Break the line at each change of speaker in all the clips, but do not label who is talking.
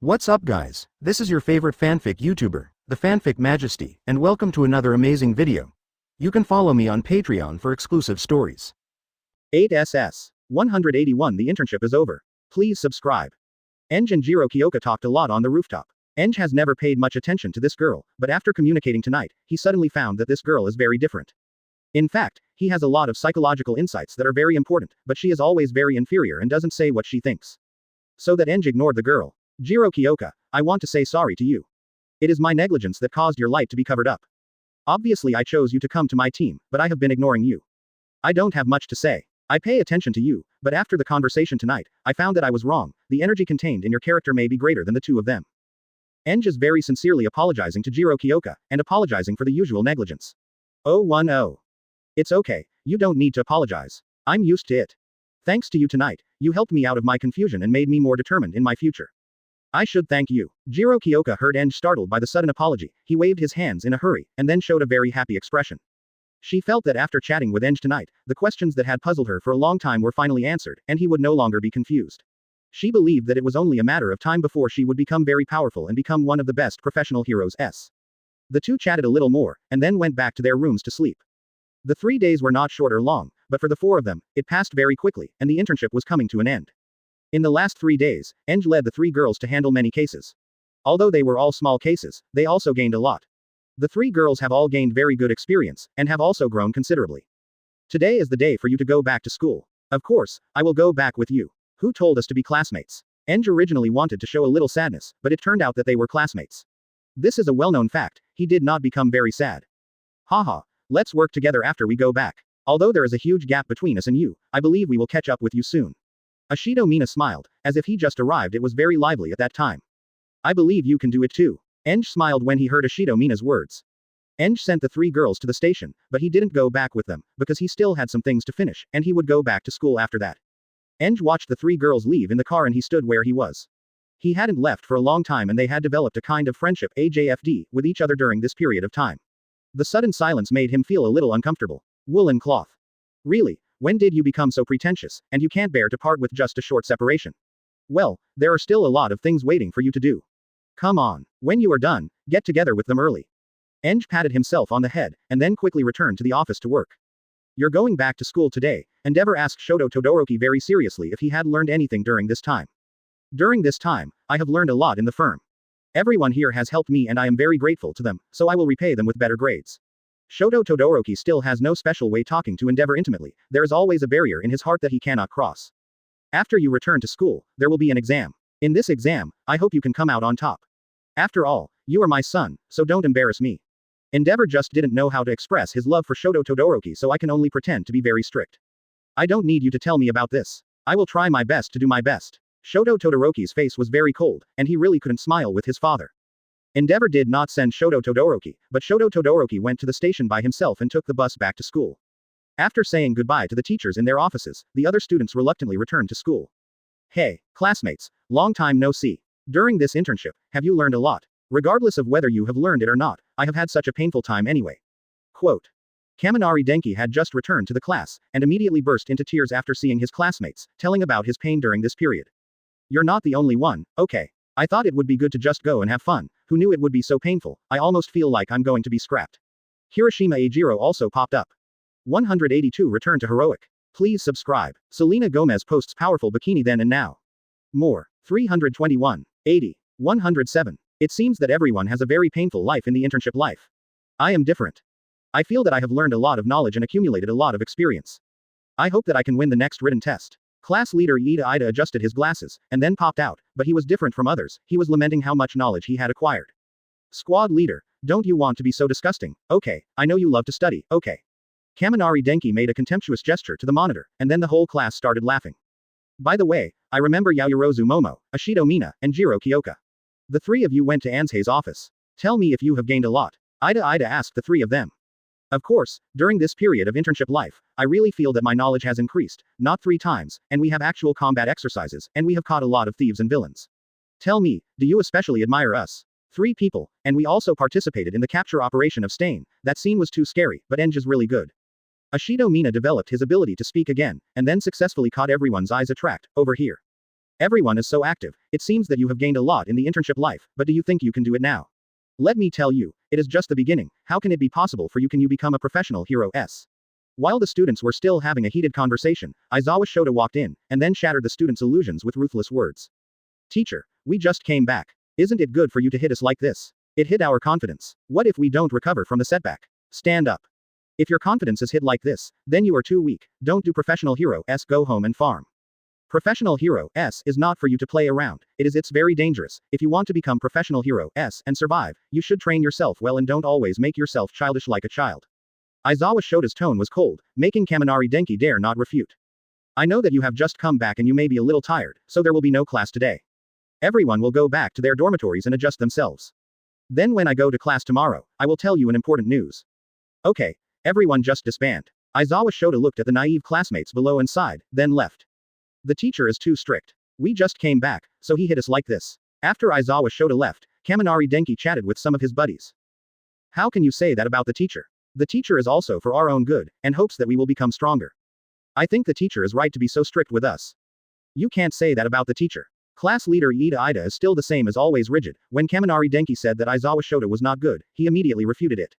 What's up guys, this is your favorite fanfic YouTuber, the Fanfic Majesty, and welcome to another amazing video. You can follow me on Patreon for exclusive stories.
8SS 181 The internship is over. Please subscribe. Anzhe and Jiro Kyoka talked a lot on the rooftop. Anzhe has never paid much attention to this girl, but after communicating tonight, he suddenly found that this girl is very different. In fact, he has a lot of psychological insights that are very important, but she is always very inferior and doesn't say what she thinks. So that Anzhe ignored the girl. Jiro Kyoka, I want to say sorry to you. It is my negligence that caused your light to be covered up. Obviously I chose you to come to my team, but I have been ignoring you. I don't have much to say. I pay attention to you, but after the conversation tonight, I found that I was wrong. The energy contained in your character may be greater than the two of them. Anzhe is very sincerely apologizing to Jiro Kyoka, and apologizing for the usual negligence. 010. It's okay, you don't need to apologize. I'm used to it. Thanks to you tonight, you helped me out of my confusion and made me more determined in my future. I should thank you. Jiro Kyoka heard Anzhe startled by the sudden apology. He waved his hands in a hurry, and then showed a very happy expression. She felt that after chatting with Anzhe tonight, the questions that had puzzled her for a long time were finally answered, and he would no longer be confused. She believed that it was only a matter of time before she would become very powerful and become one of the best professional heroes. The two chatted a little more, and then went back to their rooms to sleep. The 3 days were not short or long, but for the four of them, it passed very quickly, and the internship was coming to an end. In the last 3 days, Anzhe led the 3 girls to handle many cases. Although they were all small cases, they also gained a lot. The 3 girls have all gained very good experience, and have also grown considerably. Today is the day for you to go back to school. Of course, I will go back with you. Who told us to be classmates? Anzhe originally wanted to show a little sadness, but it turned out that they were classmates. This is a well-known fact, he did not become very sad. Haha, let's work together after we go back. Although there is a huge gap between us and you, I believe we will catch up with you soon. Ashido Mina smiled, as if he just arrived. It was very lively at that time. I believe you can do it too. Anzhe smiled when he heard Ashido Mina's words. Anzhe sent the 3 girls to the station, but he didn't go back with them, because he still had some things to finish, and he would go back to school after that. Anzhe watched the 3 girls leave in the car and he stood where he was. He hadn't left for a long time and they had developed a kind of friendship AJFD with each other during this period of time. The sudden silence made him feel a little uncomfortable. Woolen cloth. Really? When did you become so pretentious, and you can't bear to part with just a short separation? Well, there are still a lot of things waiting for you to do. Come on. When you are done, get together with them early. Anzhe patted himself on the head, and then quickly returned to the office to work. You're going back to school today. Endeavor asked Shoto Todoroki very seriously if he had learned anything during this time. During this time, I have learned a lot in the firm. Everyone here has helped me and I am very grateful to them, so I will repay them with better grades. Shoto Todoroki still has no special way talking to Endeavor intimately. There is always a barrier in his heart that he cannot cross. After you return to school, there will be an exam. In this exam, I hope you can come out on top. After all, you are my son, so don't embarrass me. Endeavor just didn't know how to express his love for Shoto Todoroki, so I can only pretend to be very strict. I don't need you to tell me about this. I will try my best to do my best. Shoto Todoroki's face was very cold, and he really couldn't smile with his father. Endeavor did not send Shoto Todoroki, but Shoto Todoroki went to the station by himself and took the bus back to school. After saying goodbye to the teachers in their offices, the other students reluctantly returned to school. Hey, classmates, long time no see. During this internship, have you learned a lot? Regardless of whether you have learned it or not, I have had such a painful time anyway. Quote. Kaminari Denki had just returned to the class, and immediately burst into tears after seeing his classmates, telling about his pain during this period. You're not the only one, okay. I thought it would be good to just go and have fun. Who knew it would be so painful? I almost feel like I'm going to be scrapped. Hiroshima Ajiro also popped up. 182 Return to Heroic. Please subscribe. Selena Gomez posts powerful bikini then and now. More. 321. 80. 107. It seems that everyone has a very painful life in the internship life. I am different. I feel that I have learned a lot of knowledge and accumulated a lot of experience. I hope that I can win the next written test. Class leader Ida adjusted his glasses, and then popped out, but he was different from others. He was lamenting how much knowledge he had acquired. Squad leader, don't you want to be so disgusting? Okay, I know you love to study, okay. Kaminari Denki made a contemptuous gesture to the monitor, and then the whole class started laughing. By the way, I remember Yaoyorozu Momo, Ashido Mina, and Jiro Kyoka. The 3 of you went to Anzhe's office. Tell me if you have gained a lot. Ida asked the 3 of them. Of course, during this period of internship life, I really feel that my knowledge has increased, not 3 times, and we have actual combat exercises, and we have caught a lot of thieves and villains. Tell me, do you especially admire us? 3 people, and we also participated in the capture operation of Stain. That scene was too scary, but Anzhe is really good. Ashido Mina developed his ability to speak again, and then successfully caught everyone's eyes attract, over here. Everyone is so active. It seems that you have gained a lot in the internship life, but do you think you can do it now? Let me tell you, it is just the beginning. How can it be possible for you? Can you become a professional hero? While the students were still having a heated conversation, Aizawa Shota walked in, and then shattered the students' illusions with ruthless words. Teacher, we just came back. Isn't it good for you to hit us like this? It hit our confidence. What if we don't recover from the setback? Stand up. If your confidence is hit like this, then you are too weak. Don't do professional hero go home and farm. Professional hero is not for you to play around. It's very dangerous. If you want to become professional hero and survive, you should train yourself well and don't always make yourself childish like a child. Aizawa Shota's tone was cold, making Kaminari Denki dare not refute. I know that you have just come back and you may be a little tired, so there will be no class today. Everyone will go back to their dormitories and adjust themselves. Then when I go to class tomorrow, I will tell you an important news. Okay, everyone just disband. Aizawa Shota looked at the naive classmates below and sighed, then left. The teacher is too strict. We just came back, so he hit us like this. After Aizawa Shota left, Kaminari Denki chatted with some of his buddies. How can you say that about the teacher? The teacher is also for our own good, and hopes that we will become stronger. I think the teacher is right to be so strict with us. You can't say that about the teacher. Class leader Ida is still the same as always rigid. When Kaminari Denki said that Aizawa Shota was not good, he immediately refuted it.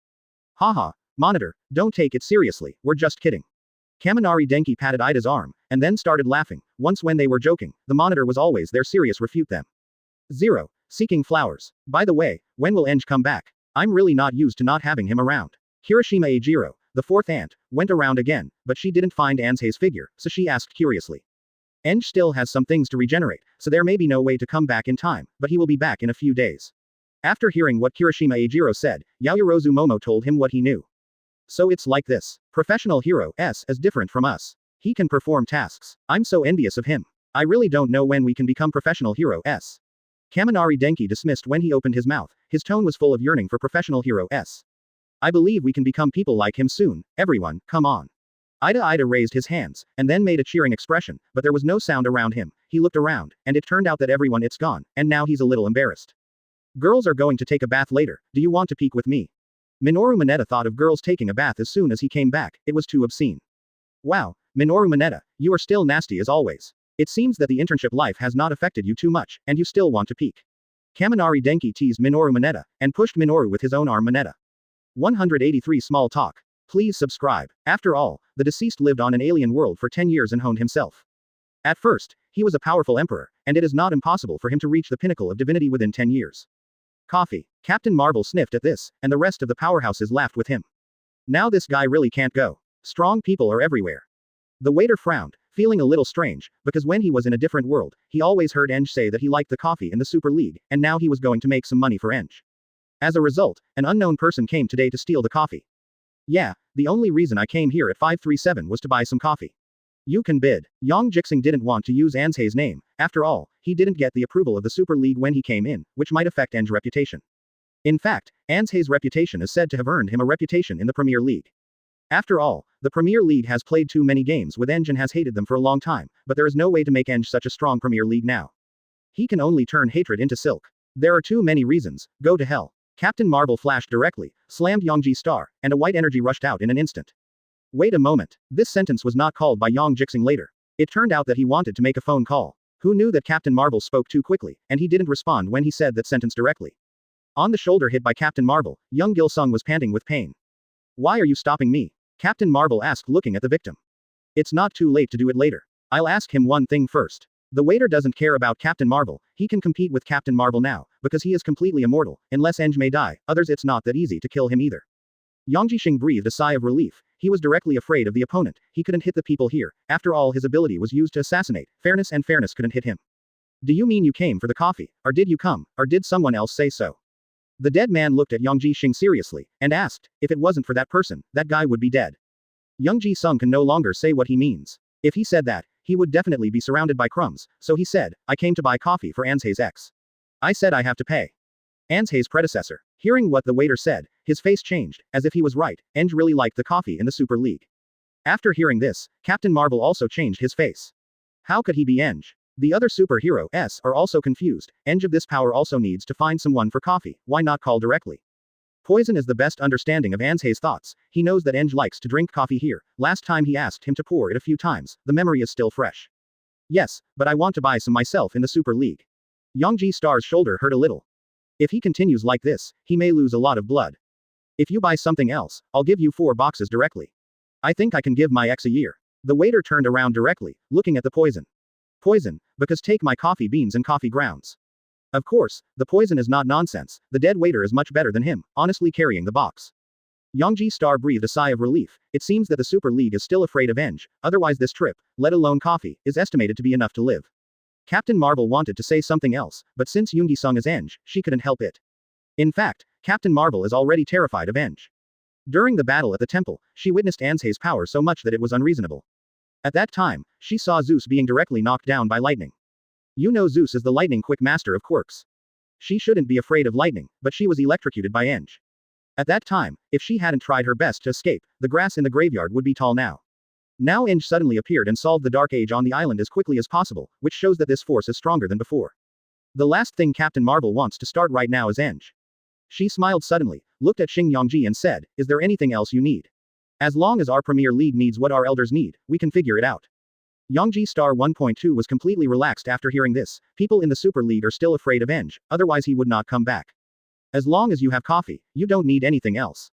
Haha, monitor, don't take it seriously, we're just kidding. Kaminari Denki patted Ida's arm, and then started laughing. Once when they were joking, the monitor was always there serious refute them. 0. Seeking flowers. By the way, when will Anzhe come back? I'm really not used to not having him around. Hiroshima Eijiro, the fourth aunt, went around again, but she didn't find Anze's figure, so she asked curiously. Anzhe still has some things to regenerate, so there may be no way to come back in time, but he will be back in a few days. After hearing what Hiroshima Eijiro said, Yaoyorozu Momo told him what he knew. So it's like this. Professional hero is different from us. He can perform tasks. I'm so envious of him. I really don't know when we can become professional hero Kaminari Denki dismissed when he opened his mouth. His tone was full of yearning for professional hero I believe we can become people like him soon. Everyone, come on. Ida raised his hands, and then made a cheering expression, but there was no sound around him. He looked around, and it turned out that everyone it's gone, and now he's a little embarrassed. Girls are going to take a bath later. Do you want to peek with me? Minoru Mineta thought of girls taking a bath as soon as he came back. It was too obscene. Wow, Minoru Mineta, you are still nasty as always. It seems that the internship life has not affected you too much, and you still want to peek. Kaminari Denki teased Minoru Mineta, and pushed Minoru with his own arm. Mineta. 183 Small talk. Please subscribe. After all, the deceased lived on an alien world for 10 years and honed himself. At first, he was a powerful emperor, and it is not impossible for him to reach the pinnacle of divinity within 10 years. Coffee. Captain Marvel sniffed at this, and the rest of the powerhouses laughed with him. Now this guy really can't go. Strong people are everywhere. The waiter frowned, feeling a little strange, because when he was in a different world, he always heard Anzhe say that he liked the coffee in the Super League, and now he was going to make some money for Anzhe. As a result, an unknown person came today to steal the coffee. Yeah, the only reason I came here at 537 was to buy some coffee. You can bid. Yang Jixing didn't want to use Anze's name. After all, he didn't get the approval of the Super League when he came in, which might affect Anzhe's reputation. In fact, Anze's reputation is said to have earned him a reputation in the Premier League. After all, the Premier League has played too many games with Anzhe and has hated them for a long time, but there is no way to make Anzhe such a strong Premier League now. He can only turn hatred into silk. There are too many reasons. Go to hell. Captain Marvel flashed directly, slammed Yangji's star, and a white energy rushed out in an instant. Wait a moment. This sentence was not called by Yang Jixing later. It turned out that he wanted to make a phone call. Who knew that Captain Marvel spoke too quickly, and he didn't respond when he said that sentence directly. On the shoulder hit by Captain Marvel, young Gil Sung was panting with pain. Why are you stopping me? Captain Marvel asked, looking at the victim. It's not too late to do it later. I'll ask him one thing first. The waiter doesn't care about Captain Marvel. He can compete with Captain Marvel now, because he is completely immortal. Unless Anzhe may die, others it's not that easy to kill him either. Yang Jixing breathed a sigh of relief. He was directly afraid of the opponent. He couldn't hit the people here. After all, his ability was used to assassinate. Fairness couldn't hit him. Do you mean you came for the coffee? Or did you come? Or did someone else say so? The dead man looked at Yang Jixing seriously, and asked, if it wasn't for that person, that guy would be dead. Yang Ji-sung can no longer say what he means. If he said that, he would definitely be surrounded by crumbs, so he said, I came to buy coffee for Anze's ex. I said I have to pay. Anze's predecessor. Hearing what the waiter said, his face changed, as if he was right. Anzhe really liked the coffee in the Super League. After hearing this, Captain Marvel also changed his face. How could he be Anzhe? The other superheroes are also confused. Anzhe of this power also needs to find someone for coffee. Why not call directly? Poison is the best understanding of Anze's thoughts. He knows that Anzhe likes to drink coffee here. Last time he asked him to pour it a few times. The memory is still fresh. Yes, but I want to buy some myself in the Super League. Yangji Star's shoulder hurt a little. If he continues like this, he may lose a lot of blood. If you buy something else, I'll give you 4 boxes directly. I think I can give my ex a year. The waiter turned around directly, looking at the poison. Poison, because take my coffee beans and coffee grounds. Of course, the poison is not nonsense, the dead waiter is much better than him, honestly carrying the box. Yangji Star breathed a sigh of relief. It seems that the Super League is still afraid of Anzhe, otherwise this trip, let alone coffee, is estimated to be enough to live. Captain Marvel wanted to say something else, but since Yingying is Anzhe, she couldn't help it. In fact, Captain Marvel is already terrified of Anzhe. During the battle at the temple, she witnessed Anzhe's power so much that it was unreasonable. At that time, she saw Zeus being directly knocked down by lightning. You know Zeus is the lightning quick master of Quirks. She shouldn't be afraid of lightning, but she was electrocuted by Anzhe. At that time, if she hadn't tried her best to escape, the grass in the graveyard would be tall now. Now Anzhe suddenly appeared and solved the Dark Age on the island as quickly as possible, which shows that this force is stronger than before. The last thing Captain Marvel wants to start right now is Anzhe. She smiled suddenly, looked at Xing Yangji and said, "Is there anything else you need? As long as our Premier League needs what our elders need, we can figure it out." Yangji Star 1.2 was completely relaxed after hearing this. People in the Super League are still afraid of Anzhe, otherwise he would not come back. As long as you have coffee, you don't need anything else.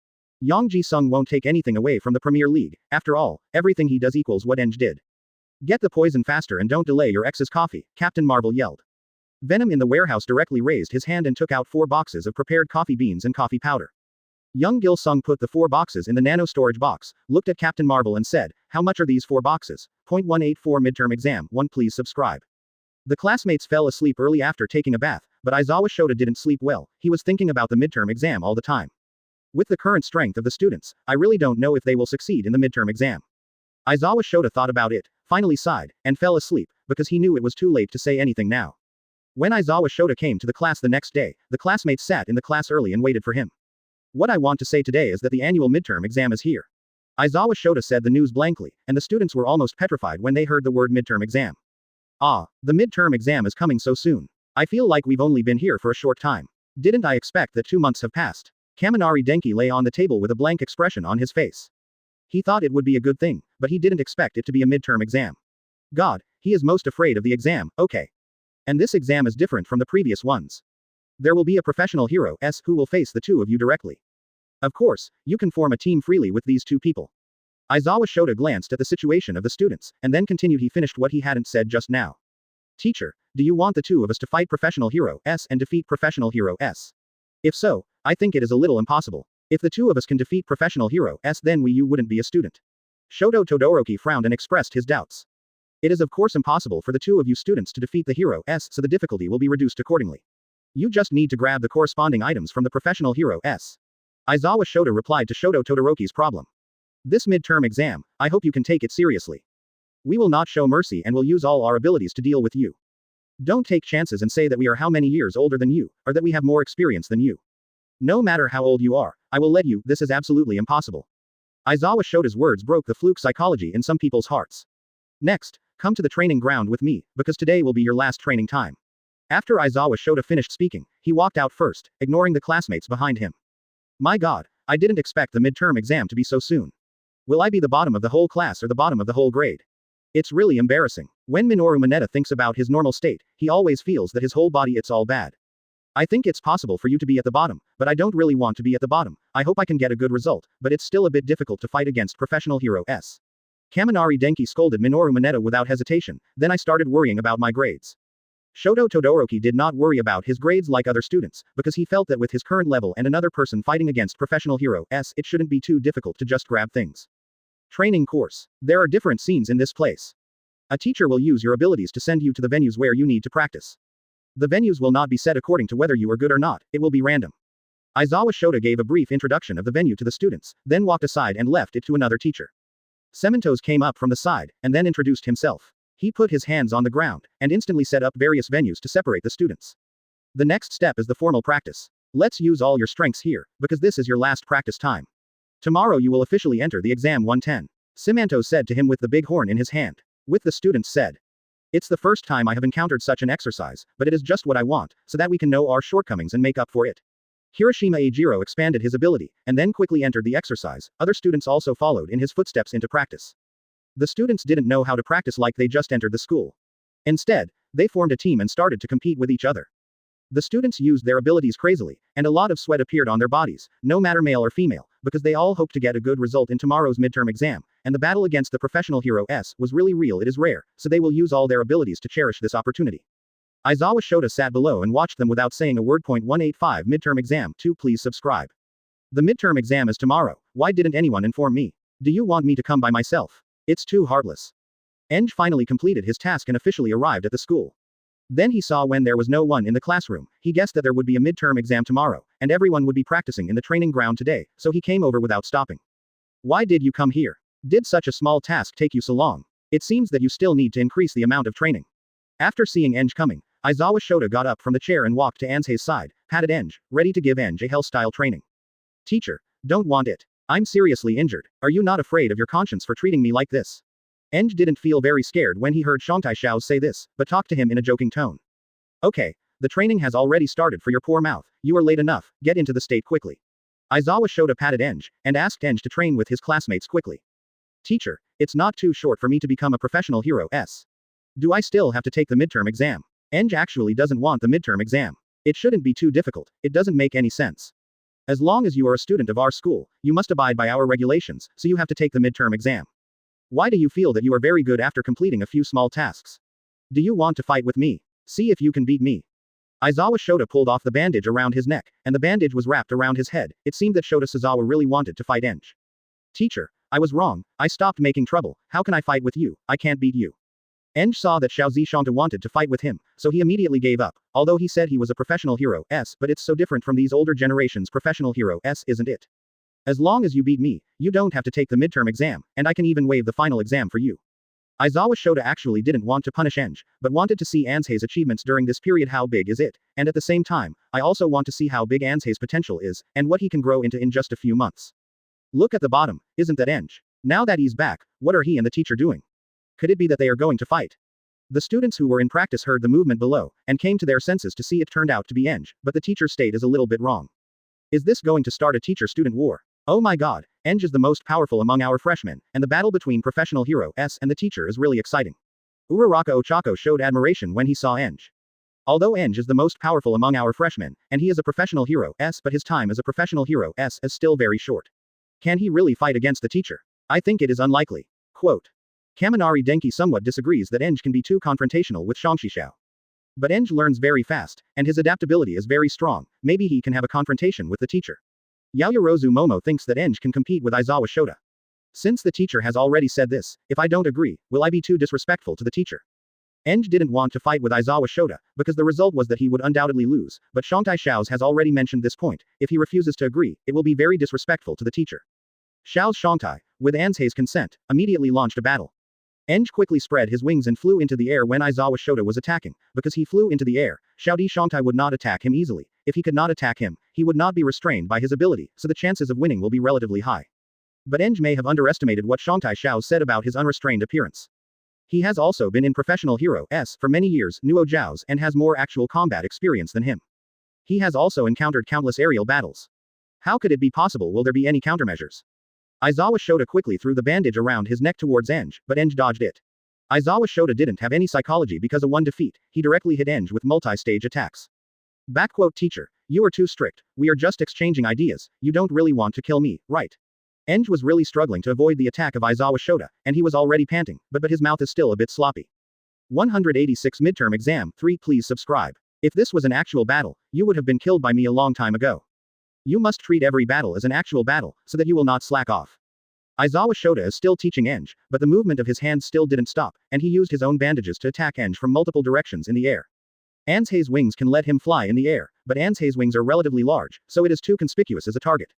Yang Ji-sung won't take anything away from the Premier League, after all, everything he does equals what Anzhe did. Get the poison faster and don't delay your ex's coffee, Captain Marvel yelled. Venom in the warehouse directly raised his hand and took out 4 boxes of prepared coffee beans and coffee powder. Young Gil-sung put the 4 boxes in the nano storage box, looked at Captain Marvel and said, "How much are these 4 boxes? 184 midterm exam, 1 please subscribe." The classmates fell asleep early after taking a bath, but Aizawa Shota didn't sleep well, he was thinking about the midterm exam all the time. With the current strength of the students, I really don't know if they will succeed in the midterm exam. Aizawa Shota thought about it, finally sighed, and fell asleep, because he knew it was too late to say anything now. When Aizawa Shota came to the class the next day, the classmates sat in the class early and waited for him. What I want to say today is that the annual midterm exam is here. Aizawa Shota said the news blankly, and the students were almost petrified when they heard the word midterm exam. Ah, the midterm exam is coming so soon. I feel like we've only been here for a short time. Didn't I expect that 2 months have passed? Kaminari Denki lay on the table with a blank expression on his face. He thought it would be a good thing, but he didn't expect it to be a midterm exam. God, he is most afraid of the exam, okay. And this exam is different from the previous ones. There will be a professional hero who will face the 2 of you directly. Of course, you can form a team freely with these 2 people. Aizawa Shota glanced at the situation of the students, and then continued. He finished what he hadn't said just now. Teacher, do you want the 2 of us to fight Professional Hero S and defeat Professional Hero S? If so, I think it is a little impossible. If the 2 of us can defeat Professional Hero S, then you wouldn't be a student. Shoto Todoroki frowned and expressed his doubts. It is of course impossible for the 2 of you students to defeat the Hero S, so the difficulty will be reduced accordingly. You just need to grab the corresponding items from the Professional Hero S. Aizawa Shota replied to Shoto Todoroki's problem. This midterm exam, I hope you can take it seriously. We will not show mercy and will use all our abilities to deal with you. Don't take chances and say that we are how many years older than you, or that we have more experience than you. No matter how old you are, I will let you. This is absolutely impossible. Aizawa Shota's words broke the fluke psychology in some people's hearts. Next, come to the training ground with me, because today will be your last training time. After Aizawa Shota finished speaking, he walked out first, ignoring the classmates behind him. My god, I didn't expect the midterm exam to be so soon. Will I be the bottom of the whole class or the bottom of the whole grade? It's really embarrassing. When Minoru Mineta thinks about his normal state, he always feels that his whole body it's all bad. I think it's possible for you to be at the bottom, but I don't really want to be at the bottom. I hope I can get a good result, but it's still a bit difficult to fight against Professional Hero S. Kaminari Denki scolded Minoru Mineta without hesitation, then I started worrying about my grades. Shoto Todoroki did not worry about his grades like other students, because he felt that with his current level and another person fighting against Professional Hero S, it shouldn't be too difficult to just grab things. Training course. There are different scenes in this place. A teacher will use your abilities to send you to the venues where you need to practice. The venues will not be set according to whether you are good or not, it will be random. Aizawa Shota gave a brief introduction of the venue to the students, then walked aside and left it to another teacher. Sementos came up from the side, and then introduced himself. He put his hands on the ground, and instantly set up various venues to separate the students. The next step is the formal practice. Let's use all your strengths here, because this is your last practice time. Tomorrow you will officially enter the exam 110. Sementos said to him with the big horn in his hand. With the students said. It's the first time I have encountered such an exercise, but it is just what I want, so that we can know our shortcomings and make up for it. Hiroshima Eijiro expanded his ability, and then quickly entered the exercise. Other students also followed in his footsteps into practice. The students didn't know how to practice like they just entered the school. Instead, they formed a team and started to compete with each other. The students used their abilities crazily, and a lot of sweat appeared on their bodies, no matter male or female, because they all hoped to get a good result in tomorrow's midterm exam, and the battle against the professional hero S was really real. It is rare, so they will use all their abilities to cherish this opportunity. Aizawa Shota sat below and watched them without saying a word. 185 Midterm Exam 2. Please subscribe. The midterm exam is tomorrow. Why didn't anyone inform me? Do you want me to come by myself? It's too heartless. Anzhe finally completed his task and officially arrived at the school. Then he saw when there was no one in the classroom, he guessed that there would be a midterm exam tomorrow, and everyone would be practicing in the training ground today, so he came over without stopping. Why did you come here? Did such a small task take you so long? It seems that you still need to increase the amount of training. After seeing Anzhe coming, Aizawa Shota got up from the chair and walked to Anzhe's side, patted Anzhe, ready to give Anzhe a hell-style training. Teacher, don't want it. I'm seriously injured. Are you not afraid of your conscience for treating me like this? Anzhe didn't feel very scared when he heard Shangtai Xiao say this, but talked to him in a joking tone. Okay, the training has already started for your poor mouth, you are late enough, get into the state quickly. Aizawa Shota patted Anzhe, and asked Anzhe to train with his classmates quickly. Teacher, it's not too short for me to become a professional hero S. Do I still have to take the midterm exam? Anzhe actually doesn't want the midterm exam. It shouldn't be too difficult, it doesn't make any sense. As long as you are a student of our school, you must abide by our regulations, so you have to take the midterm exam. Why do you feel that you are very good after completing a few small tasks? Do you want to fight with me? See if you can beat me. Aizawa Shota pulled off the bandage around his neck, and the bandage was wrapped around his head. It seemed that Shota Sazawa really wanted to fight Anzhe. Teacher, I was wrong, I stopped making trouble, how can I fight with you, I can't beat you. Anzhe saw that Xiao Zishangta wanted to fight with him, so he immediately gave up, although he said he was a professional hero S, but it's so different from these older generations professional hero S, isn't it? As long as you beat me, you don't have to take the midterm exam, and I can even waive the final exam for you. Aizawa Shota actually didn't want to punish Anzhe, but wanted to see Anzhe's achievements during this period. How big is it? And at the same time, I also want to see how big Anzhe's potential is, and what he can grow into in just a few months. Look at the bottom, isn't that Anzhe? Now that he's back, what are he and the teacher doing? Could it be that they are going to fight? The students who were in practice heard the movement below, and came to their senses to see it turned out to be Anzhe, but the teacher's state is a little bit wrong. Is this going to start a teacher-student war? Oh my god, Anzhe is the most powerful among our freshmen, and the battle between professional hero S and the teacher is really exciting. Uraraka Ochako showed admiration when he saw Anzhe. Although Anzhe is the most powerful among our freshmen, and he is a professional hero S, but his time as a professional hero S is still very short. Can he really fight against the teacher? I think it is unlikely. Quote. Kaminari Denki somewhat disagrees that Anzhe can be too confrontational with Shangshishao. But Anzhe learns very fast, and his adaptability is very strong, maybe he can have a confrontation with the teacher. Yaoyorozu Momo thinks that Anzhe can compete with Aizawa Shota. Since the teacher has already said this, if I don't agree, will I be too disrespectful to the teacher? Anzhe didn't want to fight with Aizawa Shota, because the result was that he would undoubtedly lose, but Shangtai Xiao's has already mentioned this point, if he refuses to agree, it will be very disrespectful to the teacher. Xiao's Shangtai, with Anzhe's consent, immediately launched a battle. Anzhe quickly spread his wings and flew into the air when Aizawa Shota was attacking. Because he flew into the air, Xiaodi Shangtai would not attack him easily. If he could not attack him, he would not be restrained by his ability, so the chances of winning will be relatively high. But Anzhe may have underestimated what Shangtai Xiao said about his unrestrained appearance. He has also been in professional hero S for many years, Nuo Zhao's, and has more actual combat experience than him. He has also encountered countless aerial battles. How could it be possible? Will there be any countermeasures? Aizawa Shota quickly threw the bandage around his neck towards Anzhe, but Anzhe dodged it. Aizawa Shota didn't have any psychology because of one defeat, he directly hit Anzhe with multi-stage attacks. Backquote teacher, you are too strict, we are just exchanging ideas, you don't really want to kill me, right? Anzhe was really struggling to avoid the attack of Aizawa Shota, and he was already panting, but his mouth is still a bit sloppy. 186 Midterm Exam 3. Please subscribe. If this was an actual battle, you would have been killed by me a long time ago. You must treat every battle as an actual battle, so that you will not slack off. Aizawa Shota is still teaching Anzhe, but the movement of his hands still didn't stop, and he used his own bandages to attack Anzhe from multiple directions in the air. Anzhe's wings can let him fly in the air, but Anzhe's wings are relatively large, so it is too conspicuous as a target.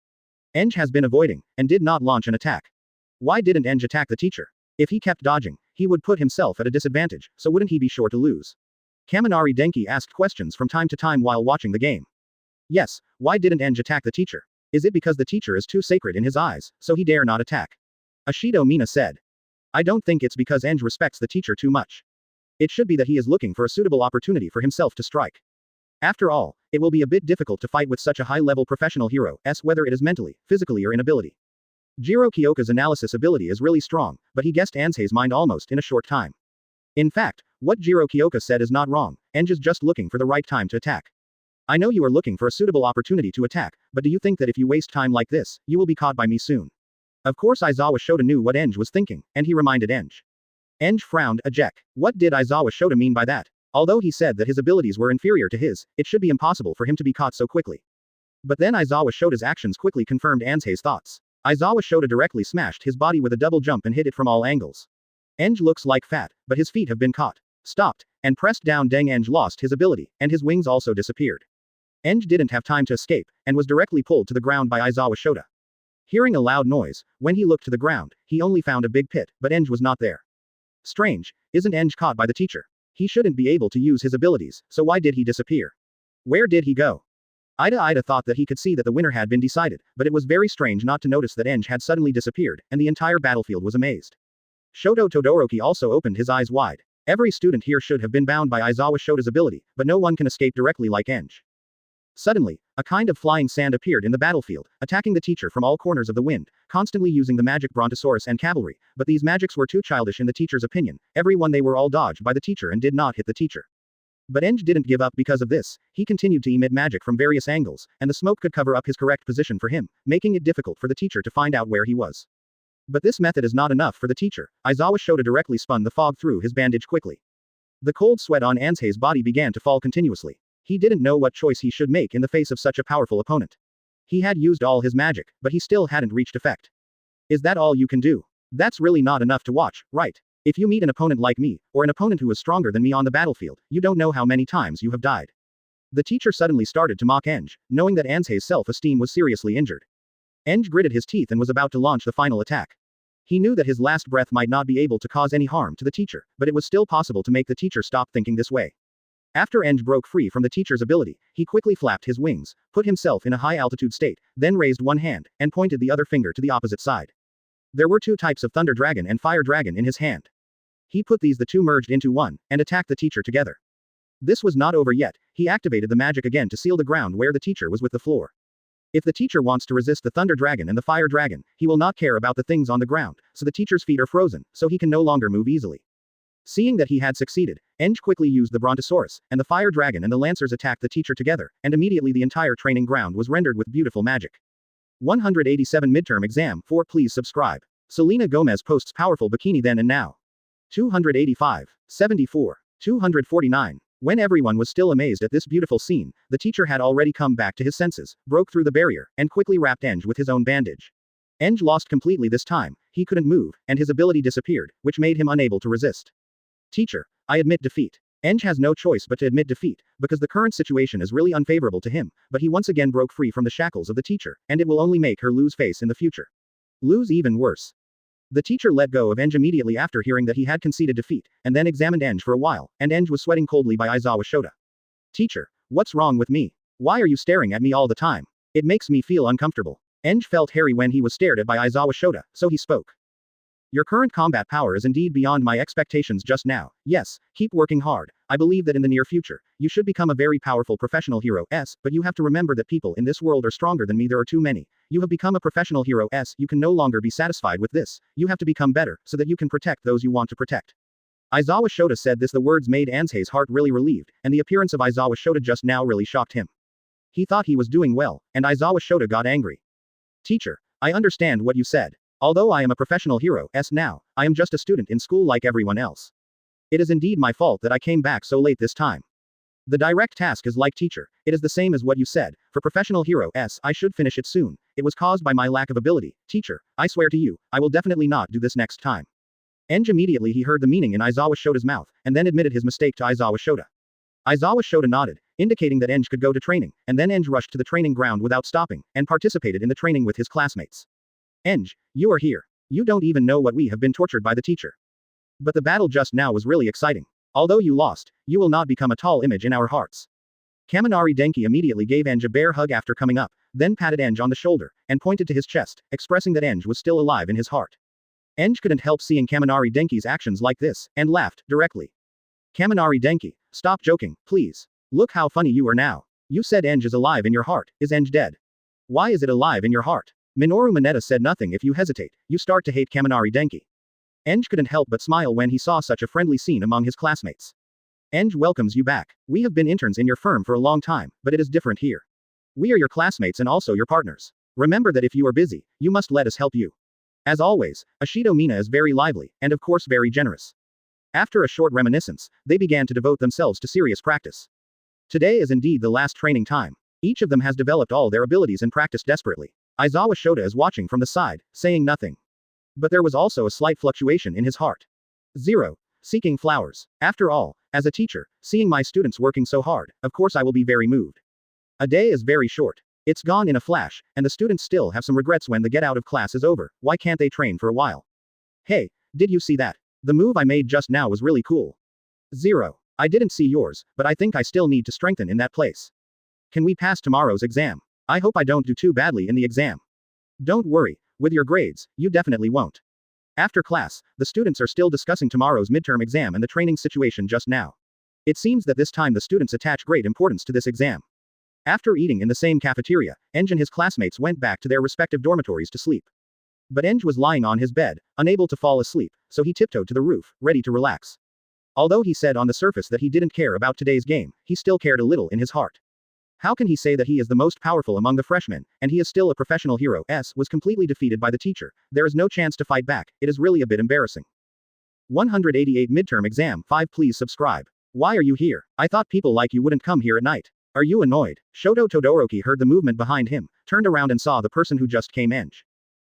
Anzhe has been avoiding, and did not launch an attack. Why didn't Anzhe attack the teacher? If he kept dodging, he would put himself at a disadvantage, so wouldn't he be sure to lose? Kaminari Denki asked questions from time to time while watching the game. Yes, why didn't Anzhe attack the teacher? Is it because the teacher is too sacred in his eyes, so he dare not attack? Ashido Mina said. I don't think it's because Anzhe respects the teacher too much. It should be that he is looking for a suitable opportunity for himself to strike. After all, it will be a bit difficult to fight with such a high-level professional hero, whether it is mentally, physically or in ability. Jiro Kyoka's analysis ability is really strong, but he guessed Anzhe's mind almost in a short time. In fact, what Jiro Kyoka said is not wrong, Anzhe is just looking for the right time to attack. I know you are looking for a suitable opportunity to attack, but do you think that if you waste time like this, you will be caught by me soon? Of course Aizawa Shota knew what Anzhe was thinking, and he reminded Anzhe. Anzhe frowned, eject. What did Aizawa Shota mean by that? Although he said that his abilities were inferior to his, it should be impossible for him to be caught so quickly. But then Aizawa Shota's actions quickly confirmed Anzhe's thoughts. Aizawa Shota directly smashed his body with a double jump and hit it from all angles. Anzhe looks like fat, but his feet have been caught, stopped, and pressed down. Deng Anzhe lost his ability, and his wings also disappeared. Anzhe didn't have time to escape, and was directly pulled to the ground by Aizawa Shota. Hearing a loud noise, when he looked to the ground, he only found a big pit, but Anzhe was not there. Strange, isn't Anzhe caught by the teacher? He shouldn't be able to use his abilities, so why did he disappear? Where did he go? Ida thought that he could see that the winner had been decided, but it was very strange not to notice that Anzhe had suddenly disappeared, and the entire battlefield was amazed. Shoto Todoroki also opened his eyes wide. Every student here should have been bound by Aizawa Shota's ability, but no one can escape directly like Anzhe. Suddenly, a kind of flying sand appeared in the battlefield, attacking the teacher from all corners of the wind, constantly using the magic Brontosaurus and cavalry, but these magics were too childish in the teacher's opinion. They were all dodged by the teacher and did not hit the teacher. But Anzhe didn't give up because of this. He continued to emit magic from various angles, and the smoke could cover up his correct position for him, making it difficult for the teacher to find out where he was. But this method is not enough for the teacher. Aizawa Shota directly spun the fog through his bandage quickly. The cold sweat on Anzhe's body began to fall continuously. He didn't know what choice he should make in the face of such a powerful opponent. He had used all his magic, but he still hadn't reached effect. Is that all you can do? That's really not enough to watch, right? If you meet an opponent like me, or an opponent who is stronger than me on the battlefield, you don't know how many times you have died. The teacher suddenly started to mock Anzhe, knowing that Anzhe's self-esteem was seriously injured. Anzhe gritted his teeth and was about to launch the final attack. He knew that his last breath might not be able to cause any harm to the teacher, but it was still possible to make the teacher stop thinking this way. After Anzhe broke free from the teacher's ability, he quickly flapped his wings, put himself in a high-altitude state, then raised one hand, and pointed the other finger to the opposite side. There were two types of Thunder Dragon and Fire Dragon in his hand. He put the two merged into one, and attacked the teacher together. This was not over yet. He activated the magic again to seal the ground where the teacher was with the floor. If the teacher wants to resist the Thunder Dragon and the Fire Dragon, he will not care about the things on the ground, so the teacher's feet are frozen, so he can no longer move easily. Seeing that he had succeeded, Anzhe quickly used the Brontosaurus, and the Fire Dragon and the Lancers attacked the teacher together, and immediately the entire training ground was rendered with beautiful magic. 187 Midterm Exam 4. Please subscribe. Selena Gomez posts powerful bikini then and now. 285. 74. 249. When everyone was still amazed at this beautiful scene, the teacher had already come back to his senses, broke through the barrier, and quickly wrapped Anzhe with his own bandage. Anzhe lost completely this time. He couldn't move, and his ability disappeared, which made him unable to resist. Teacher, I admit defeat. Anzhe has no choice but to admit defeat, because the current situation is really unfavorable to him, but he once again broke free from the shackles of the teacher, and it will only make her lose face in the future. Lose even worse. The teacher let go of Anzhe immediately after hearing that he had conceded defeat, and then examined Anzhe for a while, and Anzhe was sweating coldly by Aizawa Shota. Teacher, what's wrong with me? Why are you staring at me all the time? It makes me feel uncomfortable. Anzhe felt hairy when he was stared at by Aizawa Shota, so he spoke. Your current combat power is indeed beyond my expectations just now. Yes, keep working hard. I believe that in the near future, you should become a very powerful professional hero, but you have to remember that people in this world are stronger than me. There are too many. You have become a professional hero, you can no longer be satisfied with this. You have to become better, so that you can protect those you want to protect. Aizawa Shota said this. The words made Anzhe's heart really relieved, and the appearance of Aizawa Shota just now really shocked him. He thought he was doing well, and Aizawa Shota got angry. Teacher, I understand what you said. Although I am a professional hero, now, I am just a student in school like everyone else. It is indeed my fault that I came back so late this time. The direct task is like teacher, it is the same as what you said, for professional hero, I should finish it soon. It was caused by my lack of ability. Teacher, I swear to you, I will definitely not do this next time. Anzhe immediately he heard the meaning in Aizawa Shota's mouth, and then admitted his mistake to Aizawa Shota. Aizawa Shota nodded, indicating that Anzhe could go to training, and then Anzhe rushed to the training ground without stopping, and participated in the training with his classmates. Anzhe, you are here. You don't even know what we have been tortured by the teacher. But the battle just now was really exciting. Although you lost, you will not become a tall image in our hearts. Kaminari Denki immediately gave Anzhe a bear hug after coming up, then patted Anzhe on the shoulder, and pointed to his chest, expressing that Anzhe was still alive in his heart. Anzhe couldn't help seeing Kaminari Denki's actions like this, and laughed, directly. Kaminari Denki, stop joking, please. Look how funny you are now. You said Anzhe is alive in your heart. Is Anzhe dead? Why is it alive in your heart? Minoru Mineta said nothing. If you hesitate, you start to hate Kaminari Denki. Anzhe couldn't help but smile when he saw such a friendly scene among his classmates. Anzhe welcomes you back. We have been interns in your firm for a long time, but it is different here. We are your classmates and also your partners. Remember that if you are busy, you must let us help you. As always, Ashido Mina is very lively, and of course very generous. After a short reminiscence, they began to devote themselves to serious practice. Today is indeed the last training time. Each of them has developed all their abilities and practiced desperately. Aizawa Shota is watching from the side, saying nothing. But there was also a slight fluctuation in his heart. 0. Seeking flowers. After all, as a teacher, seeing my students working so hard, of course I will be very moved. A day is very short. It's gone in a flash, and the students still have some regrets when the get out of class is over. Why can't they train for a while? Hey, did you see that? The move I made just now was really cool. 0. I didn't see yours, but I think I still need to strengthen in that place. Can we pass tomorrow's exam? I hope I don't do too badly in the exam. Don't worry, with your grades, you definitely won't. After class, the students are still discussing tomorrow's midterm exam and the training situation just now. It seems that this time the students attach great importance to this exam. After eating in the same cafeteria, Anzhe and his classmates went back to their respective dormitories to sleep. But Anzhe was lying on his bed, unable to fall asleep, so he tiptoed to the roof, ready to relax. Although he said on the surface that he didn't care about today's game, he still cared a little in his heart. How can he say that he is the most powerful among the freshmen, and he is still a professional hero? Was completely defeated by the teacher. There is no chance to fight back. It is really a bit embarrassing. 188 Midterm Exam 5. Please subscribe. Why are you here? I thought people like you wouldn't come here at night. Are you annoyed? Shoto Todoroki heard the movement behind him, turned around and saw the person who just came. Anzhe.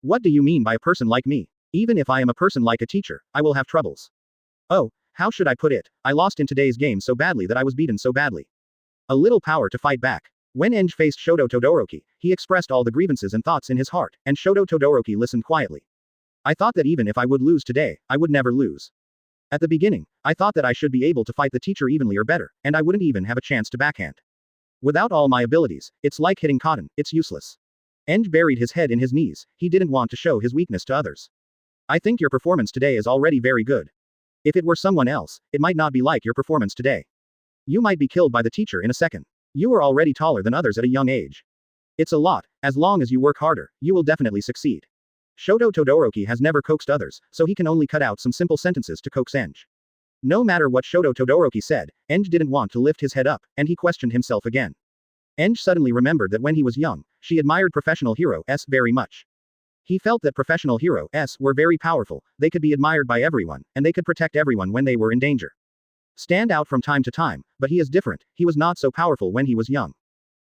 What do you mean by a person like me? Even if I am a person like a teacher, I will have troubles. Oh, how should I put it? I lost in today's game so badly that I was beaten so badly. A little power to fight back. When Anzhe faced Shoto Todoroki, he expressed all the grievances and thoughts in his heart, and Shoto Todoroki listened quietly. I thought that even if I would lose today, I would never lose. At the beginning, I thought that I should be able to fight the teacher evenly or better, and I wouldn't even have a chance to backhand. Without all my abilities, it's like hitting cotton, it's useless. Anzhe buried his head in his knees, he didn't want to show his weakness to others. I think your performance today is already very good. If it were someone else, it might not be like your performance today. You might be killed by the teacher in a second. You are already taller than others at a young age. It's a lot. As long as you work harder, you will definitely succeed. Shoto Todoroki has never coaxed others, so he can only cut out some simple sentences to coax Anzhe. No matter what Shoto Todoroki said, Anzhe didn't want to lift his head up, and he questioned himself again. Anzhe suddenly remembered that when he was young, she admired professional heroes very much. He felt that professional heroes were very powerful, they could be admired by everyone, and they could protect everyone when they were in danger. Stand out from time to time, but he is different, he was not so powerful when he was young.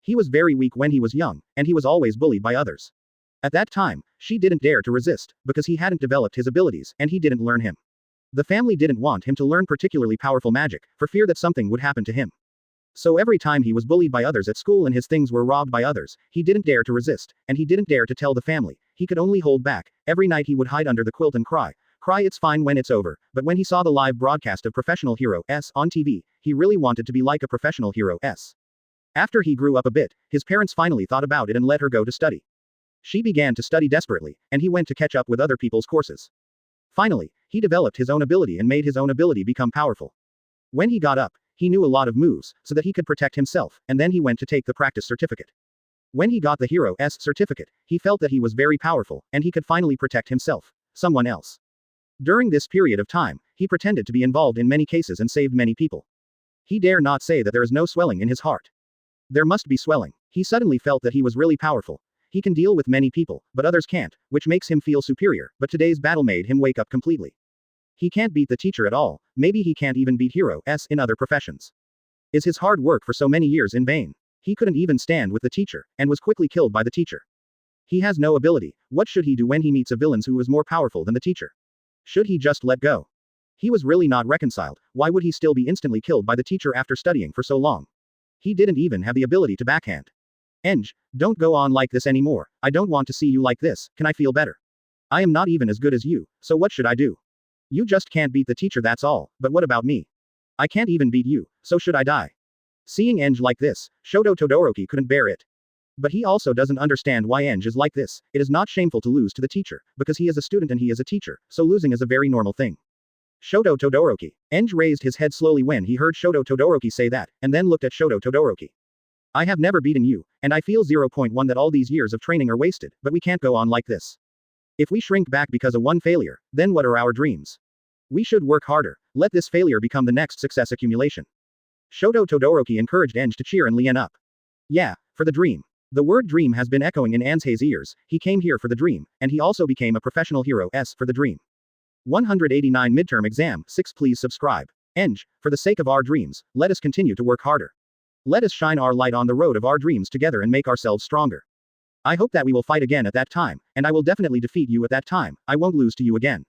He was very weak when he was young, and he was always bullied by others. At that time, she didn't dare to resist, because he hadn't developed his abilities, and he didn't learn him. The family didn't want him to learn particularly powerful magic, for fear that something would happen to him. So every time he was bullied by others at school and his things were robbed by others, he didn't dare to resist, and he didn't dare to tell the family, he could only hold back. Every night he would hide under the quilt and cry. Cry it's fine when it's over, but when he saw the live broadcast of professional heroes on TV, he really wanted to be like a professional hero. After he grew up a bit, his parents finally thought about it and let her go to study. She began to study desperately, and he went to catch up with other people's courses. Finally, he developed his own ability and made his own ability become powerful. When he got up, he knew a lot of moves, so that he could protect himself, and then he went to take the practice certificate. When he got the Hero's certificate, he felt that he was very powerful, and he could finally protect himself, someone else. During this period of time, he pretended to be involved in many cases and saved many people. He dare not say that there is no swelling in his heart. There must be swelling. He suddenly felt that he was really powerful. He can deal with many people, but others can't, which makes him feel superior, but today's battle made him wake up completely. He can't beat the teacher at all, maybe he can't even beat heroes in other professions. Is his hard work for so many years in vain? He couldn't even stand with the teacher, and was quickly killed by the teacher. He has no ability. What should he do when he meets a villain who is more powerful than the teacher? Should he just let go? He was really not reconciled. Why would he still be instantly killed by the teacher after studying for so long? He didn't even have the ability to backhand. Anzhe, don't go on like this anymore. I don't want to see you like this. Can I feel better? I am not even as good as you, so what should I do? You just can't beat the teacher, that's all, but what about me? I can't even beat you, so should I die? Seeing Anzhe like this, Shoto Todoroki couldn't bear it. But he also doesn't understand why Anzhe is like this. It is not shameful to lose to the teacher, because he is a student and he is a teacher, so losing is a very normal thing. Shoto Todoroki. Anzhe raised his head slowly when he heard Shoto Todoroki say that, and then looked at Shoto Todoroki. I have never beaten you, and I feel 0.1 that all these years of training are wasted, but we can't go on like this. If we shrink back because of one failure, then what are our dreams? We should work harder. Let this failure become the next success accumulation. Shoto Todoroki encouraged Anzhe to cheer and Lien up. Yeah, for the dream. The word dream has been echoing in Anzhe's ears. He came here for the dream, and he also became a professional hero for the dream. 189 midterm exam 6. Please subscribe. Anzhe, for the sake of our dreams, let us continue to work harder. Let us shine our light on the road of our dreams together and make ourselves stronger. I hope that we will fight again at that time, and I will definitely defeat you at that time. I won't lose to you again.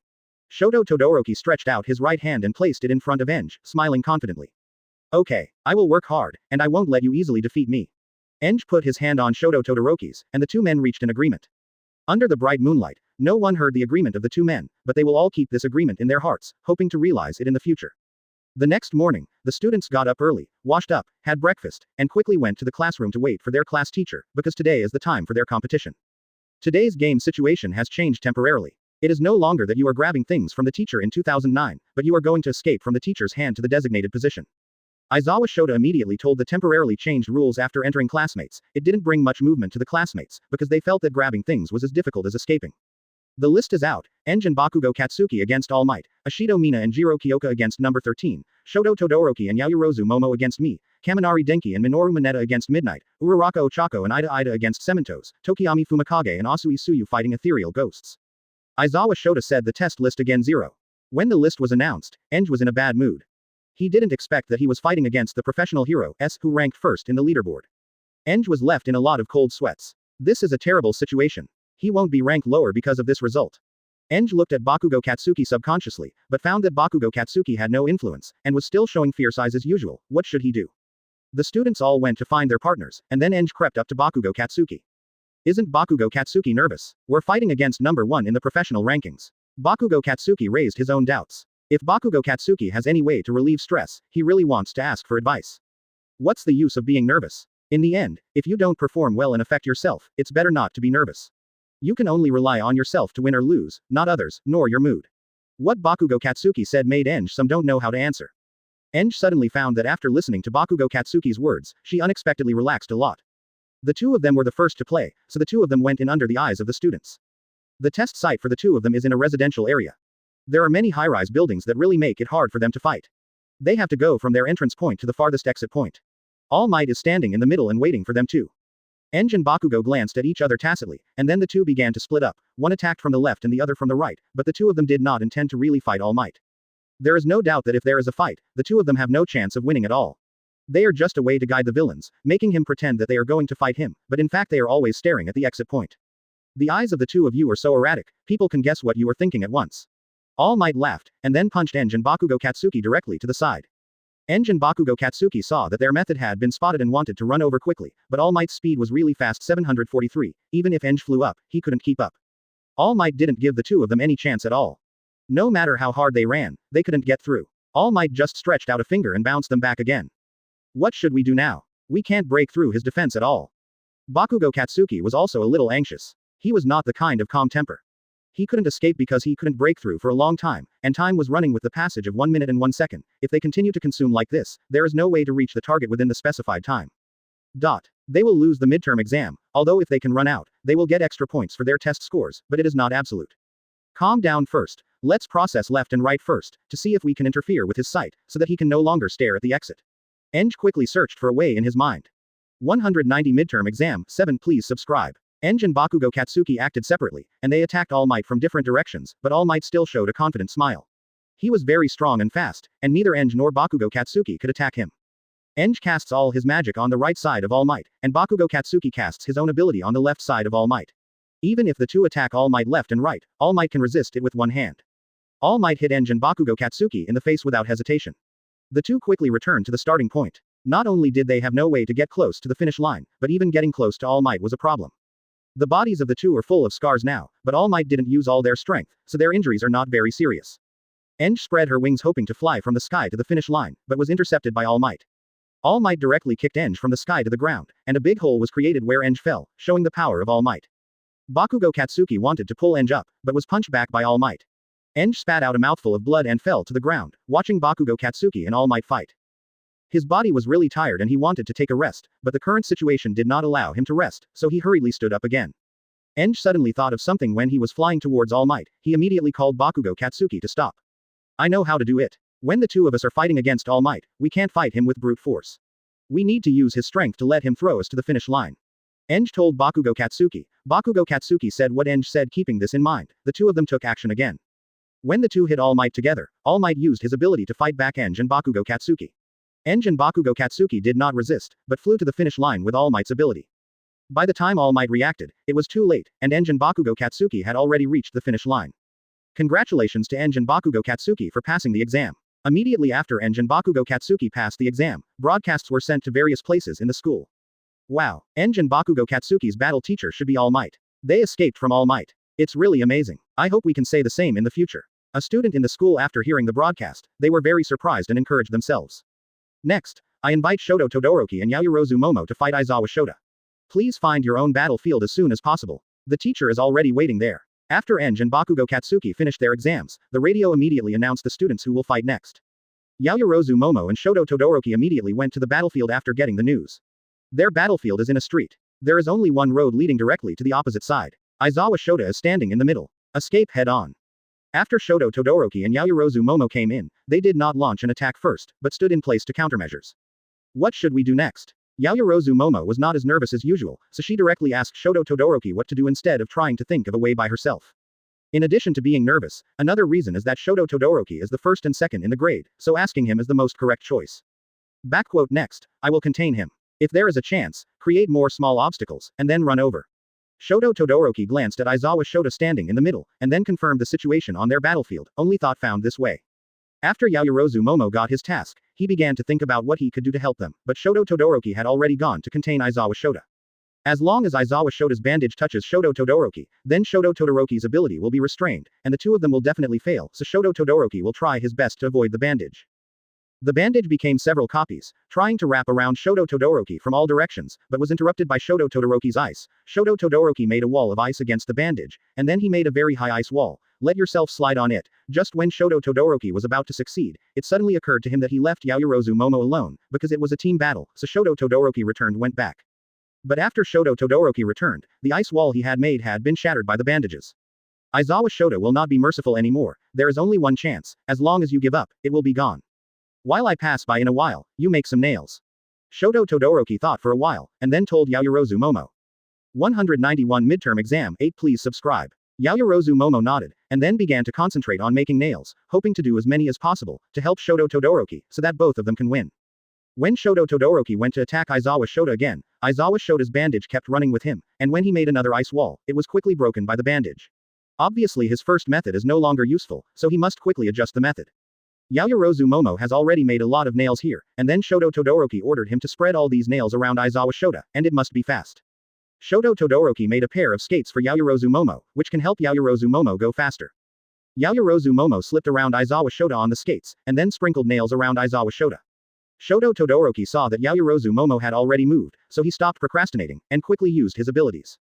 Shoto Todoroki stretched out his right hand and placed it in front of Anzhe, smiling confidently. Okay, I will work hard, and I won't let you easily defeat me. Anzhe put his hand on Shoto Todoroki's, and the two men reached an agreement. Under the bright moonlight, no one heard the agreement of the two men, but they will all keep this agreement in their hearts, hoping to realize it in the future. The next morning, the students got up early, washed up, had breakfast, and quickly went to the classroom to wait for their class teacher, because today is the time for their competition. Today's game situation has changed temporarily. It is no longer that you are grabbing things from the teacher in 2009, but you are going to escape from the teacher's hand to the designated position. Aizawa Shota immediately told the temporarily changed rules after entering classmates. It didn't bring much movement to the classmates, because they felt that grabbing things was as difficult as escaping. The list is out. Anzhe and Bakugo Katsuki against All Might, Ashido Mina and Jiro Kyoka against number 13, Shoto Todoroki and Yayorozu Momo against me, Kaminari Denki and Minoru Mineta against Midnight, Uraraka Ochako and Ida against Cementos, Tokiyami Fumikage and Asui Suyu fighting ethereal ghosts. Aizawa Shota said the test list again 0. When the list was announced, Anzhe was in a bad mood. He didn't expect that he was fighting against the professional hero who ranked first in the leaderboard. Anzhe was left in a lot of cold sweats. This is a terrible situation. He won't be ranked lower because of this result. Anzhe looked at Bakugo Katsuki subconsciously, but found that Bakugo Katsuki had no influence, and was still showing fierce eyes as usual. What should he do? The students all went to find their partners, and then Anzhe crept up to Bakugo Katsuki. Isn't Bakugo Katsuki nervous? We're fighting against number 1 in the professional rankings. Bakugo Katsuki raised his own doubts. If Bakugo Katsuki has any way to relieve stress, he really wants to ask for advice. What's the use of being nervous? In the end, if you don't perform well and affect yourself, it's better not to be nervous. You can only rely on yourself to win or lose, not others, nor your mood. What Bakugo Katsuki said made Anzhe some don't know how to answer. Anzhe suddenly found that after listening to Bakugo Katsuki's words, she unexpectedly relaxed a lot. The two of them were the first to play, so the two of them went in under the eyes of the students. The test site for the two of them is in a residential area. There are many high-rise buildings that really make it hard for them to fight. They have to go from their entrance point to the farthest exit point. All Might is standing in the middle and waiting for them too. Anzhe and Bakugo glanced at each other tacitly, and then the two began to split up. One attacked from the left and the other from the right, but the two of them did not intend to really fight All Might. There is no doubt that if there is a fight, the two of them have no chance of winning at all. They are just a way to guide the villains, making him pretend that they are going to fight him, but in fact they are always staring at the exit point. The eyes of the two of you are so erratic, people can guess what you are thinking at once. All Might laughed, and then punched Anzhe and Bakugo Katsuki directly to the side. Anzhe and Bakugo Katsuki saw that their method had been spotted and wanted to run over quickly, but All Might's speed was really fast 743, even if Anzhe flew up, he couldn't keep up. All Might didn't give the two of them any chance at all. No matter how hard they ran, they couldn't get through. All Might just stretched out a finger and bounced them back again. What should we do now? We can't break through his defense at all. Bakugo Katsuki was also a little anxious. He was not the kind of calm temper. He couldn't escape because he couldn't break through for a long time, and time was running with the passage of 1 minute and 1 second. If they continue to consume like this, there is no way to reach the target within the specified time. They will lose the midterm exam, although if they can run out, they will get extra points for their test scores, but it is not absolute. Calm down first. Let's process left and right first, to see if we can interfere with his sight, so that he can no longer stare at the exit. Anzhe quickly searched for a way in his mind. 190 midterm exam 7. Please subscribe. Anzhe and Bakugo Katsuki acted separately, and they attacked All Might from different directions, but All Might still showed a confident smile. He was very strong and fast, and neither Anzhe nor Bakugo Katsuki could attack him. Anzhe casts all his magic on the right side of All Might, and Bakugo Katsuki casts his own ability on the left side of All Might. Even if the two attack All Might left and right, All Might can resist it with one hand. All Might hit Anzhe and Bakugo Katsuki in the face without hesitation. The two quickly returned to the starting point. Not only did they have no way to get close to the finish line, but even getting close to All Might was a problem. The bodies of the two are full of scars now, but All Might didn't use all their strength, so their injuries are not very serious. Anzhe spread her wings hoping to fly from the sky to the finish line, but was intercepted by All Might. All Might directly kicked Anzhe from the sky to the ground, and a big hole was created where Anzhe fell, showing the power of All Might. Bakugo Katsuki wanted to pull Anzhe up, but was punched back by All Might. Anzhe spat out a mouthful of blood and fell to the ground, watching Bakugo Katsuki and All Might fight. His body was really tired and he wanted to take a rest, but the current situation did not allow him to rest, so he hurriedly stood up again. Anzhe suddenly thought of something when he was flying towards All Might. He immediately called Bakugo Katsuki to stop. I know how to do it. When the two of us are fighting against All Might, we can't fight him with brute force. We need to use his strength to let him throw us to the finish line. Anzhe told Bakugo Katsuki. Bakugo Katsuki said what Anzhe said, keeping this in mind. The two of them took action again. When the two hit All Might together, All Might used his ability to fight back Anzhe and Bakugo Katsuki. Anzhe and Bakugo Katsuki did not resist, but flew to the finish line with All Might's ability. By the time All Might reacted, it was too late, and Anzhe and Bakugo Katsuki had already reached the finish line. Congratulations to Anzhe and Bakugo Katsuki for passing the exam. Immediately after Anzhe and Bakugo Katsuki passed the exam, broadcasts were sent to various places in the school. Wow, Anzhe and Bakugo Katsuki's battle teacher should be All Might. They escaped from All Might. It's really amazing. I hope we can say the same in the future. A student in the school after hearing the broadcast, they were very surprised and encouraged themselves. Next, I invite Shoto Todoroki and Yayorozu Momo to fight Aizawa Shota. Please find your own battlefield as soon as possible. The teacher is already waiting there. After Anzhe and Bakugo Katsuki finished their exams, the radio immediately announced the students who will fight next. Yayorozu Momo and Shoto Todoroki immediately went to the battlefield after getting the news. Their battlefield is in a street. There is only one road leading directly to the opposite side. Aizawa Shota is standing in the middle. Escape head-on. After Shoto Todoroki and Yayorozu Momo came in, they did not launch an attack first, but stood in place to countermeasures. What should we do next? Yayorozu Momo was not as nervous as usual, so she directly asked Shoto Todoroki what to do instead of trying to think of a way by herself. In addition to being nervous, another reason is that Shoto Todoroki is the first and second in the grade, so asking him is the most correct choice. Backquote next, I will contain him. If there is a chance, create more small obstacles, and then run over. Shoto Todoroki glanced at Aizawa Shota standing in the middle, and then confirmed the situation on their battlefield, only thought found this way. After Yayorozu Momo got his task, he began to think about what he could do to help them, but Shoto Todoroki had already gone to contain Aizawa Shota. As long as Aizawa Shota's bandage touches Shoto Todoroki, then Shoto Todoroki's ability will be restrained, and the two of them will definitely fail, so Shoto Todoroki will try his best to avoid the bandage. The bandage became several copies, trying to wrap around Shoto Todoroki from all directions, but was interrupted by Shoto Todoroki's ice. Shoto Todoroki made a wall of ice against the bandage, and then he made a very high ice wall. Let yourself slide on it. Just when Shoto Todoroki was about to succeed, it suddenly occurred to him that he left Yayorozu Momo alone, because it was a team battle, so Shoto Todoroki went back. But after Shoto Todoroki returned, the ice wall he had made had been shattered by the bandages. Aizawa Shota will not be merciful anymore. There is only one chance. As long as you give up, it will be gone. While I pass by in a while, you make some nails. Shoto Todoroki thought for a while, and then told Yayorozu Momo. 191 Midterm Exam 8. Please subscribe. Yayorozu Momo nodded, and then began to concentrate on making nails, hoping to do as many as possible, to help Shoto Todoroki, so that both of them can win. When Shoto Todoroki went to attack Aizawa Shota again, Aizawa Shota's bandage kept running with him, and when he made another ice wall, it was quickly broken by the bandage. Obviously his first method is no longer useful, so he must quickly adjust the method. Yayorozu Momo has already made a lot of nails here, and then Shoto Todoroki ordered him to spread all these nails around Aizawa Shota, and it must be fast. Shoto Todoroki made a pair of skates for Yayorozu Momo, which can help Yayorozu Momo go faster. Yayorozu Momo slipped around Aizawa Shota on the skates, and then sprinkled nails around Aizawa Shota. Shoto Todoroki saw that Yayorozu Momo had already moved, so he stopped procrastinating, and quickly used his abilities.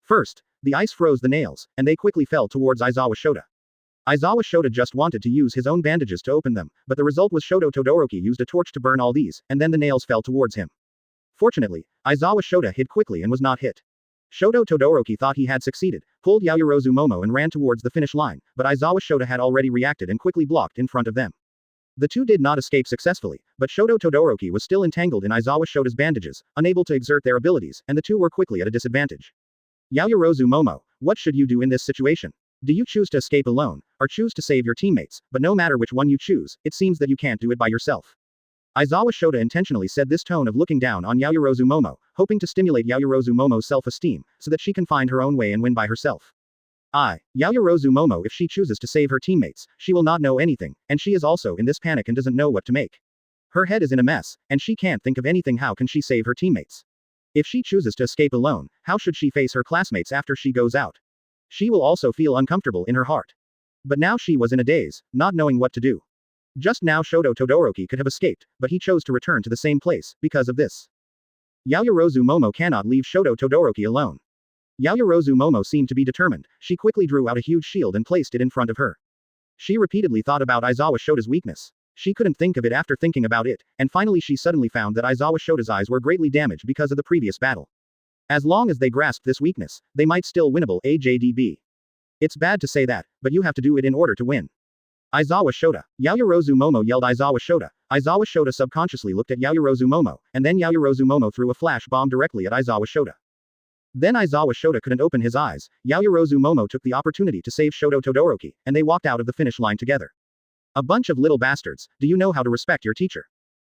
First, the ice froze the nails, and they quickly fell towards Aizawa Shota. Aizawa Shota just wanted to use his own bandages to open them, but the result was Shoto Todoroki used a torch to burn all these, and then the nails fell towards him. Fortunately, Aizawa Shota hid quickly and was not hit. Shoto Todoroki thought he had succeeded, pulled Yayorozu Momo and ran towards the finish line, but Aizawa Shota had already reacted and quickly blocked in front of them. The two did not escape successfully, but Shoto Todoroki was still entangled in Aizawa Shota's bandages, unable to exert their abilities, and the two were quickly at a disadvantage. Yayorozu Momo, what should you do in this situation? Do you choose to escape alone, or choose to save your teammates? But no matter which one you choose, it seems that you can't do it by yourself. Aizawa Shota intentionally said this tone of looking down on Yayorozu Momo, hoping to stimulate Yayorozu Momo's self-esteem, so that she can find her own way and win by herself. Yayorozu Momo, if she chooses to save her teammates, she will not know anything, and she is also in this panic and doesn't know what to make. Her head is in a mess, and she can't think of anything. How can she save her teammates? If she chooses to escape alone, how should she face her classmates after she goes out? She will also feel uncomfortable in her heart. But now she was in a daze, not knowing what to do. Just now Shoto Todoroki could have escaped, but he chose to return to the same place, because of this. Yayorozu Momo cannot leave Shoto Todoroki alone. Yayorozu Momo seemed to be determined. She quickly drew out a huge shield and placed it in front of her. She repeatedly thought about Aizawa Shota's weakness. She couldn't think of it after thinking about it, and finally she suddenly found that Aizawa Shota's eyes were greatly damaged because of the previous battle. As long as they grasped this weakness, they might still winnable AJDB. It's bad to say that, but you have to do it in order to win. Aizawa Shota. Yaoyorozu Momo yelled Aizawa Shota. Aizawa Shota subconsciously looked at Yaoyorozu Momo, and then Yaoyorozu Momo threw a flash bomb directly at Aizawa Shota. Then Aizawa Shota couldn't open his eyes. Yaoyorozu Momo took the opportunity to save Shoto Todoroki, and they walked out of the finish line together. A bunch of little bastards, do you know how to respect your teacher?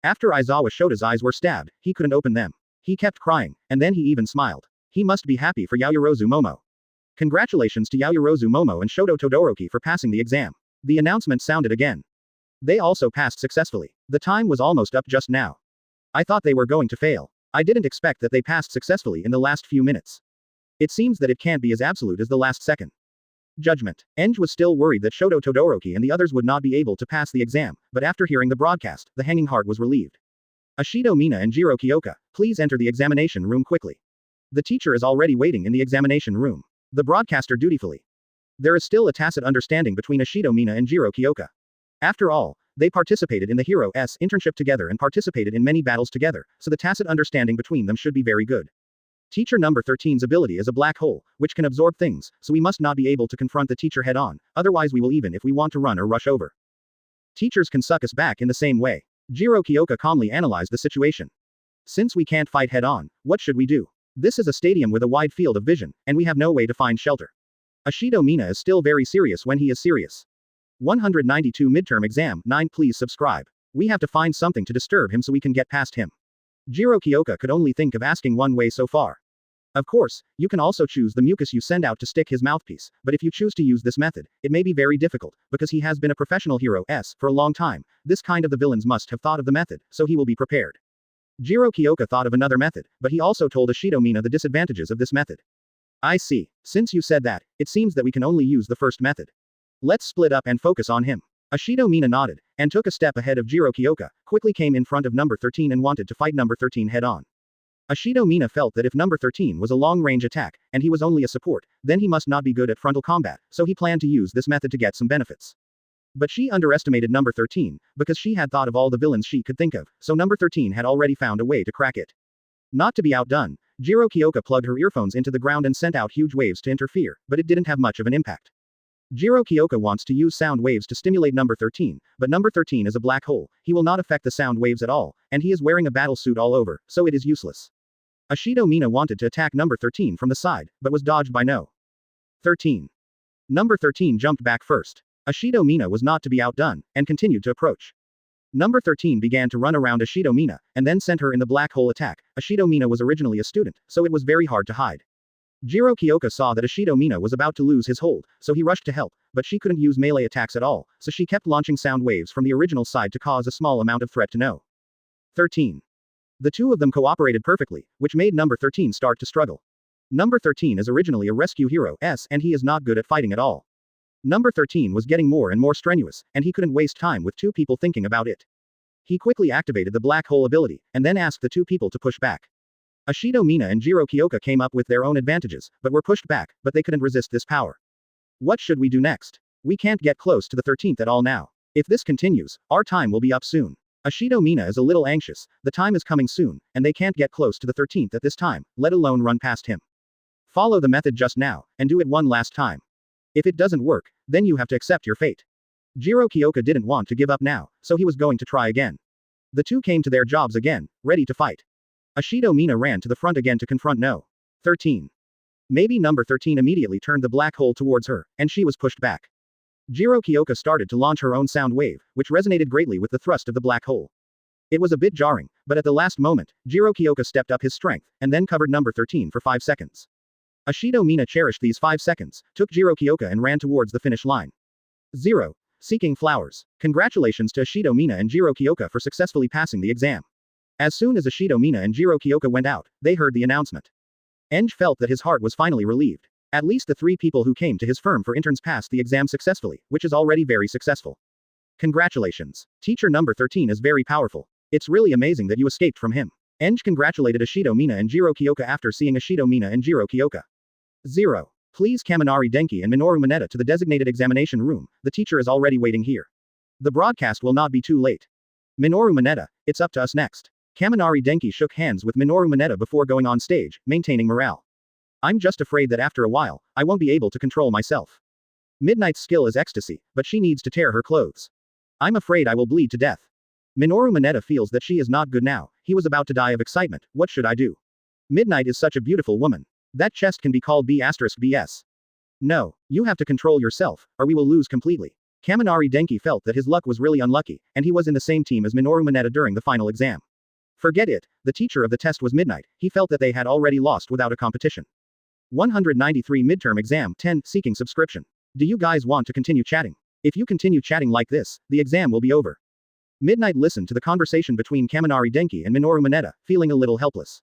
After Aizawa Shota's eyes were stabbed, he couldn't open them. He kept crying, and then he even smiled. He must be happy for Yaoyorozu Momo. Congratulations to Yaoyorozu Momo and Shoto Todoroki for passing the exam. The announcement sounded again. They also passed successfully. The time was almost up just now. I thought they were going to fail. I didn't expect that they passed successfully in the last few minutes. It seems that it can't be as absolute as the last second. Judgment. Anzhe was still worried that Shoto Todoroki and the others would not be able to pass the exam, but after hearing the broadcast, the hanging heart was relieved. Ashido Mina and Jiro Kyoka, please enter the examination room quickly. The teacher is already waiting in the examination room. The broadcaster dutifully. There is still a tacit understanding between Ashido Mina and Jiro Kyoka. After all, they participated in the Hero's internship together and participated in many battles together, so the tacit understanding between them should be very good. Teacher number 13's ability is a black hole, which can absorb things, so we must not be able to confront the teacher head on, otherwise we will even if we want to run or rush over. Teachers can suck us back in the same way. Jiro Kyoka calmly analyzed the situation. Since we can't fight head on, what should we do? This is a stadium with a wide field of vision, and we have no way to find shelter. Ashido Mina is still very serious when he is serious. 192 midterm exam 9 please subscribe. We have to find something to disturb him so we can get past him. Jiro Kyoka could only think of asking one way so far. Of course, you can also choose the mucus you send out to stick his mouthpiece, but if you choose to use this method, it may be very difficult, because he has been a professional hero for a long time. This kind of the villains must have thought of the method, so he will be prepared. Jiro Kyoka thought of another method, but he also told Ashido Mina the disadvantages of this method. I see. Since you said that, it seems that we can only use the first method. Let's split up and focus on him. Ashido Mina nodded, and took a step ahead of Jiro Kyoka, quickly came in front of number 13 and wanted to fight number 13 head on. Ashido Mina felt that if number 13 was a long-range attack, and he was only a support, then he must not be good at frontal combat, so he planned to use this method to get some benefits. But she underestimated number 13, because she had thought of all the villains she could think of, so number 13 had already found a way to crack it. Not to be outdone, Jiro Kyoka plugged her earphones into the ground and sent out huge waves to interfere, but it didn't have much of an impact. Jiro Kyoka wants to use sound waves to stimulate number 13, but number 13 is a black hole, he will not affect the sound waves at all, and he is wearing a battle suit all over, so it is useless. Ashido Mina wanted to attack number 13 from the side, but was dodged by no. 13. Number 13 jumped back first. Ashido Mina was not to be outdone, and continued to approach. Number 13 began to run around Ashido Mina, and then sent her in the black hole attack. Ashido Mina was originally a student, so it was very hard to hide. Jiro Kyoka saw that Ashido Mina was about to lose his hold, so he rushed to help, but she couldn't use melee attacks at all, so she kept launching sound waves from the original side to cause a small amount of threat to no. 13. The two of them cooperated perfectly, which made number 13 start to struggle. Number 13 is originally a rescue hero, and he is not good at fighting at all. Number 13 was getting more and more strenuous, and he couldn't waste time with two people thinking about it. He quickly activated the black hole ability, and then asked the two people to push back. Ashido Mina and Jiro Kyoka came up with their own advantages, but were pushed back, but they couldn't resist this power. What should we do next? We can't get close to the 13th at all now. If this continues, our time will be up soon. Ashido Mina is a little anxious, the time is coming soon, and they can't get close to the 13th at this time, let alone run past him. Follow the method just now, and do it one last time. If it doesn't work, then you have to accept your fate. Jiro Kyoka didn't want to give up now, so he was going to try again. The two came to their jobs again, ready to fight. Ashido Mina ran to the front again to confront no. 13. Maybe number 13 immediately turned the black hole towards her, and she was pushed back. Jiro Kyoka started to launch her own sound wave, which resonated greatly with the thrust of the black hole. It was a bit jarring, but at the last moment, Jiro Kyoka stepped up his strength, and then covered number 13 for 5 seconds. Ashido Mina cherished these 5 seconds, took Jiro Kyoka and ran towards the finish line. 0. Seeking flowers. Congratulations to Ashido Mina and Jiro Kyoka for successfully passing the exam. As soon as Ashido Mina and Jiro Kyoka went out, they heard the announcement. Anzhe felt that his heart was finally relieved. At least the 3 people who came to his firm for interns passed the exam successfully, which is already very successful. Congratulations. Teacher number 13 is very powerful. It's really amazing that you escaped from him. Anzhe congratulated Ashido Mina and Jiro Kyoka after seeing Ashido Mina and Jiro Kyoka. 0. Please Kaminari Denki and Minoru Mineta to the designated examination room, the teacher is already waiting here. The broadcast will not be too late. Minoru Mineta, it's up to us next. Kaminari Denki shook hands with Minoru Mineta before going on stage, maintaining morale. I'm just afraid that after a while, I won't be able to control myself. Midnight's skill is ecstasy, but she needs to tear her clothes. I'm afraid I will bleed to death. Minoru Mineta feels that she is not good now. He was about to die of excitement. What should I do? Midnight is such a beautiful woman. That chest can be called B*BS. No, you have to control yourself, or we will lose completely. Kaminari Denki felt that his luck was really unlucky, and he was in the same team as Minoru Mineta during the final exam. Forget it, the teacher of the test was Midnight. He felt that they had already lost without a competition. 193 Midterm Exam 10 Seeking Subscription. Do you guys want to continue chatting? If you continue chatting like this, the exam will be over. Midnight listened to the conversation between Kaminari Denki and Minoru Mineta, feeling a little helpless.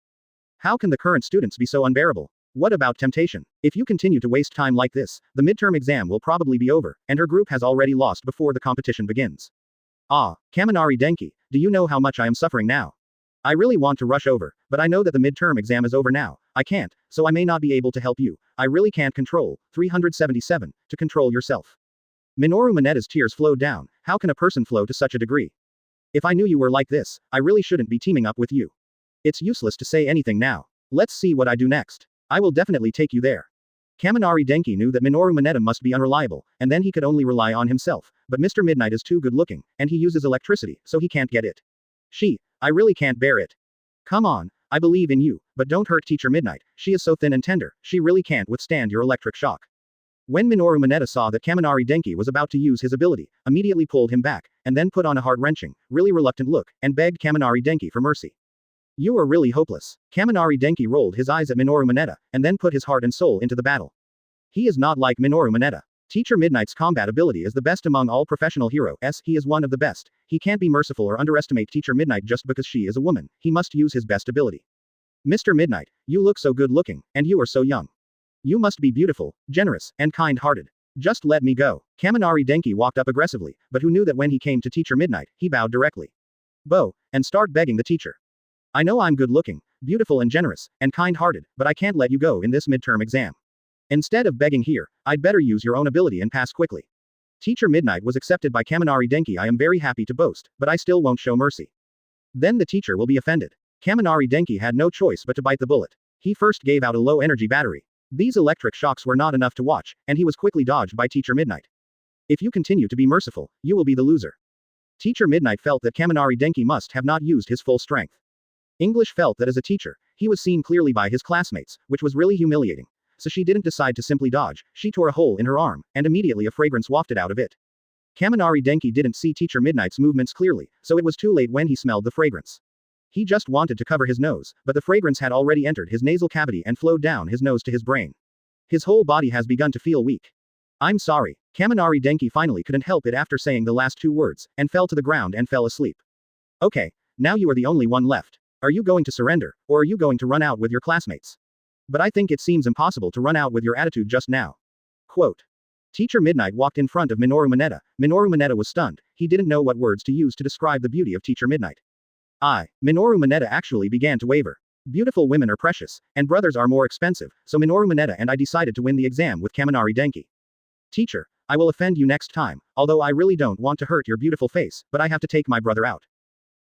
How can the current students be so unbearable? What about temptation? If you continue to waste time like this, the midterm exam will probably be over, and her group has already lost before the competition begins. Ah, Kaminari Denki, do you know how much I am suffering now? I really want to rush over, but I know that the midterm exam is over now. I can't, so I may not be able to help you. I really can't control. 377. To control yourself. Minoru Mineta's tears flowed down. How can a person flow to such a degree? If I knew you were like this, I really shouldn't be teaming up with you. It's useless to say anything now. Let's see what I do next. I will definitely take you there. Kaminari Denki knew that Minoru Mineta must be unreliable, and then he could only rely on himself, but Mr. Midnight is too good looking, and he uses electricity, so he can't get it. I really can't bear it. Come on, I believe in you, but don't hurt Teacher Midnight, she is so thin and tender, she really can't withstand your electric shock. When Minoru Mineta saw that Kaminari Denki was about to use his ability, immediately pulled him back, and then put on a heart-wrenching, really reluctant look, and begged Kaminari Denki for mercy. You are really hopeless. Kaminari Denki rolled his eyes at Minoru Mineta, and then put his heart and soul into the battle. He is not like Minoru Mineta. Teacher Midnight's combat ability is the best among all professional heroes. He is one of the best. He can't be merciful or underestimate Teacher Midnight just because she is a woman. He must use his best ability. Mr. Midnight, you look so good looking, and you are so young. You must be beautiful, generous, and kind-hearted. Just let me go. Kaminari Denki walked up aggressively, but who knew that when he came to Teacher Midnight, he bowed directly. Bow, and start begging the teacher. I know I'm good-looking, beautiful and generous, and kind-hearted, but I can't let you go in this midterm exam. Instead of begging here, I'd better use your own ability and pass quickly. Teacher Midnight was accepted by Kaminari Denki. I am very happy to boast, but I still won't show mercy. Then the teacher will be offended. Kaminari Denki had no choice but to bite the bullet. He first gave out a low-energy battery. These electric shocks were not enough to watch, and he was quickly dodged by Teacher Midnight. If you continue to be merciful, you will be the loser. Teacher Midnight felt that Kaminari Denki must have not used his full strength. English felt that as a teacher, he was seen clearly by his classmates, which was really humiliating. So she didn't decide to simply dodge, she tore a hole in her arm, and immediately a fragrance wafted out of it. Kaminari Denki didn't see Teacher Midnight's movements clearly, so it was too late when he smelled the fragrance. He just wanted to cover his nose, but the fragrance had already entered his nasal cavity and flowed down his nose to his brain. His whole body has begun to feel weak. I'm sorry. Kaminari Denki finally couldn't help it after saying the last two words, and fell to the ground and fell asleep. Okay, now you are the only one left. Are you going to surrender, or are you going to run out with your classmates? But I think it seems impossible to run out with your attitude just now. Quote. Teacher Midnight walked in front of Minoru Mineta. Minoru Mineta was stunned. He didn't know what words to use to describe the beauty of Teacher Midnight. Minoru Mineta actually began to waver. Beautiful women are precious, and brothers are more expensive, so Minoru Mineta and I decided to win the exam with Kaminari Denki. Teacher, I will offend you next time, although I really don't want to hurt your beautiful face, but I have to take my brother out.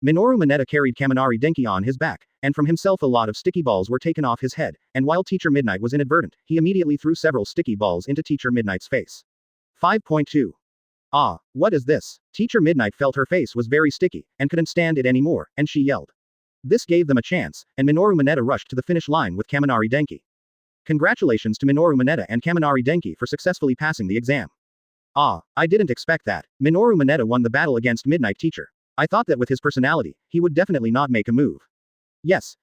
Minoru Mineta carried Kaminari Denki on his back, and from himself a lot of sticky balls were taken off his head, and while Teacher Midnight was inadvertent, he immediately threw several sticky balls into Teacher Midnight's face. 5.2. What is this? Teacher Midnight felt her face was very sticky, and couldn't stand it anymore, and she yelled. This gave them a chance, and Minoru Mineta rushed to the finish line with Kaminari Denki. Congratulations to Minoru Mineta and Kaminari Denki for successfully passing the exam. I didn't expect that. Minoru Mineta won the battle against Midnight Teacher. I thought that with his personality, he would definitely not make a move. Yes.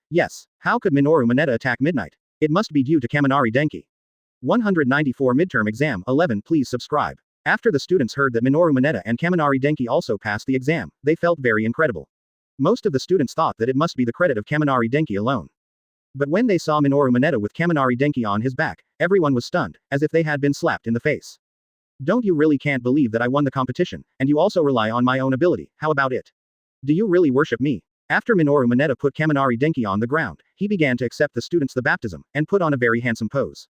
How could Minoru Mineta attack Midnight? It must be due to Kaminari Denki. 194 Midterm Exam 11. Please subscribe. After the students heard that Minoru Mineta and Kaminari Denki also passed the exam, they felt very incredible. Most of the students thought that it must be the credit of Kaminari Denki alone. But when they saw Minoru Mineta with Kaminari Denki on his back, everyone was stunned, as if they had been slapped in the face. Don't you really can't believe that I won the competition, and you also rely on my own ability, how about it? Do you really worship me? After Minoru Mineta put Kaminari Denki on the ground, he began to accept the students the baptism, and put on a very handsome pose.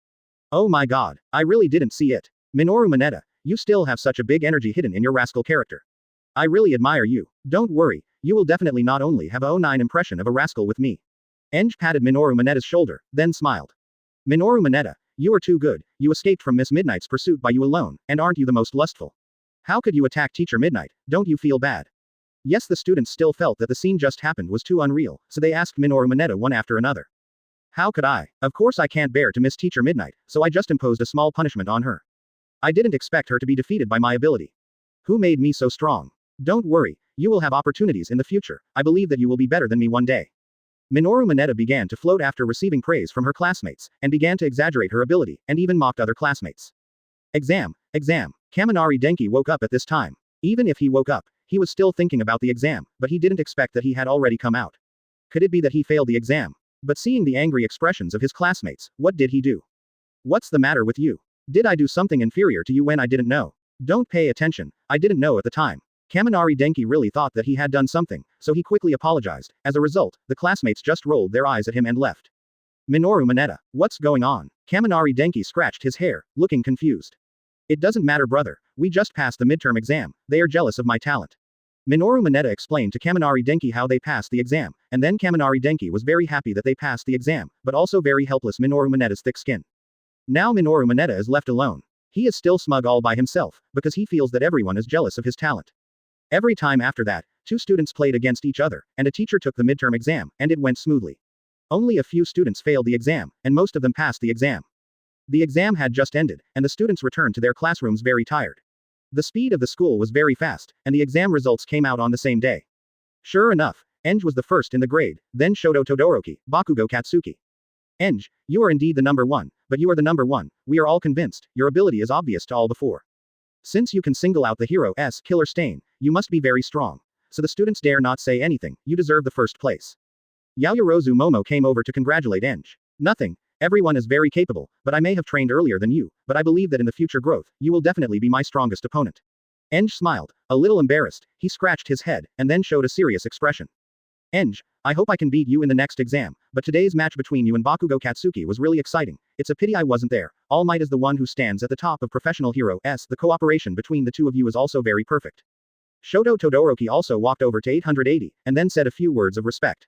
Oh my god, I really didn't see it. Minoru Mineta, you still have such a big energy hidden in your rascal character. I really admire you. Don't worry, You will definitely not only have a 09 impression of a rascal with me. Anzhe patted Minoru Monetta's shoulder, then smiled. Minoru Monetta, you are too good, you escaped from Miss Midnight's pursuit by you alone, and aren't you the most lustful? How could you attack Teacher Midnight, don't you feel bad? Yes, the students still felt that the scene just happened was too unreal, so they asked Minoru Monetta one after another. How could I? Of course I can't bear to miss Teacher Midnight, so I just imposed a small punishment on her. I didn't expect her to be defeated by my ability. Who made me so strong? Don't worry, you will have opportunities in the future, I believe that you will be better than me one day. Minoru Monetta began to float after receiving praise from her classmates, and began to exaggerate her ability, and even mocked other classmates. Exam. Kaminari Denki woke up at this time. Even if he woke up, he was still thinking about the exam, but he didn't expect that he had already come out. Could it be that he failed the exam? But seeing the angry expressions of his classmates, what did he do? What's the matter with you? Did I do something inferior to you when I didn't know? Don't pay attention, I didn't know at the time. Kaminari Denki really thought that he had done something, so he quickly apologized. As a result, the classmates just rolled their eyes at him and left. Minoru Monetta, what's going on? Kaminari Denki scratched his hair, looking confused. It doesn't matter, brother, we just passed the midterm exam, they are jealous of my talent. Minoru Monetta explained to Kaminari Denki how they passed the exam, and then Kaminari Denki was very happy that they passed the exam, but also very helpless Minoru Monetta's thick skin. Now Minoru Monetta is left alone. He is still smug all by himself, because he feels that everyone is jealous of his talent. Every time after that, two students played against each other, and a teacher took the midterm exam, and it went smoothly. Only a few students failed the exam, and most of them passed the exam. The exam had just ended, and the students returned to their classrooms very tired. The speed of the school was very fast, and the exam results came out on the same day. Sure enough, Anzhe was the first in the grade, then Shoto Todoroki, Bakugo Katsuki. Anzhe, you are indeed the number one, but you are the number one, we are all convinced, your ability is obvious to all before. Since you can single out the hero's killer stain, you must be very strong. So the students dare not say anything, you deserve the first place. Yaoyorozu Momo came over to congratulate Anzhe. Nothing, everyone is very capable, but I may have trained earlier than you, but I believe that in the future growth, you will definitely be my strongest opponent. Anzhe smiled, a little embarrassed, he scratched his head, and then showed a serious expression. Anzhe, I hope I can beat you in the next exam, but today's match between you and Bakugo Katsuki was really exciting. It's a pity I wasn't there. All Might is the one who stands at the top of professional heroes. The cooperation between the two of you is also very perfect. Shoto Todoroki also walked over to 880, and then said a few words of respect.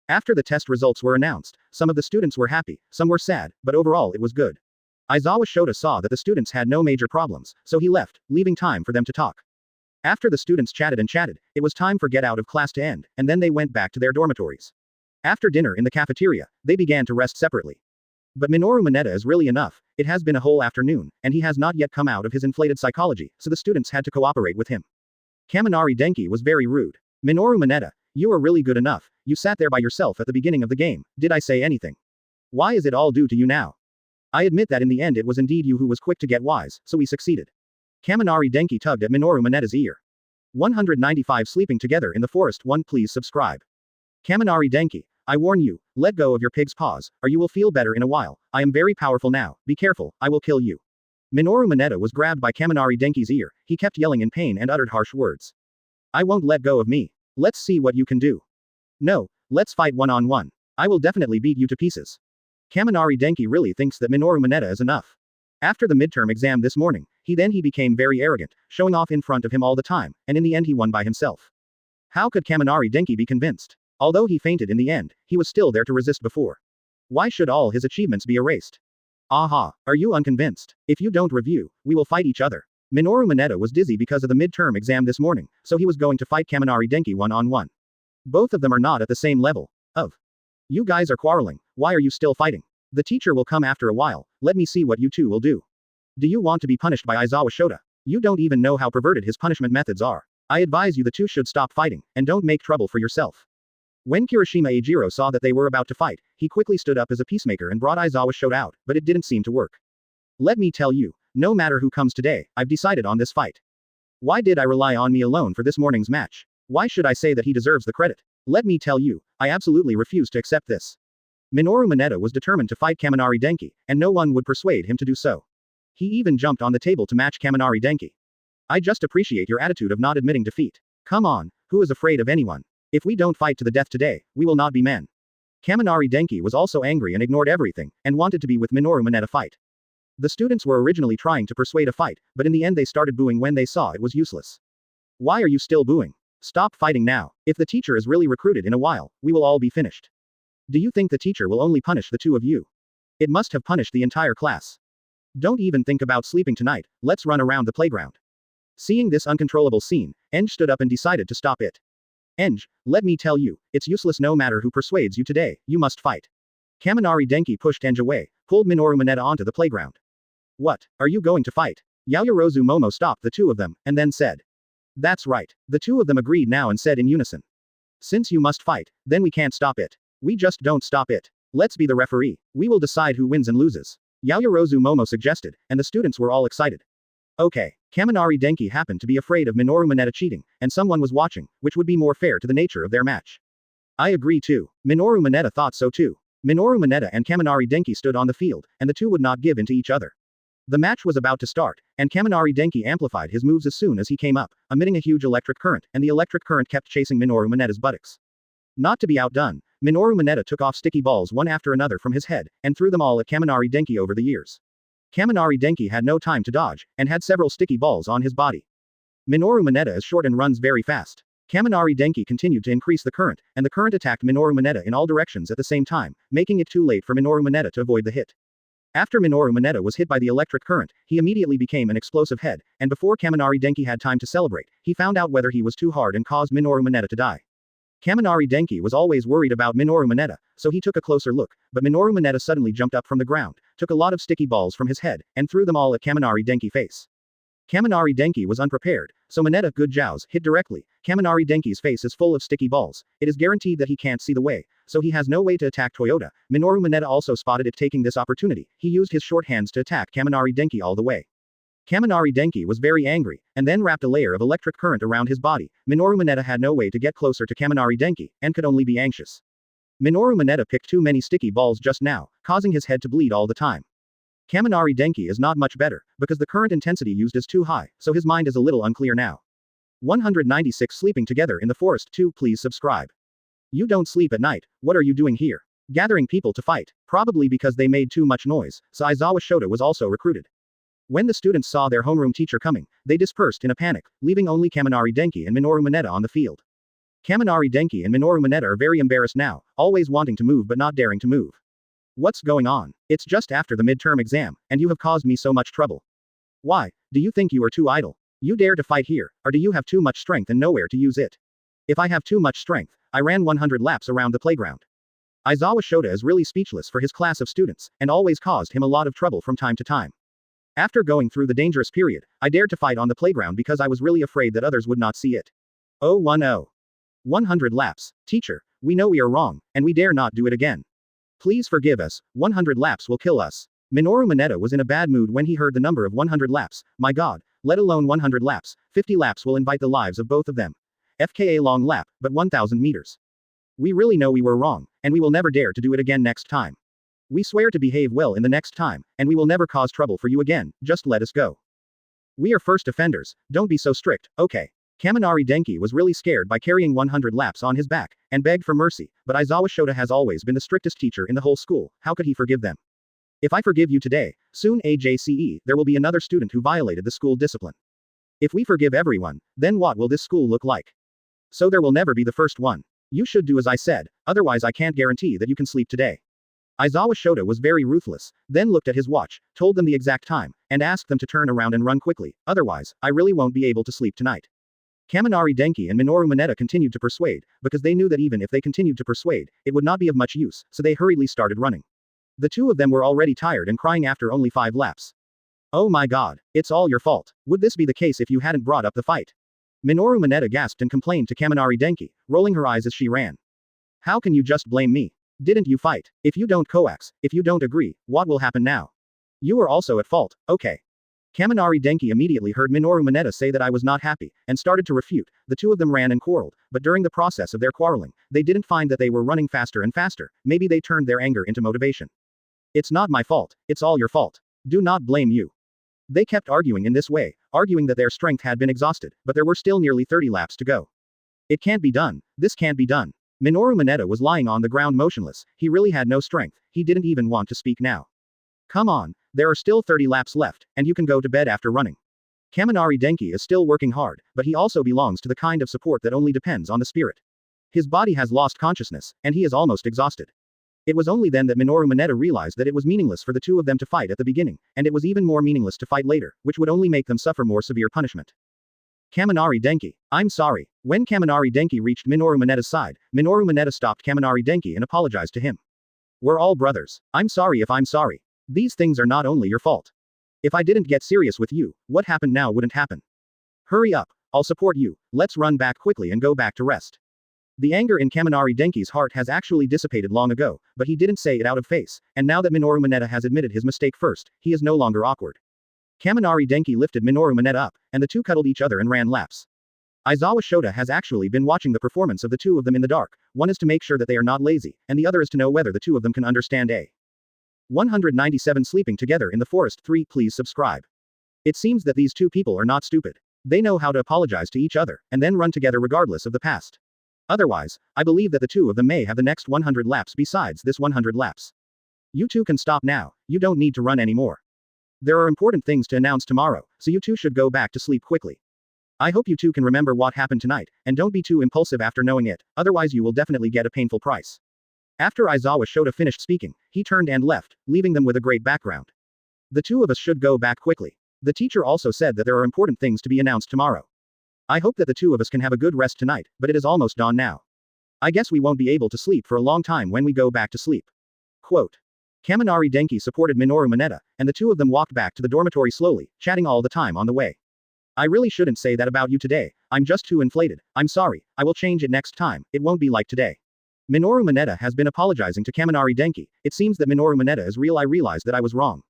After the test results were announced, some of the students were happy, some were sad, but overall it was good. Aizawa Shota saw that the students had no major problems, so he left, leaving time for them to talk. After the students chatted and chatted, it was time for get out of class to end, and then they went back to their dormitories. After dinner in the cafeteria, they began to rest separately. But Minoru Monetta is really enough, it has been a whole afternoon, and he has not yet come out of his inflated psychology, so the students had to cooperate with him. Kaminari Denki was very rude. Minoru Monetta, you are really good enough, you sat there by yourself at the beginning of the game, did I say anything? Why is it all due to you now? I admit that in the end it was indeed you who was quick to get wise, so we succeeded. Kaminari Denki tugged at Minoru Monetta's ear. 195 Sleeping Together in the Forest 1 Please subscribe. Kaminari Denki, I warn you, let go of your pig's paws, or you will feel better in a while, I am very powerful now, be careful, I will kill you. Minoru Monetta was grabbed by Kaminari Denki's ear, he kept yelling in pain and uttered harsh words. I won't let go of me. Let's see what you can do. No, let's fight one-on-one. I will definitely beat you to pieces. Kaminari Denki really thinks that Minoru Monetta is enough. After the midterm exam this morning, he became very arrogant, showing off in front of him all the time, and in the end he won by himself. How could Kaminari Denki be convinced? Although he fainted in the end, he was still there to resist before. Why should all his achievements be erased? Aha, are you unconvinced? If you don't review, we will fight each other. Minoru Monetta was dizzy because of the midterm exam this morning, so he was going to fight Kaminari Denki one-on-one. Both of them are not at the same level. You guys are quarreling, why are you still fighting? The teacher will come after a while, let me see what you two will do. Do you want to be punished by Aizawa Shota? You don't even know how perverted his punishment methods are. I advise you the two should stop fighting, and don't make trouble for yourself. When Kirishima Eijiro saw that they were about to fight, he quickly stood up as a peacemaker and brought Aizawa Shota out, but it didn't seem to work. Let me tell you, no matter who comes today, I've decided on this fight. Why did I rely on me alone for this morning's match? Why should I say that he deserves the credit? Let me tell you, I absolutely refuse to accept this. Minoru Monetta was determined to fight Kaminari Denki, and no one would persuade him to do so. He even jumped on the table to match Kaminari Denki. I just appreciate your attitude of not admitting defeat. Come on, who is afraid of anyone? If we don't fight to the death today, we will not be men. Kaminari Denki was also angry and ignored everything, and wanted to be with Minoru Monetta fight. The students were originally trying to persuade a fight, but in the end they started booing when they saw it was useless. Why are you still booing? Stop fighting now. If the teacher is really recruited in a while, we will all be finished. Do you think the teacher will only punish the two of you? It must have punished the entire class. Don't even think about sleeping tonight, let's run around the playground. Seeing this uncontrollable scene, Anzhe stood up and decided to stop it. Anzhe, let me tell you, it's useless no matter who persuades you today, you must fight. Kaminari Denki pushed Anzhe away, pulled Minoru Mineta onto the playground. What, are you going to fight? Yaoyorozu Momo stopped the two of them, and then said. That's right. The two of them agreed now and said in unison. Since you must fight, then we can't stop it. We just don't stop it. Let's be the referee. We will decide who wins and loses. Yaoyorozu Momo suggested, and the students were all excited. Okay. Kaminari Denki happened to be afraid of Minoru Mineta cheating, and someone was watching, which would be more fair to the nature of their match. I agree too. Minoru Mineta thought so too. Minoru Mineta and Kaminari Denki stood on the field, and the two would not give in to each other. The match was about to start, and Kaminari Denki amplified his moves as soon as he came up, emitting a huge electric current, and the electric current kept chasing Minoru Mineta's buttocks. Not to be outdone, Minoru Mineta took off sticky balls one after another from his head, and threw them all at Kaminari Denki over the years. Kaminari Denki had no time to dodge, and had several sticky balls on his body. Minoru Mineta is short and runs very fast. Kaminari Denki continued to increase the current, and the current attacked Minoru Mineta in all directions at the same time, making it too late for Minoru Mineta to avoid the hit. After Minoru Mineta was hit by the electric current, he immediately became an explosive head, and before Kaminari Denki had time to celebrate, he found out whether he was too hard and caused Minoru Mineta to die. Kaminari Denki was always worried about Minoru Mineta, so he took a closer look, but Minoru Mineta suddenly jumped up from the ground, took a lot of sticky balls from his head, and threw them all at Kaminari Denki face. Kaminari Denki was unprepared, so Mineta good jows hit directly. Kaminari Denki's face is full of sticky balls, it is guaranteed that he can't see the way, so he has no way to attack Toyota. Minoru Mineta also spotted it taking this opportunity, he used his short hands to attack Kaminari Denki all the way. Kaminari Denki was very angry, and then wrapped a layer of electric current around his body. Minoru Mineta had no way to get closer to Kaminari Denki, and could only be anxious. Minoru Mineta picked too many sticky balls just now, causing his head to bleed all the time. Kaminari Denki is not much better, because the current intensity used is too high, so his mind is a little unclear now. 196 Sleeping together in the forest 2. Please subscribe. You don't sleep at night, what are you doing here? Gathering people to fight, probably because they made too much noise, so Aizawa Shota was also recruited. When the students saw their homeroom teacher coming, they dispersed in a panic, leaving only Kaminari Denki and Minoru Mineta on the field. Kaminari Denki and Minoru Mineta are very embarrassed now, always wanting to move but not daring to move. What's going on? It's just after the midterm exam, and you have caused me so much trouble. Why? Do you think you are too idle? You dare to fight here, or do you have too much strength and nowhere to use it? If I have too much strength, I ran 100 laps around the playground. Aizawa Shota is really speechless for his class of students, and always caused him a lot of trouble from time to time. After going through the dangerous period, I dared to fight on the playground because I was really afraid that others would not see it. 010. 100 laps. Teacher, we know we are wrong, and we dare not do it again. Please forgive us, 100 laps will kill us. Minoru Mineta was in a bad mood when he heard the number of 100 laps, my god, let alone 100 laps, 50 laps will invite the lives of both of them. FKA long lap, but 1000 meters. We really know we were wrong, and we will never dare to do it again next time. We swear to behave well in the next time, and we will never cause trouble for you again, just let us go. We are first offenders, don't be so strict, okay. Kaminari Denki was really scared by carrying 100 laps on his back, and begged for mercy, but Aizawa Shota has always been the strictest teacher in the whole school, how could he forgive them? If I forgive you today, soon AJCE, there will be another student who violated the school discipline. If we forgive everyone, then what will this school look like? So there will never be the first one. You should do as I said, otherwise I can't guarantee that you can sleep today. Aizawa Shota was very ruthless, then looked at his watch, told them the exact time, and asked them to turn around and run quickly, otherwise, I really won't be able to sleep tonight. Kaminari Denki and Minoru Mineta continued to persuade, because they knew that even if they continued to persuade, it would not be of much use, so they hurriedly started running. The two of them were already tired and crying after only 5 laps. Oh my god, it's all your fault. Would this be the case if you hadn't brought up the fight? Minoru Mineta gasped and complained to Kaminari Denki, rolling her eyes as she ran. How can you just blame me? Didn't you fight? If you don't coax, if you don't agree, what will happen now? You are also at fault, okay. Kaminari Denki immediately heard Minoru Mineta say that I was not happy, and started to refute. The two of them ran and quarreled, but during the process of their quarreling, they didn't find that they were running faster and faster, maybe they turned their anger into motivation. It's not my fault, it's all your fault. Do not blame you. They kept arguing in this way, arguing that their strength had been exhausted, but there were still nearly 30 laps to go. It can't be done, this can't be done. Minoru Mineta was lying on the ground motionless, he really had no strength, he didn't even want to speak now. Come on, there are still 30 laps left, and you can go to bed after running. Kaminari Denki is still working hard, but he also belongs to the kind of support that only depends on the spirit. His body has lost consciousness, and he is almost exhausted. It was only then that Minoru Mineta realized that it was meaningless for the two of them to fight at the beginning, and it was even more meaningless to fight later, which would only make them suffer more severe punishment. Kaminari Denki. I'm sorry. When Kaminari Denki reached Minoru Mineta's side, Minoru Mineta stopped Kaminari Denki and apologized to him. We're all brothers. I'm sorry if I'm sorry. These things are not only your fault. If I didn't get serious with you, what happened now wouldn't happen. Hurry up. I'll support you. Let's run back quickly and go back to rest. The anger in Kaminari Denki's heart has actually dissipated long ago, but he didn't say it out of face, and now that Minoru Mineta has admitted his mistake first, he is no longer awkward. Kaminari Denki lifted Minoru Mineta up, and the two cuddled each other and ran laps. Aizawa Shota has actually been watching the performance of the two of them in the dark. One is to make sure that they are not lazy, and the other is to know whether the two of them can understand a 197 sleeping together in the forest 3. Please subscribe. It seems that these two people are not stupid. They know how to apologize to each other, and then run together regardless of the past. Otherwise, I believe that the two of them may have the next 100 laps besides this 100 laps. You two can stop now, you don't need to run anymore. There are important things to announce tomorrow, so you two should go back to sleep quickly. I hope you two can remember what happened tonight, and don't be too impulsive after knowing it, otherwise you will definitely get a painful price. After Aizawa Shota finished speaking, he turned and left, leaving them with a great background. The two of us should go back quickly. The teacher also said that there are important things to be announced tomorrow. I hope that the two of us can have a good rest tonight, but it is almost dawn now. I guess we won't be able to sleep for a long time when we go back to sleep. Quote. Kaminari Denki supported Minoru Mineta, and the two of them walked back to the dormitory slowly, chatting all the time on the way. I really shouldn't say that about you today, I'm just too inflated, I'm sorry, I will change it next time, it won't be like today. Minoru Mineta has been apologizing to Kaminari Denki. It seems that Minoru Mineta is real. I realized that I was wrong.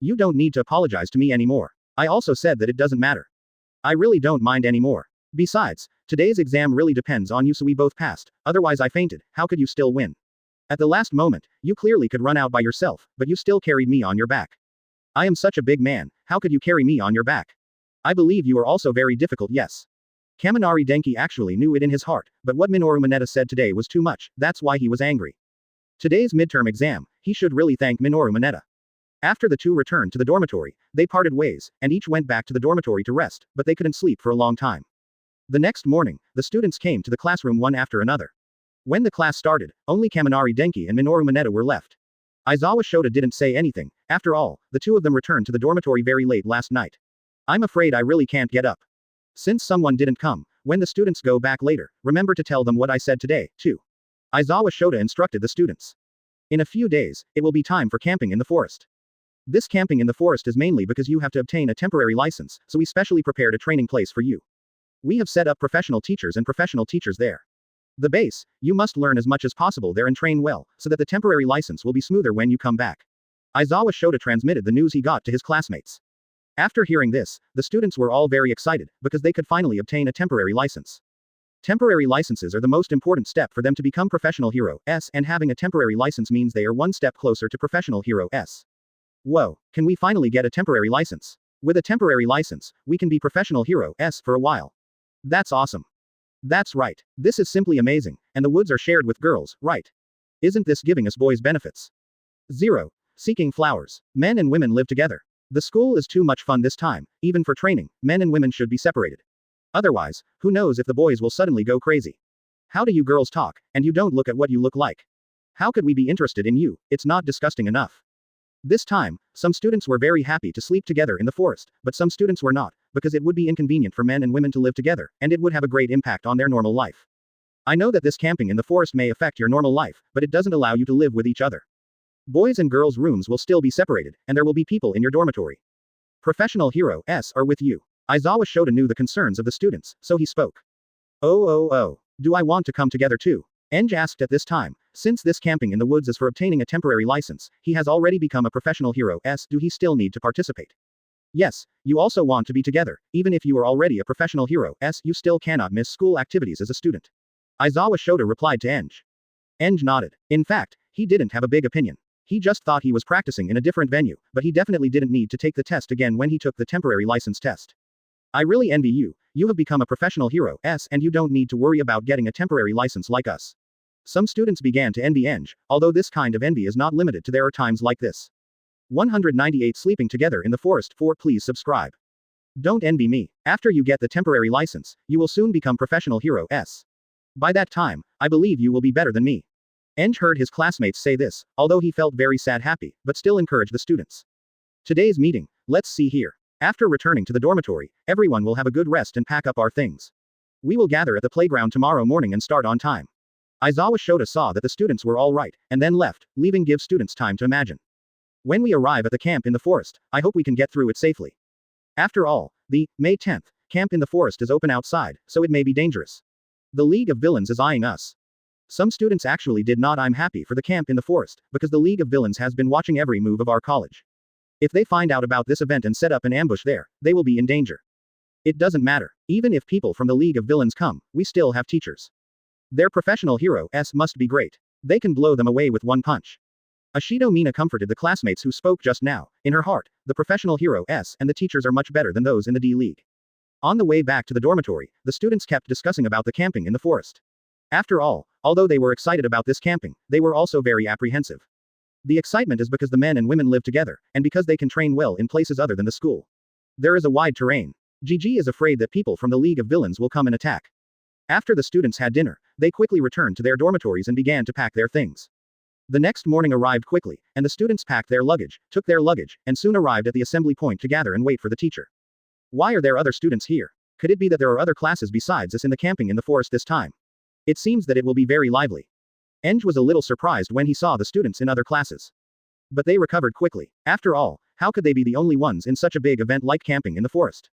You don't need to apologize to me anymore. I also said that it doesn't matter. I really don't mind anymore. Besides, today's exam really depends on you, so we both passed, otherwise I fainted, how could you still win? At the last moment, you clearly could run out by yourself, but you still carried me on your back. I am such a big man, how could you carry me on your back? I believe you are also very difficult, yes. Kaminari Denki actually knew it in his heart, but what Minoru Mineta said today was too much, that's why he was angry. Today's midterm exam, he should really thank Minoru Mineta. After the two returned to the dormitory, they parted ways, and each went back to the dormitory to rest, but they couldn't sleep for a long time. The next morning, the students came to the classroom one after another. When the class started, only Kaminari Denki and Minoru Mineta were left. Aizawa Shota didn't say anything. After all, the two of them returned to the dormitory very late last night. I'm afraid I really can't get up. Since someone didn't come, when the students go back later, remember to tell them what I said today, too. Aizawa Shota instructed the students. In a few days, it will be time for camping in the forest. This camping in the forest is mainly because you have to obtain a temporary license, so we specially prepared a training place for you. We have set up professional teachers and professional teachers there. The base, you must learn as much as possible there and train well, so that the temporary license will be smoother when you come back. Aizawa Shota transmitted the news he got to his classmates. After hearing this, the students were all very excited, because they could finally obtain a temporary license. Temporary licenses are the most important step for them to become professional hero S, and having a temporary license means they are one step closer to professional hero S. Whoa, can we finally get a temporary license? With a temporary license, we can be professional hero S for a while. That's awesome. That's right. This is simply amazing, and the woods are shared with girls, right? Isn't this giving us boys benefits? 0. Seeking flowers. Men and women live together. The school is too much fun this time, even for training, men and women should be separated. Otherwise, who knows if the boys will suddenly go crazy. How do you girls talk, and you don't look at what you look like? How could we be interested in you? It's not disgusting enough. This time, some students were very happy to sleep together in the forest, but some students were not, because it would be inconvenient for men and women to live together, and it would have a great impact on their normal life. I know that this camping in the forest may affect your normal life, but it doesn't allow you to live with each other. Boys and girls' rooms will still be separated, and there will be people in your dormitory. Professional hero S are with you. Aizawa Shota knew the concerns of the students, so he spoke. Oh. Do I want to come together too? Anzhe asked at this time. Since this camping in the woods is for obtaining a temporary license, he has already become a professional hero S. Do he still need to participate? Yes, you also want to be together. Even if you are already a professional hero S, you still cannot miss school activities as a student. Aizawa Shota replied to Anzhe. Anzhe nodded. In fact, he didn't have a big opinion. He just thought he was practicing in a different venue, but he definitely didn't need to take the test again when he took the temporary license test. I really envy you. You have become a professional hero S, and you don't need to worry about getting a temporary license like us. Some students began to envy Anzhe, although this kind of envy is not limited to there are times like this. 198 Sleeping together in the forest 4. Please subscribe. Don't envy me. After you get the temporary license, you will soon become professional heroes. By that time, I believe you will be better than me. Anzhe heard his classmates say this, although he felt very happy, but still encouraged the students. Today's meeting, let's see here. After returning to the dormitory, everyone will have a good rest and pack up our things. We will gather at the playground tomorrow morning and start on time. Aizawa Shota saw that the students were all right, and then left, leaving give students time to imagine. When we arrive at the camp in the forest, I hope we can get through it safely. After all, the May 10th camp in the forest is open outside, so it may be dangerous. The League of Villains is eyeing us. Some students actually did not. I'm happy for the camp in the forest, because the League of Villains has been watching every move of our college. If they find out about this event and set up an ambush there, they will be in danger. It doesn't matter. Even if people from the League of Villains come, we still have teachers. Their professional heroes must be great. They can blow them away with one punch. Ashido Mina comforted the classmates who spoke just now. In her heart, the professional heroes and the teachers are much better than those in the D League. On the way back to the dormitory, the students kept discussing about the camping in the forest. After all, although they were excited about this camping, they were also very apprehensive. The excitement is because the men and women live together, and because they can train well in places other than the school. There is a wide terrain. Gigi is afraid that people from the League of Villains will come and attack. After the students had dinner, they quickly returned to their dormitories and began to pack their things. The next morning arrived quickly, and the students packed their luggage, took their luggage, and soon arrived at the assembly point to gather and wait for the teacher. Why are there other students here? Could it be that there are other classes besides us in the camping in the forest this time? It seems that it will be very lively. Anzhe was a little surprised when he saw the students in other classes. But they recovered quickly. After all, how could they be the only ones in such a big event like camping in the forest?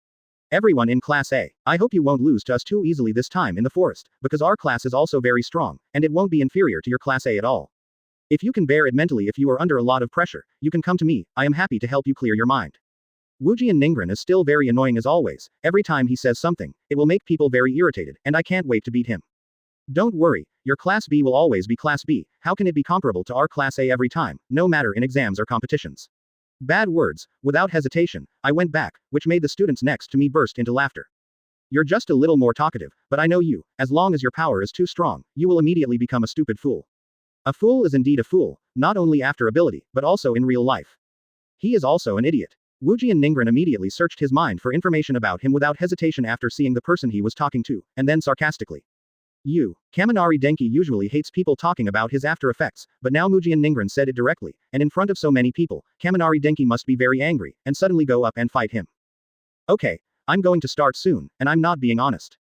Everyone in Class A, I hope you won't lose to us too easily this time in the forest, because our class is also very strong, and it won't be inferior to your Class A at all. If you can bear it mentally, if you are under a lot of pressure, you can come to me. I am happy to help you clear your mind. Wujian Ningren is still very annoying as always. Every time he says something, it will make people very irritated, and I can't wait to beat him. Don't worry, your Class B will always be Class B. How can it be comparable to our Class A every time, no matter in exams or competitions? Bad words. Without hesitation, I went back, which made the students next to me burst into laughter. You're just a little more talkative, but I know you. As long as your power is too strong, you will immediately become a stupid fool. A fool is indeed a fool, not only after ability, but also in real life. He is also an idiot. Wujian Ningren immediately searched his mind for information about him without hesitation after seeing the person he was talking to, and then sarcastically. Kaminari Denki usually hates people talking about his after effects, but now Wujian Ningren said it directly, and in front of so many people, Kaminari Denki must be very angry, and suddenly go up and fight him. Okay, I'm going to start soon, and I'm not being honest.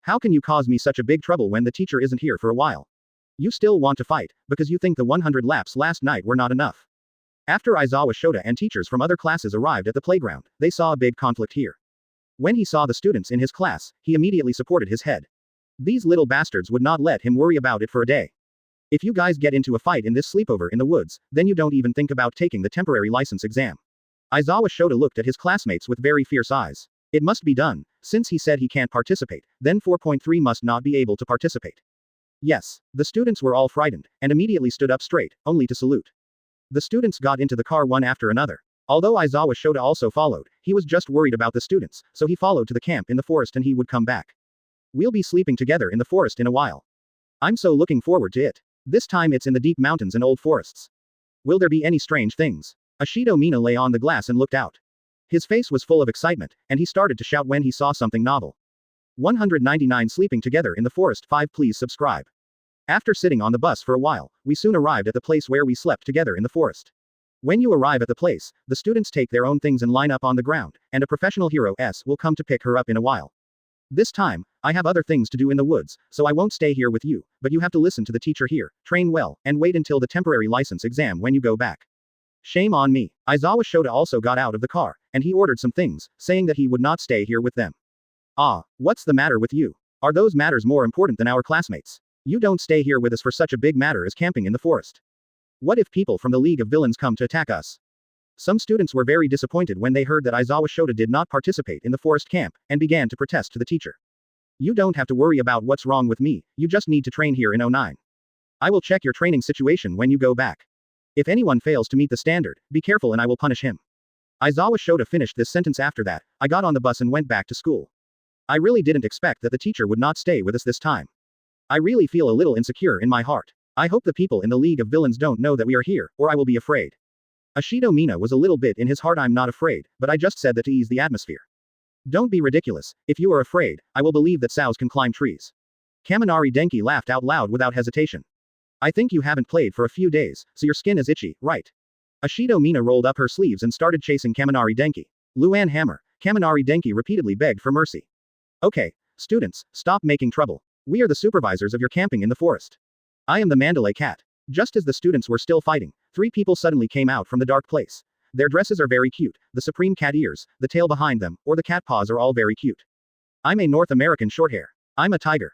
How can you cause me such a big trouble when the teacher isn't here for a while? You still want to fight, because you think the 100 laps last night were not enough. After Aizawa Shota and teachers from other classes arrived at the playground, they saw a big conflict here. When he saw the students in his class, he immediately supported his head. These little bastards would not let him worry about it for a day. If you guys get into a fight in this sleepover in the woods, then you don't even think about taking the temporary license exam. Aizawa Shota looked at his classmates with very fierce eyes. It must be done. Since he said he can't participate, then 4.3 must not be able to participate. Yes, the students were all frightened, and immediately stood up straight, only to salute. The students got into the car one after another. Although Aizawa Shota also followed, he was just worried about the students, so he followed to the camp in the forest and he would come back. We'll be sleeping together in the forest in a while. I'm so looking forward to it. This time it's in the deep mountains and old forests. Will there be any strange things? Ashido Mina lay on the glass and looked out. His face was full of excitement, and he started to shout when he saw something novel. 199 Sleeping together in the forest 5. Please subscribe. After sitting on the bus for a while, we soon arrived at the place where we slept together in the forest. When you arrive at the place, the students take their own things and line up on the ground, and a professional hero will come to pick her up in a while. This time, I have other things to do in the woods, so I won't stay here with you, but you have to listen to the teacher here, train well, and wait until the temporary license exam when you go back. Shame on me. Aizawa Shota also got out of the car, and he ordered some things, saying that he would not stay here with them. Ah, what's the matter with you? Are those matters more important than our classmates? You don't stay here with us for such a big matter as camping in the forest. What if people from the League of Villains come to attack us? Some students were very disappointed when they heard that Aizawa Shota did not participate in the forest camp, and began to protest to the teacher. You don't have to worry about what's wrong with me, you just need to train here in 09. I will check your training situation when you go back. If anyone fails to meet the standard, be careful and I will punish him. Aizawa Shota finished this sentence. After that, I got on the bus and went back to school. I really didn't expect that the teacher would not stay with us this time. I really feel a little insecure in my heart. I hope the people in the League of Villains don't know that we are here, or I will be afraid. Ashido Mina was a little bit in his heart. I'm not afraid, but I just said that to ease the atmosphere. Don't be ridiculous. If you are afraid, I will believe that sows can climb trees. Kaminari Denki laughed out loud without hesitation. I think you haven't played for a few days, so your skin is itchy, right? Ashido Mina rolled up her sleeves and started chasing Kaminari Denki. Luan Hammer, Kaminari Denki repeatedly begged for mercy. Okay, students, stop making trouble. We are the supervisors of your camping in the forest. I am the Mandalay Cat. Just as the students were still fighting, 3 people suddenly came out from the dark place. Their dresses are very cute, the supreme cat ears, the tail behind them, or the cat paws are all very cute. I'm a North American shorthair. I'm a tiger.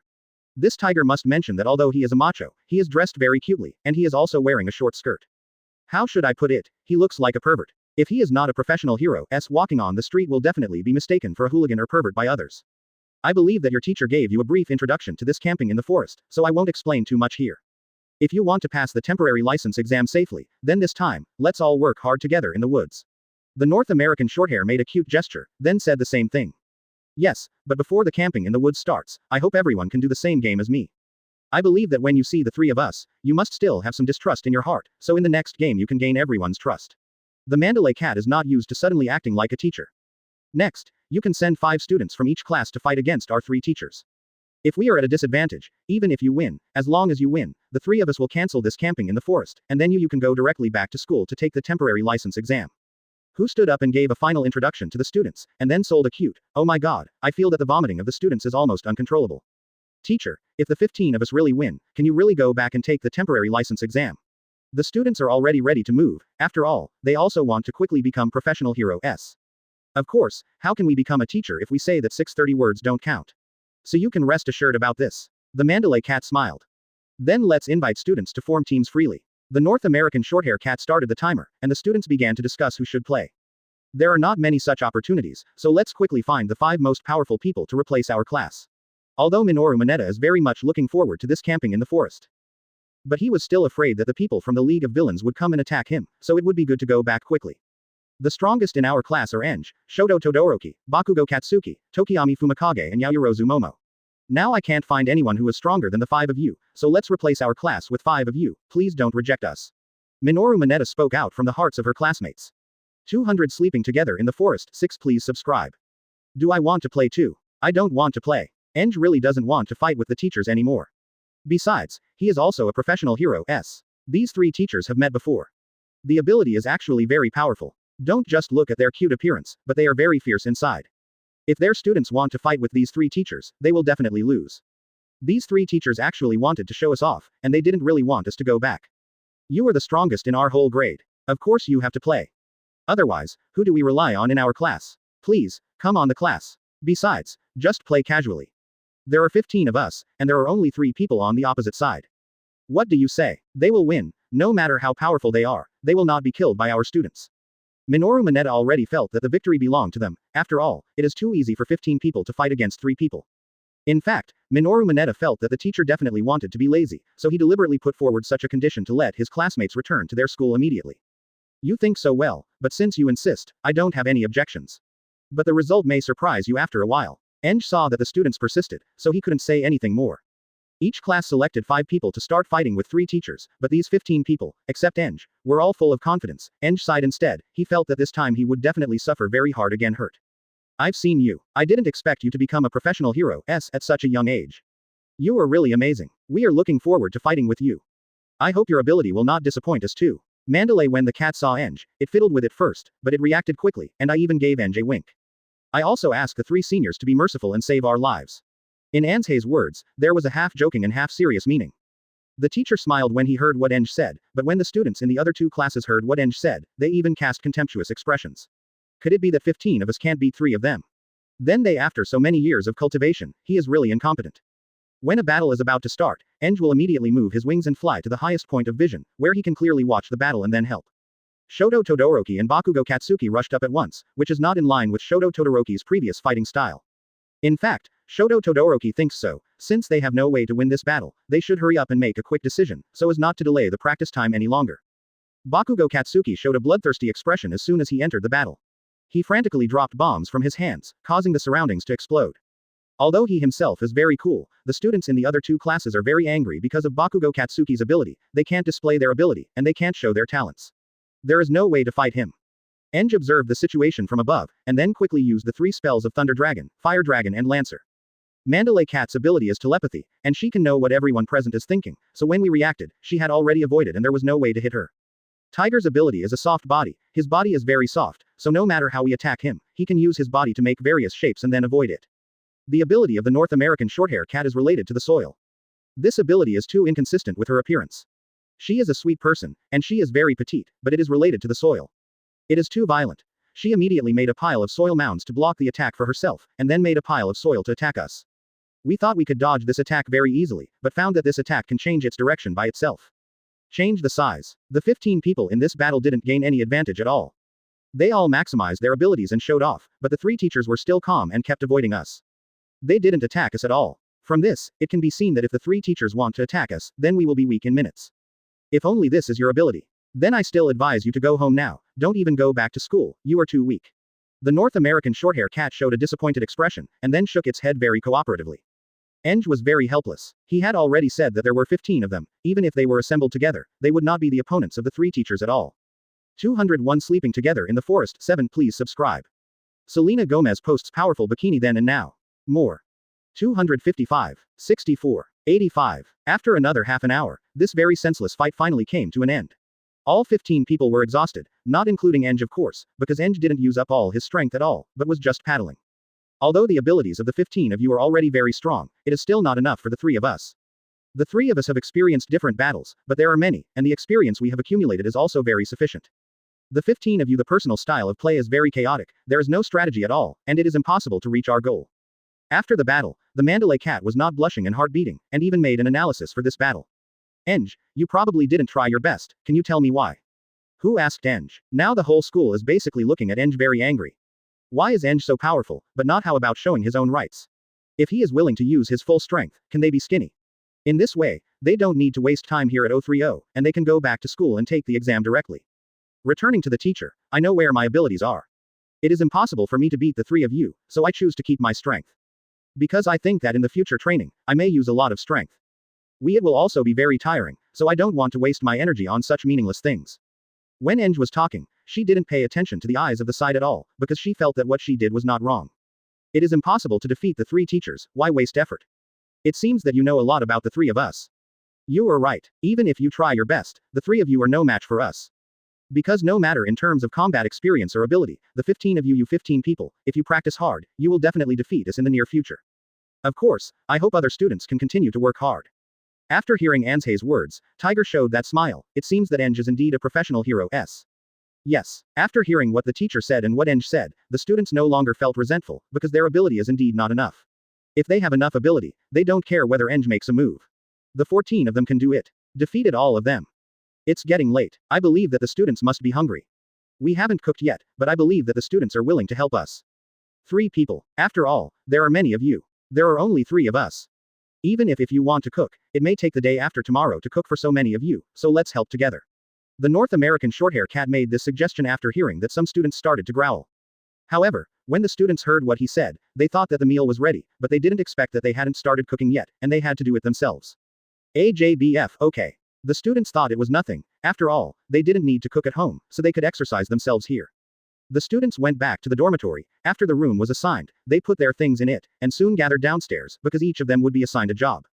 This tiger must mention that although he is a macho, he is dressed very cutely, and he is also wearing a short skirt. How should I put it? He looks like a pervert. If he is not a professional hero, walking on the street will definitely be mistaken for a hooligan or pervert by others. I believe that your teacher gave you a brief introduction to this camping in the forest, so I won't explain too much here. If you want to pass the temporary license exam safely, then this time, let's all work hard together in the woods. The North American shorthair made a cute gesture, then said the same thing. Yes, but before the camping in the woods starts, I hope everyone can do the same game as me. I believe that when you see the 3 of us, you must still have some distrust in your heart, so in the next game you can gain everyone's trust. The Mandalay Cat is not used to suddenly acting like a teacher. Next, you can send 5 students from each class to fight against our 3 teachers. If we are at a disadvantage, even if you win, as long as you win, the 3 of us will cancel this camping in the forest, and then you can go directly back to school to take the temporary license exam. Who stood up and gave a final introduction to the students, and then sold a cute, oh my god, I feel that the vomiting of the students is almost uncontrollable. Teacher, if the 15 of us really win, can you really go back and take the temporary license exam? The students are already ready to move, after all, they also want to quickly become professional heroes. Of course, how can we become a teacher if we say that 630 words don't count? So you can rest assured about this. The Mandalay Cat smiled. Then let's invite students to form teams freely. The North American Shorthair Cat started the timer, and the students began to discuss who should play. There are not many such opportunities, so let's quickly find the 5 most powerful people to replace our class. Although Minoru Mineta is very much looking forward to this camping in the forest. But he was still afraid that the people from the League of Villains would come and attack him, so it would be good to go back quickly. The strongest in our class are Anzhe, Shoto Todoroki, Bakugo Katsuki, Tokiyami Fumikage and Yayorozu Momo. Now I can't find anyone who is stronger than the 5 of you, so let's replace our class with 5 of you, please don't reject us. Minoru Mineta spoke out from the hearts of her classmates. 200 sleeping together in the forest, 6 please subscribe. Do I want to play too? I don't want to play. Anzhe really doesn't want to fight with the teachers anymore. Besides, he is also a professional hero. These 3 teachers have met before. The ability is actually very powerful. Don't just look at their cute appearance, but they are very fierce inside. If their students want to fight with these 3 teachers, they will definitely lose. These 3 teachers actually wanted to show us off, and they didn't really want us to go back. You are the strongest in our whole grade. Of course you have to play. Otherwise, who do we rely on in our class? Please, come on the class. Besides, just play casually. There are 15 of us, and there are only 3 people on the opposite side. What do you say? They will win, no matter how powerful they are, they will not be killed by our students. Minoru Mineta already felt that the victory belonged to them. After all, it is too easy for 15 people to fight against 3 people. In fact, Minoru Mineta felt that the teacher definitely wanted to be lazy, so he deliberately put forward such a condition to let his classmates return to their school immediately. You think so well, but since you insist, I don't have any objections. But the result may surprise you after a while. Anzhe saw that the students persisted, so he couldn't say anything more. Each class selected 5 people to start fighting with 3 teachers, but these 15 people, except Anzhe, were all full of confidence. Anzhe sighed instead, he felt that this time he would definitely suffer very hard again hurt. I've seen you. I didn't expect you to become a professional hero, at such a young age. You are really amazing. We are looking forward to fighting with you. I hope your ability will not disappoint us too. Mandalay when the cat saw Anzhe, it fiddled with it first, but it reacted quickly, and I even gave Anzhe a wink. I also asked the 3 seniors to be merciful and save our lives. In Anzhe's words, there was a half-joking and half-serious meaning. The teacher smiled when he heard what Anzhe said, but when the students in the other 2 classes heard what Anzhe said, they even cast contemptuous expressions. Could it be that 15 of us can't beat 3 of them? Then after so many years of cultivation, he is really incompetent. When a battle is about to start, Anzhe will immediately move his wings and fly to the highest point of vision, where he can clearly watch the battle and then help. Shoto Todoroki and Bakugo Katsuki rushed up at once, which is not in line with Shoto Todoroki's previous fighting style. In fact, Shoto Todoroki thinks so, since they have no way to win this battle, they should hurry up and make a quick decision, so as not to delay the practice time any longer. Bakugo Katsuki showed a bloodthirsty expression as soon as he entered the battle. He frantically dropped bombs from his hands, causing the surroundings to explode. Although he himself is very cool, the students in the other 2 classes are very angry because of Bakugo Katsuki's ability, they can't display their ability, and they can't show their talents. There is no way to fight him. Anzhe observed the situation from above, and then quickly used the 3 spells of Thunder Dragon, Fire Dragon and Lancer. Mandalay Cat's ability is telepathy, and she can know what everyone present is thinking, so when we reacted, she had already avoided and there was no way to hit her. Tiger's ability is a soft body, his body is very soft, so no matter how we attack him, he can use his body to make various shapes and then avoid it. The ability of the North American Shorthair Cat is related to the soil. This ability is too inconsistent with her appearance. She is a sweet person, and she is very petite, but it is related to the soil. It is too violent. She immediately made a pile of soil mounds to block the attack for herself, and then made a pile of soil to attack us. We thought we could dodge this attack very easily, but found that this attack can change its direction by itself. Change the size. The 15 people in this battle didn't gain any advantage at all. They all maximized their abilities and showed off, but the 3 teachers were still calm and kept avoiding us. They didn't attack us at all. From this, it can be seen that if the 3 teachers want to attack us, then we will be weak in minutes. If only this is your ability. Then I still advise you to go home now, don't even go back to school, you are too weak. The North American Shorthair Cat showed a disappointed expression, and then shook its head very cooperatively. Anzhe was very helpless. He had already said that there were 15 of them, even if they were assembled together, they would not be the opponents of the 3 teachers at all. 201 Sleeping Together in the Forest 7 Please subscribe. Selena Gomez posts powerful bikini then and now. More. 255. 64. 85. After another half an hour, this very senseless fight finally came to an end. All 15 people were exhausted, not including Anzhe of course, because Anzhe didn't use up all his strength at all, but was just paddling. Although the abilities of the 15 of you are already very strong, it is still not enough for the 3 of us. The 3 of us have experienced different battles, but there are many, and the experience we have accumulated is also very sufficient. The 15 of you the personal style of play is very chaotic, there is no strategy at all, and it is impossible to reach our goal. After the battle, the Mandalay Cat was not blushing and heart beating, and even made an analysis for this battle. Anzhe, you probably didn't try your best, can you tell me why? Who asked Anzhe? Now the whole school is basically looking at Anzhe very angry. Why is Anzhe so powerful, but not how about showing his own rights? If he is willing to use his full strength, can they be skinny? In this way, they don't need to waste time here at 030, and they can go back to school and take the exam directly. Returning to the teacher, I know where my abilities are. It is impossible for me to beat the 3 of you, so I choose to keep my strength. Because I think that in the future training, I may use a lot of strength. It will also be very tiring, so I don't want to waste my energy on such meaningless things. When Anzhe was talking, she didn't pay attention to the eyes of the side at all, because she felt that what she did was not wrong. It is impossible to defeat the 3 teachers, why waste effort? It seems that you know a lot about the 3 of us. You are right, even if you try your best, the 3 of you are no match for us. Because no matter in terms of combat experience or ability, the 15 of you 15 people, if you practice hard, you will definitely defeat us in the near future. Of course, I hope other students can continue to work hard. After hearing Anzhe's words, Tiger showed that smile, it seems that Anzhe is indeed a professional hero. Yes. After hearing what the teacher said and what Anzhe said, the students no longer felt resentful, because their ability is indeed not enough. If they have enough ability, they don't care whether Anzhe makes a move. The 14 of them can do it. Defeated all of them. It's getting late. I believe that the students must be hungry. We haven't cooked yet, but I believe that the students are willing to help us. 3 people. After all, there are many of you. There are only 3 of us. Even if you want to cook, it may take the day after tomorrow to cook for so many of you, so let's help together. The North American Shorthair Cat made this suggestion after hearing that some students started to growl. However, when the students heard what he said, they thought that the meal was ready, but they didn't expect that they hadn't started cooking yet, and they had to do it themselves. AJBF, okay. The students thought it was nothing, after all, they didn't need to cook at home, so they could exercise themselves here. The students went back to the dormitory, after the room was assigned, they put their things in it, and soon gathered downstairs, because each of them would be assigned a job.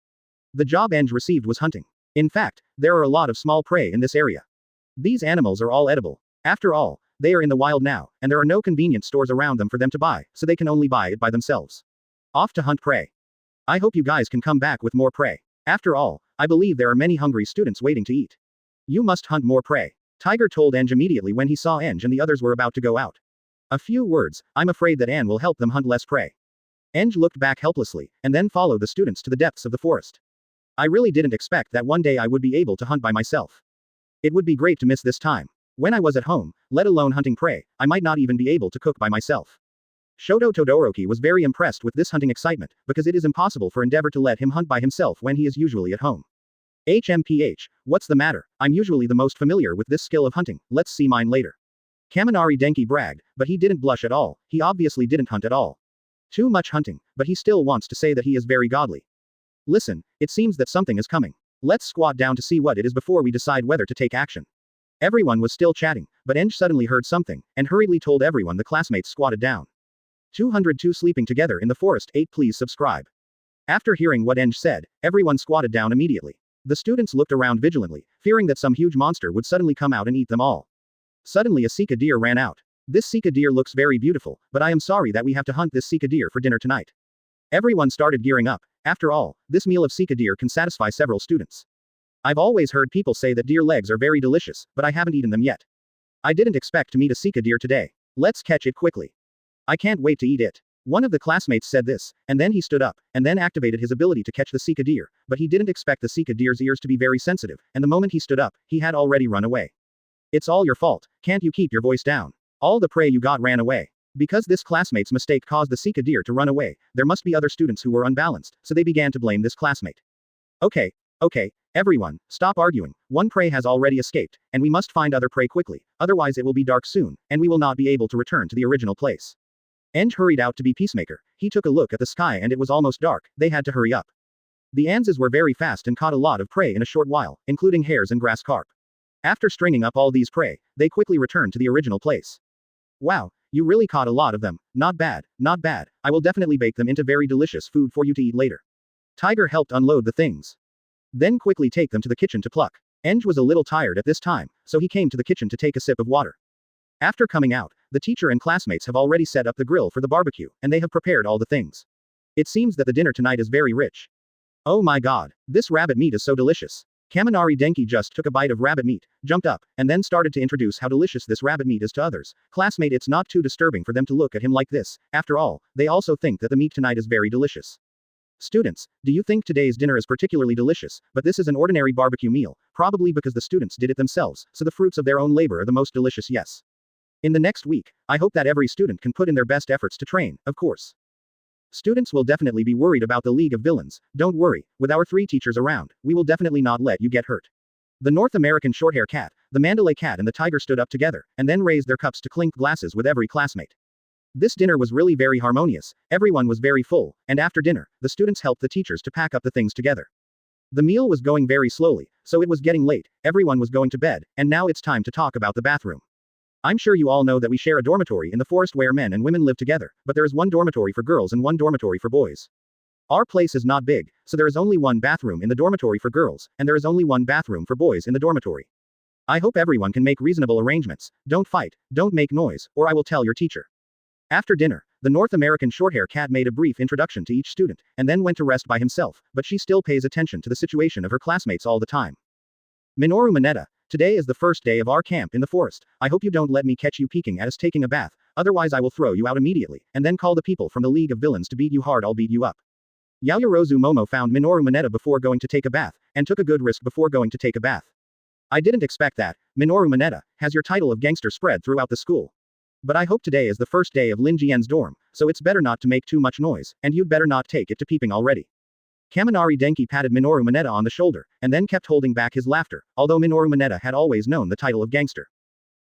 The job Anzhe received was hunting. In fact, there are a lot of small prey in this area. These animals are all edible. After all, they are in the wild now, and there are no convenience stores around them for them to buy, so they can only buy it by themselves. Off to hunt prey. I hope you guys can come back with more prey. After all, I believe there are many hungry students waiting to eat. You must hunt more prey. Tiger told Anzhe immediately when he saw Anzhe and the others were about to go out. A few words, I'm afraid that Anne will help them hunt less prey. Anzhe looked back helplessly, and then followed the students to the depths of the forest. I really didn't expect that one day I would be able to hunt by myself. It would be great to miss this time. When I was at home, let alone hunting prey, I might not even be able to cook by myself. Shoto Todoroki was very impressed with this hunting excitement, because it is impossible for Endeavor to let him hunt by himself when he is usually at home. HMPH, what's the matter? I'm usually the most familiar with this skill of hunting, let's see mine later. Kaminari Denki bragged, but he didn't blush at all, he obviously didn't hunt at all. Too much hunting, but he still wants to say that he is very godly. Listen, it seems that something is coming. Let's squat down to see what it is before we decide whether to take action. Everyone was still chatting, but Anzhe suddenly heard something, and hurriedly told everyone the classmates squatted down. 202 sleeping together in the forest 8 please subscribe. After hearing what Anzhe said, everyone squatted down immediately. The students looked around vigilantly, fearing that some huge monster would suddenly come out and eat them all. Suddenly a Sika deer ran out. This Sika deer looks very beautiful, but I am sorry that we have to hunt this Sika deer for dinner tonight. Everyone started gearing up. After all, this meal of Sika deer can satisfy several students. I've always heard people say that deer legs are very delicious, but I haven't eaten them yet. I didn't expect to meet a Sika deer today. Let's catch it quickly. I can't wait to eat it. One of the classmates said this, and then he stood up, and then activated his ability to catch the Sika deer, but he didn't expect the Sika deer's ears to be very sensitive, and the moment he stood up, he had already run away. It's all your fault, can't you keep your voice down? All the prey you got ran away. Because this classmate's mistake caused the Sika deer to run away, there must be other students who were unbalanced, so they began to blame this classmate. Okay, everyone, stop arguing, one prey has already escaped, and we must find other prey quickly, otherwise it will be dark soon, and we will not be able to return to the original place. Anzhe hurried out to be peacemaker. He took a look at the sky and it was almost dark, they had to hurry up. The Anzes were very fast and caught a lot of prey in a short while, including hares and grass carp. After stringing up all these prey, they quickly returned to the original place. Wow, you really caught a lot of them, not bad, not bad, I will definitely bake them into very delicious food for you to eat later. Tiger helped unload the things. Then quickly take them to the kitchen to pluck. Anzhe was a little tired at this time, so he came to the kitchen to take a sip of water. After coming out, the teacher and classmates have already set up the grill for the barbecue, and they have prepared all the things. It seems that the dinner tonight is very rich. Oh my god, this rabbit meat is so delicious. Kaminari Denki just took a bite of rabbit meat, jumped up, and then started to introduce how delicious this rabbit meat is to others. Classmate, it's not too disturbing for them to look at him like this, after all, they also think that the meat tonight is very delicious. Students, do you think today's dinner is particularly delicious, but this is an ordinary barbecue meal, probably because the students did it themselves, so the fruits of their own labor are the most delicious, yes. In the next week, I hope that every student can put in their best efforts to train, of course. Students will definitely be worried about the League of Villains, don't worry, with our 3 teachers around, we will definitely not let you get hurt. The North American short-hair cat, the Mandalay cat and the tiger stood up together, and then raised their cups to clink glasses with every classmate. This dinner was really very harmonious, everyone was very full, and after dinner, the students helped the teachers to pack up the things together. The meal was going very slowly, so it was getting late, everyone was going to bed, and now it's time to talk about the bathroom. I'm sure you all know that we share a dormitory in the forest where men and women live together, but there is one dormitory for girls and one dormitory for boys. Our place is not big, so there is only one bathroom in the dormitory for girls, and there is only one bathroom for boys in the dormitory. I hope everyone can make reasonable arrangements, don't fight, don't make noise, or I will tell your teacher. After dinner, the North American short-hair cat made a brief introduction to each student, and then went to rest by himself, but she still pays attention to the situation of her classmates all the time. Minoru Mineta, today is the first day of our camp in the forest, I hope you don't let me catch you peeking at us taking a bath, otherwise I will throw you out immediately, and then call the people from the League of Villains to beat you hard. I'll beat you up. Yaoyorozu Momo found Minoru Mineta before going to take a bath, and took a good risk before going to take a bath. I didn't expect that. Minoru Mineta, has your title of gangster spread throughout the school? But I hope today is the first day of Lin Jian's dorm, so it's better not to make too much noise, and you'd better not take it to peeping already. Kaminari Denki patted Minoru Mineta on the shoulder, and then kept holding back his laughter, although Minoru Mineta had always known the title of gangster.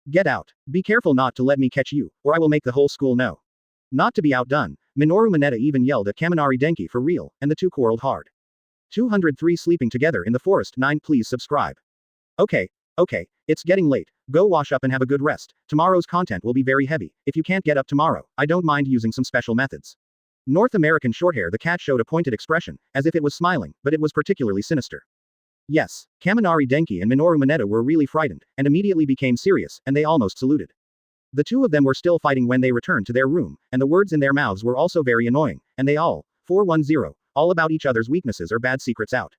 Get out. Be careful not to let me catch you, or I will make the whole school know. Not to be outdone, Minoru Mineta even yelled at Kaminari Denki for real, and the two quarreled hard. 203 sleeping together in the forest 9 please subscribe. Okay, it's getting late, go wash up and have a good rest, tomorrow's content will be very heavy, if you can't get up tomorrow, I don't mind using some special methods. North American shorthair the cat showed a pointed expression, as if it was smiling, but it was particularly sinister. Yes, Kaminari Denki and Minoru Mineta were really frightened, and immediately became serious, and they almost saluted. The two of them were still fighting when they returned to their room, and the words in their mouths were also very annoying, and they all, 410, all about each other's weaknesses or bad secrets out.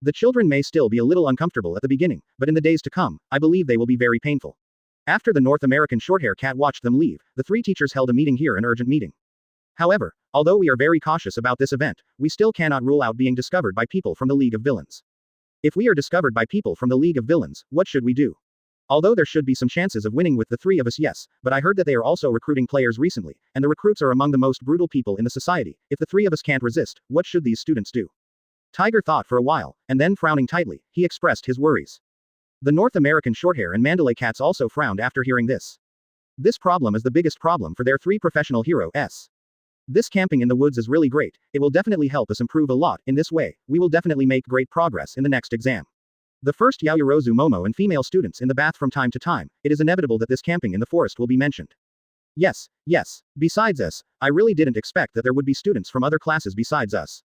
The children may still be a little uncomfortable at the beginning, but in the days to come, I believe they will be very painful. After the North American shorthair cat watched them leave, the 3 teachers held a meeting here, an urgent meeting. However, although we are very cautious about this event, we still cannot rule out being discovered by people from the League of Villains. If we are discovered by people from the League of Villains, what should we do? Although there should be some chances of winning with the 3 of us, yes, but I heard that they are also recruiting players recently, and the recruits are among the most brutal people in the society. If the 3 of us can't resist, what should these students do? Tiger thought for a while, and then frowning tightly, he expressed his worries. The North American shorthair and Mandalay cats also frowned after hearing this. This problem is the biggest problem for their 3 professional heroes. This camping in the woods is really great, it will definitely help us improve a lot, in this way, we will definitely make great progress in the next exam. The first Yaoyorozu Momo and female students in the bath from time to time, it is inevitable that this camping in the forest will be mentioned. Yes, yes, besides us, I really didn't expect that there would be students from other classes besides us.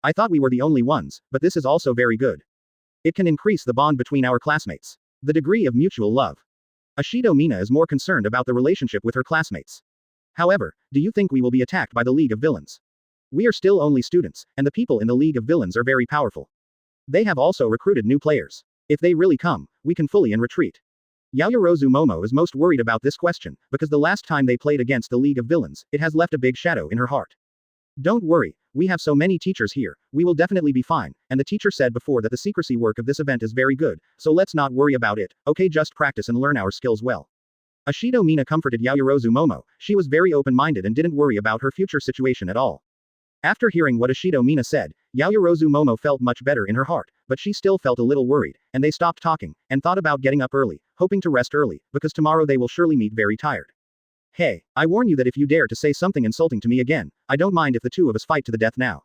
I thought we were the only ones, but this is also very good. It can increase the bond between our classmates. The degree of mutual love. Ashido Mina is more concerned about the relationship with her classmates. However, do you think we will be attacked by the League of Villains? We are still only students, and the people in the League of Villains are very powerful. They have also recruited new players. If they really come, we can fully in retreat. Yaoyorozu Momo is most worried about this question, because the last time they played against the League of Villains, it has left a big shadow in her heart. Don't worry, we have so many teachers here, we will definitely be fine, and the teacher said before that the secrecy work of this event is very good, so let's not worry about it, okay, just practice and learn our skills well. Ashido Mina comforted Yaoyorozu Momo, she was very open-minded and didn't worry about her future situation at all. After hearing what Ashido Mina said, Yaoyorozu Momo felt much better in her heart, but she still felt a little worried, and they stopped talking, and thought about getting up early, hoping to rest early, because tomorrow they will surely meet very tired. Hey, I warn you that if you dare to say something insulting to me again, I don't mind if the two of us fight to the death now.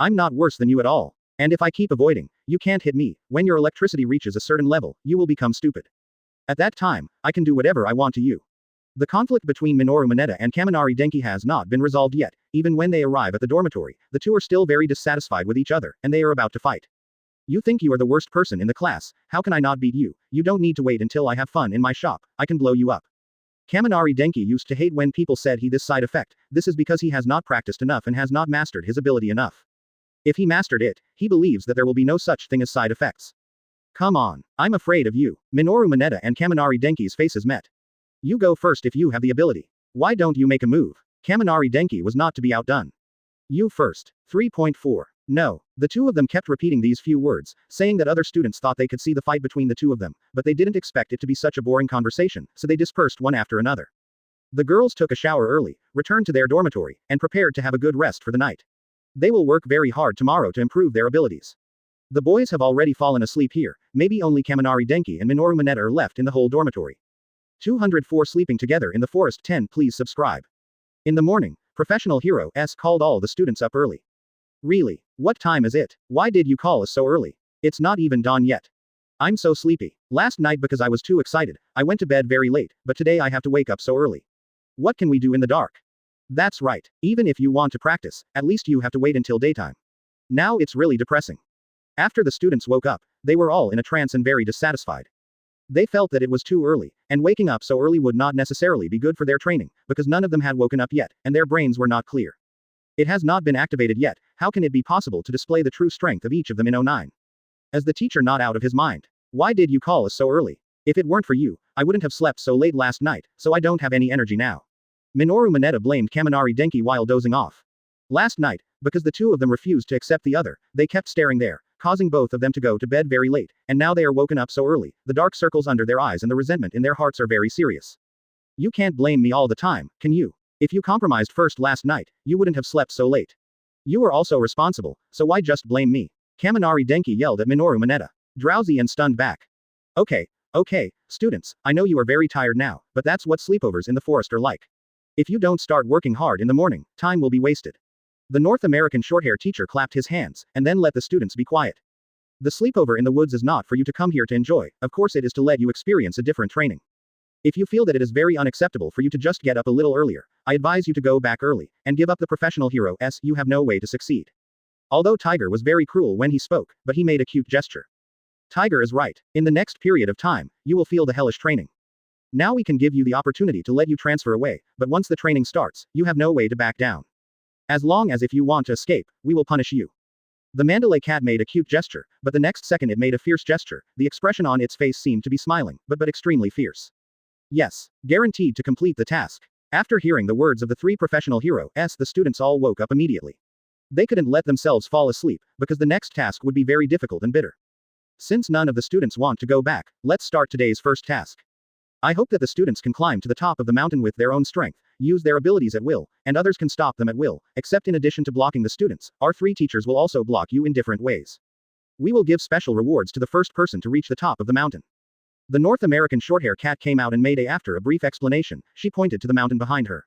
I'm not worse than you at all. And if I keep avoiding, you can't hit me. When your electricity reaches a certain level, you will become stupid. At that time, I can do whatever I want to you. The conflict between Minoru Mineta and Kaminari Denki has not been resolved yet. Even when they arrive at the dormitory, the two are still very dissatisfied with each other, and they are about to fight. You think you are the worst person in the class, how can I not beat you? You don't need to wait until I have fun in my shop, I can blow you up. Kaminari Denki used to hate when people said he this side effect, this is because he has not practiced enough and has not mastered his ability enough. If he mastered it, he believes that there will be no such thing as side effects. Come on, I'm afraid of you. Minoru Mineta and Kaminari Denki's faces met. You go first if you have the ability. Why don't you make a move? Kaminari Denki was not to be outdone. You first. 3.4. No. The two of them kept repeating these few words, saying that other students thought they could see the fight between the two of them, but they didn't expect it to be such a boring conversation, so they dispersed one after another. The girls took a shower early, returned to their dormitory, and prepared to have a good rest for the night. They will work very hard tomorrow to improve their abilities. The boys have already fallen asleep here, maybe only Kaminari Denki and Minoru Mineta are left in the whole dormitory. 204 Sleeping together in the forest 10. Please subscribe. In the morning, Professional Hero S called all the students up early. Really? What time is it? Why did you call us so early? It's not even dawn yet. I'm so sleepy. Last night because I was too excited, I went to bed very late, but today I have to wake up so early. What can we do in the dark? That's right. Even if you want to practice, at least you have to wait until daytime. Now it's really depressing. After the students woke up, they were all in a trance and very dissatisfied. They felt that it was too early, and waking up so early would not necessarily be good for their training, because none of them had woken up yet, and their brains were not clear. It has not been activated yet, how can it be possible to display the true strength of each of them in 09? As the teacher not out of his mind. Why did you call us so early? If it weren't for you, I wouldn't have slept so late last night, so I don't have any energy now. Minoru Mineta blamed Kaminari Denki while dozing off. Last night, because the two of them refused to accept the other, they kept staring there, causing both of them to go to bed very late, and now they are woken up so early, the dark circles under their eyes and the resentment in their hearts are very serious. You can't blame me all the time, can you? If you compromised first last night, you wouldn't have slept so late. You were also responsible, so why just blame me? Kaminari Denki yelled at Minoru Mineta. Drowsy and stunned back. Okay, students, I know you are very tired now, but that's what sleepovers in the forest are like. If you don't start working hard in the morning, time will be wasted. The North American shorthair teacher clapped his hands, and then let the students be quiet. The sleepover in the woods is not for you to come here to enjoy, of course it is to let you experience a different training. If you feel that it is very unacceptable for you to just get up a little earlier, I advise you to go back early, and give up the professional hero s you have no way to succeed. Although Tiger was very cruel when he spoke, but he made a cute gesture. Tiger is right. In the next period of time, you will feel the hellish training. Now we can give you the opportunity to let you transfer away, but once the training starts, you have no way to back down. As long as if you want to escape, we will punish you. The Mandalay cat made a cute gesture, but the next second it made a fierce gesture, the expression on its face seemed to be smiling, but extremely fierce. Yes, guaranteed to complete the task. After hearing the words of the three professional heroes, the students all woke up immediately. They couldn't let themselves fall asleep, because the next task would be very difficult and bitter. Since none of the students want to go back, let's start today's first task. I hope that the students can climb to the top of the mountain with their own strength, use their abilities at will, and others can stop them at will, except in addition to blocking the students, our three teachers will also block you in different ways. We will give special rewards to the first person to reach the top of the mountain. The North American shorthair cat came out and made after a brief explanation, she pointed to the mountain behind her.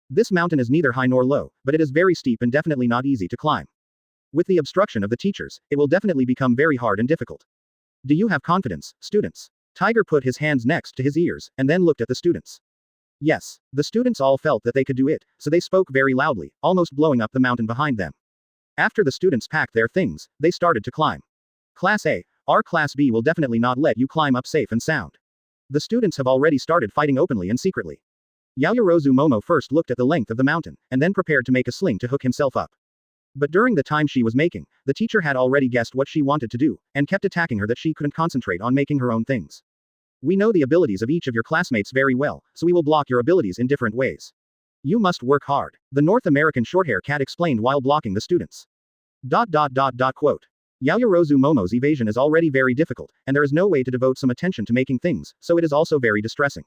This mountain is neither high nor low, but it is very steep and definitely not easy to climb. With the obstruction of the teachers, it will definitely become very hard and difficult. Do you have confidence, students? Tiger put his hands next to his ears, and then looked at the students. Yes, the students all felt that they could do it, so they spoke very loudly, almost blowing up the mountain behind them. After the students packed their things, they started to climb. Class A, our Class B will definitely not let you climb up safe and sound. The students have already started fighting openly and secretly. Yaoyorozu Momo first looked at the length of the mountain, and then prepared to make a sling to hook himself up. But during the time she was making, the teacher had already guessed what she wanted to do, and kept attacking her that she couldn't concentrate on making her own things. We know the abilities of each of your classmates very well, so we will block your abilities in different ways. You must work hard, the North American shorthair cat explained while blocking the students. Quote. Yaoyorozu Momo's evasion is already very difficult, and there is no way to devote some attention to making things, so it is also very distressing.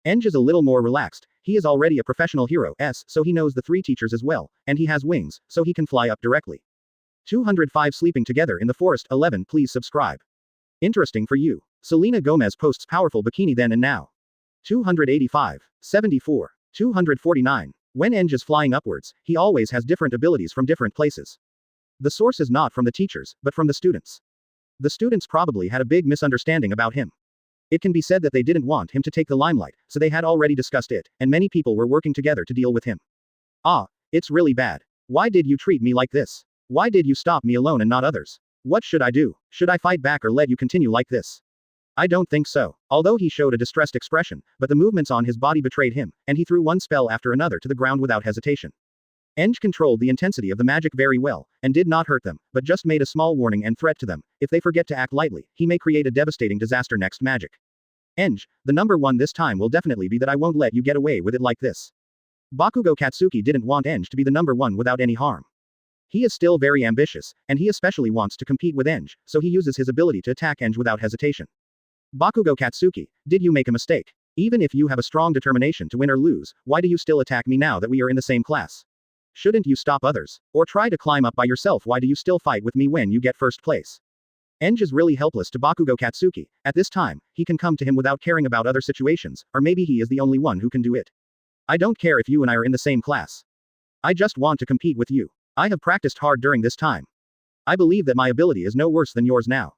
Anzhe is a little more relaxed, he is already a professional hero, so he knows the three teachers as well, and he has wings, so he can fly up directly. 205 Sleeping Together in the Forest 11 Please subscribe. Interesting for you. Selena Gomez posts powerful bikini then and now. 285. 74. 249. When Anzhe is flying upwards, he always has different abilities from different places. The source is not from the teachers, but from the students. The students probably had a big misunderstanding about him. It can be said that they didn't want him to take the limelight, so they had already discussed it, and many people were working together to deal with him. It's really bad. Why did you treat me like this? Why did you stop me alone and not others? What should I do? Should I fight back or let you continue like this? I don't think so. Although he showed a distressed expression, but the movements on his body betrayed him, and he threw one spell after another to the ground without hesitation. Anzhe controlled the intensity of the magic very well, and did not hurt them, but just made a small warning and threat to them. If they forget to act lightly, he may create a devastating disaster next magic. Anzhe, the number one this time will definitely be that I won't let you get away with it like this. Bakugo Katsuki didn't want Anzhe to be the number one without any harm. He is still very ambitious, and he especially wants to compete with Anzhe, so he uses his ability to attack Anzhe without hesitation. Bakugo Katsuki, did you make a mistake? Even if you have a strong determination to win or lose, why do you still attack me now that we are in the same class? Shouldn't you stop others? Or try to climb up by yourself? Why do you still fight with me when you get first place? Anzhe is really helpless to Bakugo Katsuki. At this time, he can come to him without caring about other situations, or maybe he is the only one who can do it. I don't care if you and I are in the same class. I just want to compete with you. I have practiced hard during this time. I believe that my ability is no worse than yours now.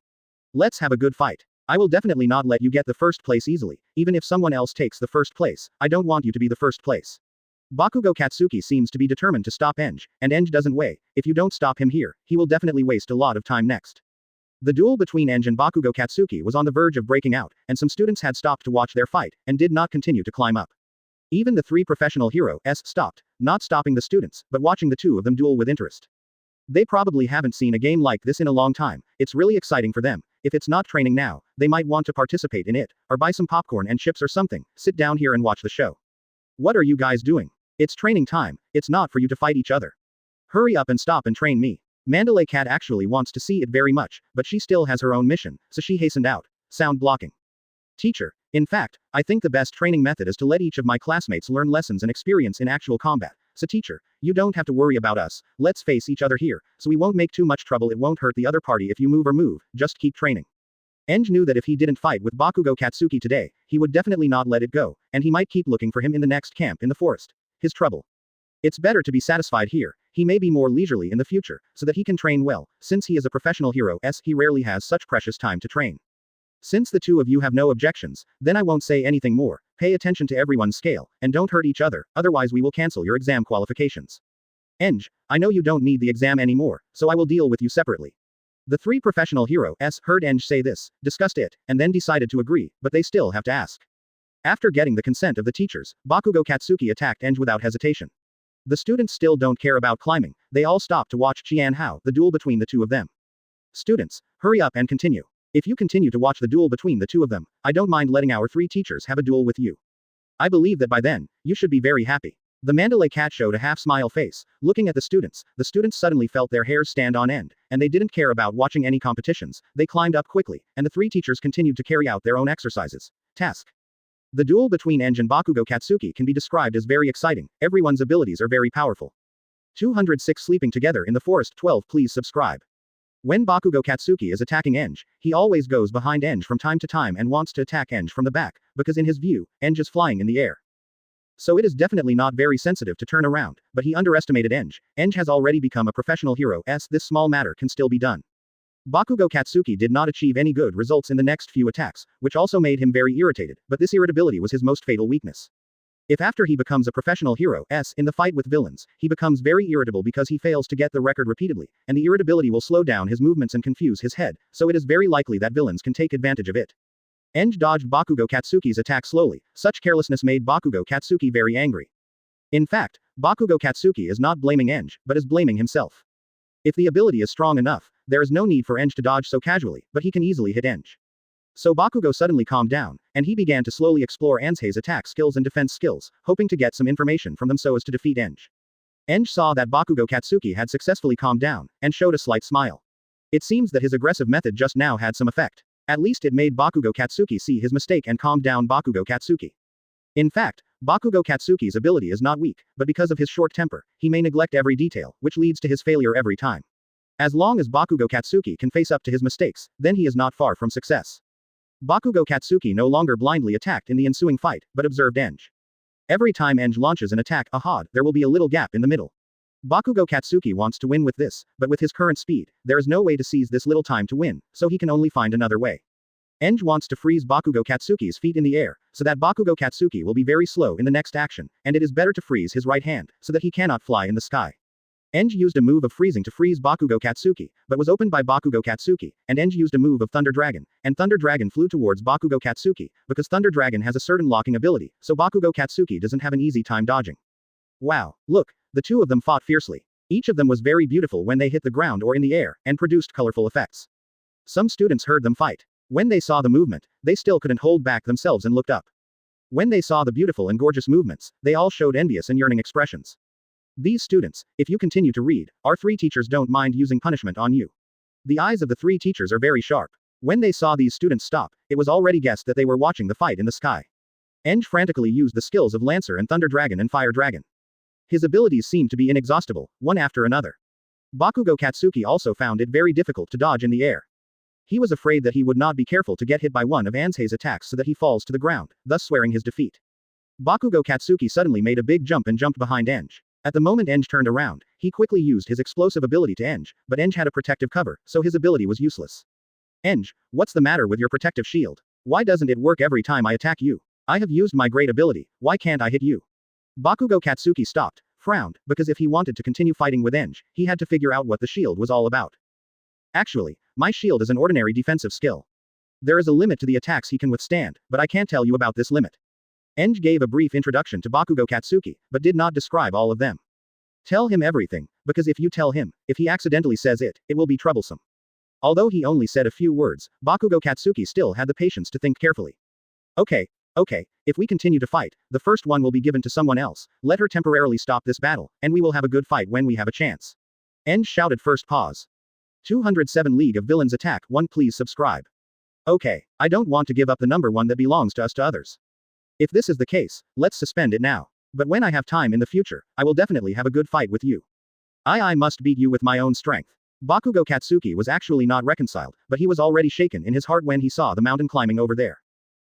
Let's have a good fight. I will definitely not let you get the first place easily, even if someone else takes the first place. I don't want you to be the first place. Bakugo Katsuki seems to be determined to stop Anzhe, and Anzhe doesn't wait. If you don't stop him here, he will definitely waste a lot of time next. The duel between Anzhe and Bakugo Katsuki was on the verge of breaking out, and some students had stopped to watch their fight, and did not continue to climb up. Even the three professional heroes stopped, not stopping the students, but watching the two of them duel with interest. They probably haven't seen a game like this in a long time. It's really exciting for them. If it's not training now, they might want to participate in it, or buy some popcorn and chips or something, sit down here and watch the show. What are you guys doing? It's training time, it's not for you to fight each other. Hurry up and stop and train me. Mandalay Cat actually wants to see it very much, but she still has her own mission, so she hastened out. Sound blocking. Teacher, in fact, I think the best training method is to let each of my classmates learn lessons and experience in actual combat. So teacher, you don't have to worry about us, let's face each other here, so we won't make too much trouble. It won't hurt the other party if you move, just keep training. Anzhe knew that if he didn't fight with Bakugo Katsuki today, he would definitely not let it go, and he might keep looking for him in the next camp in the forest. His trouble. It's better to be satisfied here. He may be more leisurely in the future, so that he can train well. Since he is a professional hero, he rarely has such precious time to train. Since the two of you have no objections, then I won't say anything more. Pay attention to everyone's scale, and don't hurt each other, otherwise we will cancel your exam qualifications. Anzhe, I know you don't need the exam anymore, so I will deal with you separately. The three professional heroes heard Anzhe say this, discussed it, and then decided to agree, but they still have to ask. After getting the consent of the teachers, Bakugo Katsuki attacked Anzhe without hesitation. The students still don't care about climbing, they all stop to watch Qian Hao, the duel between the two of them. Students, hurry up and continue. If you continue to watch the duel between the two of them, I don't mind letting our three teachers have a duel with you. I believe that by then, you should be very happy. The Mandalay Cat showed a half-smile face, looking at the students suddenly felt their hairs stand on end, and they didn't care about watching any competitions, they climbed up quickly, and the three teachers continued to carry out their own exercises. Task. The duel between Anzhe and Bakugo Katsuki can be described as very exciting, everyone's abilities are very powerful. 206 Sleeping Together in the Forest 12 Please subscribe. When Bakugo Katsuki is attacking Anzhe, he always goes behind Anzhe from time to time and wants to attack Anzhe from the back, because in his view, Anzhe is flying in the air. So it is definitely not very sensitive to turn around, but he underestimated Anzhe. Anzhe has already become a professional hero, this small matter can still be done. Bakugo Katsuki did not achieve any good results in the next few attacks, which also made him very irritated, but this irritability was his most fatal weakness. If after he becomes a professional hero in the fight with villains, he becomes very irritable because he fails to get the record repeatedly, and the irritability will slow down his movements and confuse his head, so it is very likely that villains can take advantage of it. Anzhe dodged Bakugo Katsuki's attack slowly. Such carelessness made Bakugo Katsuki very angry. In fact, Bakugo Katsuki is not blaming Anzhe, but is blaming himself. If the ability is strong enough, there is no need for Anzhe to dodge so casually, but he can easily hit Anzhe. So Bakugo suddenly calmed down, and he began to slowly explore Anzhe's attack skills and defense skills, hoping to get some information from them so as to defeat Anzhe. Anzhe saw that Bakugo Katsuki had successfully calmed down, and showed a slight smile. It seems that his aggressive method just now had some effect. At least it made Bakugo Katsuki see his mistake and calmed down Bakugo Katsuki. In fact, Bakugo Katsuki's ability is not weak, but because of his short temper, he may neglect every detail, which leads to his failure every time. As long as Bakugo Katsuki can face up to his mistakes, then he is not far from success. Bakugo Katsuki no longer blindly attacked in the ensuing fight, but observed Anzhe. Every time Anzhe launches an attack, there will be a little gap in the middle. Bakugo Katsuki wants to win with this, but with his current speed, there is no way to seize this little time to win, so he can only find another way. Anzhe wants to freeze Bakugo Katsuki's feet in the air, so that Bakugo Katsuki will be very slow in the next action, and it is better to freeze his right hand, so that he cannot fly in the sky. Anzhe used a move of freezing to freeze Bakugo Katsuki, but was opened by Bakugo Katsuki, and Anzhe used a move of Thunder Dragon, and Thunder Dragon flew towards Bakugo Katsuki, because Thunder Dragon has a certain locking ability, so Bakugo Katsuki doesn't have an easy time dodging. Wow, look, the two of them fought fiercely. Each of them was very beautiful when they hit the ground or in the air, and produced colorful effects. Some students heard them fight. When they saw the movement, they still couldn't hold back themselves and looked up. When they saw the beautiful and gorgeous movements, they all showed envious and yearning expressions. These students, if you continue to read, our three teachers don't mind using punishment on you. The eyes of the three teachers are very sharp. When they saw these students stop, it was already guessed that they were watching the fight in the sky. Anzhe frantically used the skills of Lancer and Thunder Dragon and Fire Dragon. His abilities seemed to be inexhaustible, one after another. Bakugo Katsuki also found it very difficult to dodge in the air. He was afraid that he would not be careful to get hit by one of Anzhe's attacks so that he falls to the ground, thus swearing his defeat. Bakugo Katsuki suddenly made a big jump and jumped behind Anzhe. At the moment Anzhe turned around, he quickly used his explosive ability to Anzhe, but Anzhe had a protective cover, so his ability was useless. Anzhe, what's the matter with your protective shield? Why doesn't it work every time I attack you? I have used my great ability, why can't I hit you? Bakugo Katsuki stopped, frowned, because if he wanted to continue fighting with Anzhe, he had to figure out what the shield was all about. Actually, my shield is an ordinary defensive skill. There is a limit to the attacks he can withstand, but I can't tell you about this limit. Anzhe gave a brief introduction to Bakugo Katsuki, but did not describe all of them. Tell him everything, because if you tell him, if he accidentally says it, it will be troublesome. Although he only said a few words, Bakugo Katsuki still had the patience to think carefully. Okay, if we continue to fight, the first one will be given to someone else, let her temporarily stop this battle, and we will have a good fight when we have a chance. Anzhe shouted. First pause. 207 League of Villains Attack 1. Please subscribe. Okay, I don't want to give up the number 1 that belongs to us to others. If this is the case, let's suspend it now. But when I have time in the future, I will definitely have a good fight with you. I must beat you with my own strength. Bakugo Katsuki was actually not reconciled, but he was already shaken in his heart when he saw the mountain climbing over there.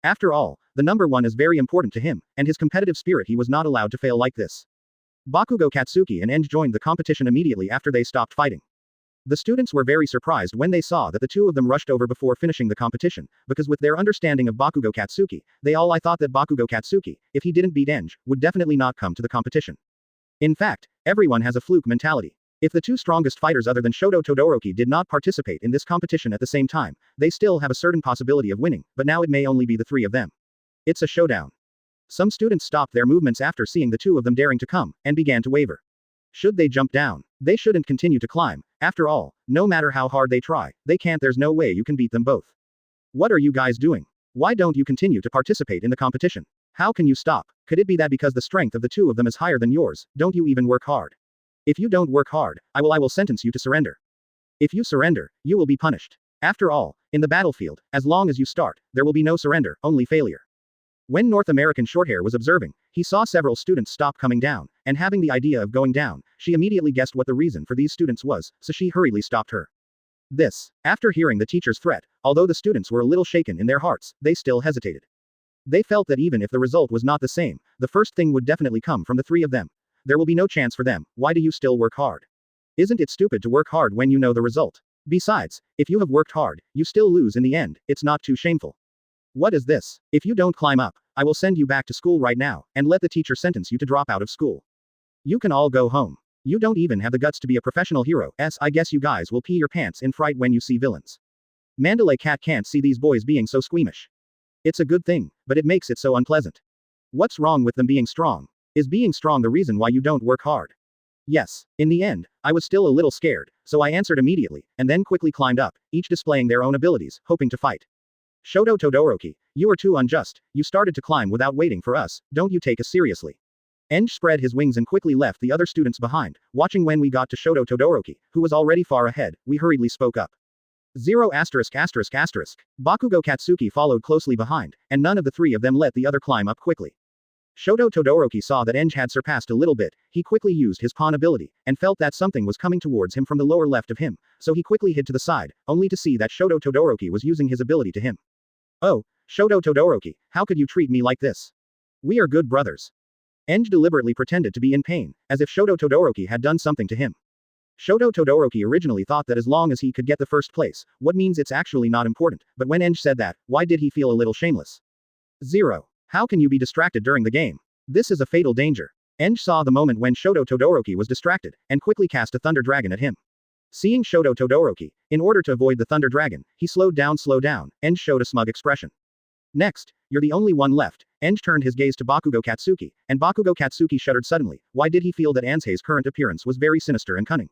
After all, the number 1 is very important to him, and his competitive spirit he was not allowed to fail like this. Bakugo Katsuki and Anzhe joined the competition immediately after they stopped fighting. The students were very surprised when they saw that the two of them rushed over before finishing the competition, because with their understanding of Bakugo Katsuki, I thought that Bakugo Katsuki, if he didn't beat Anzhe, would definitely not come to the competition. In fact, everyone has a fluke mentality. If the two strongest fighters other than Shoto Todoroki did not participate in this competition at the same time, they still have a certain possibility of winning, but now it may only be the three of them. It's a showdown. Some students stopped their movements after seeing the two of them daring to come, and began to waver. Should they jump down? They shouldn't continue to climb. After all, no matter how hard they try, they can't. There's no way you can beat them both. What are you guys doing? Why don't you continue to participate in the competition? How can you stop? Could it be that because the strength of the two of them is higher than yours, don't you even work hard? If you don't work hard, I will sentence you to surrender. If you surrender, you will be punished. After all, in the battlefield, as long as you start, there will be no surrender, only failure. When North American Shorthair was observing, he saw several students stop coming down, and having the idea of going down, she immediately guessed what the reason for these students was, so she hurriedly stopped her. After hearing the teacher's threat, although the students were a little shaken in their hearts, they still hesitated. They felt that even if the result was not the same, the first thing would definitely come from the three of them. There will be no chance for them. Why do you still work hard? Isn't it stupid to work hard when you know the result? Besides, if you have worked hard, you still lose in the end, it's not too shameful. What is this? If you don't climb up, I will send you back to school right now, and let the teacher sentence you to drop out of school. You can all go home. You don't even have the guts to be a professional hero, I guess you guys will pee your pants in fright when you see villains. Mandalay Cat can't see these boys being so squeamish. It's a good thing, but it makes it so unpleasant. What's wrong with them being strong? Is being strong the reason why you don't work hard? Yes. In the end, I was still a little scared, so I answered immediately, and then quickly climbed up, each displaying their own abilities, hoping to fight. Shoto Todoroki, you are too unjust, you started to climb without waiting for us, don't you take us seriously. Anzhe spread his wings and quickly left the other students behind, watching when we got to Shoto Todoroki, who was already far ahead, we hurriedly spoke up. 0 asterisk asterisk asterisk. Bakugo Katsuki followed closely behind, and none of the three of them let the other climb up quickly. Shoto Todoroki saw that Anzhe had surpassed a little bit, he quickly used his pawn ability, and felt that something was coming towards him from the lower left of him, so he quickly hid to the side, only to see that Shoto Todoroki was using his ability to him. Oh, Shoto Todoroki, how could you treat me like this? We are good brothers. Anzhe deliberately pretended to be in pain, as if Shoto Todoroki had done something to him. Shoto Todoroki originally thought that as long as he could get the first place, what means it's actually not important, but when Anzhe said that, why did he feel a little shameless? 0. How can you be distracted during the game? This is a fatal danger. Anzhe saw the moment when Shoto Todoroki was distracted, and quickly cast a Thunder Dragon at him. Seeing Shoto Todoroki, in order to avoid the Thunder Dragon, he slowed down, Anzhe showed a smug expression. Next, you're the only one left. Anzhe turned his gaze to Bakugo Katsuki, and Bakugo Katsuki shuddered suddenly. Why did he feel that Anze's current appearance was very sinister and cunning?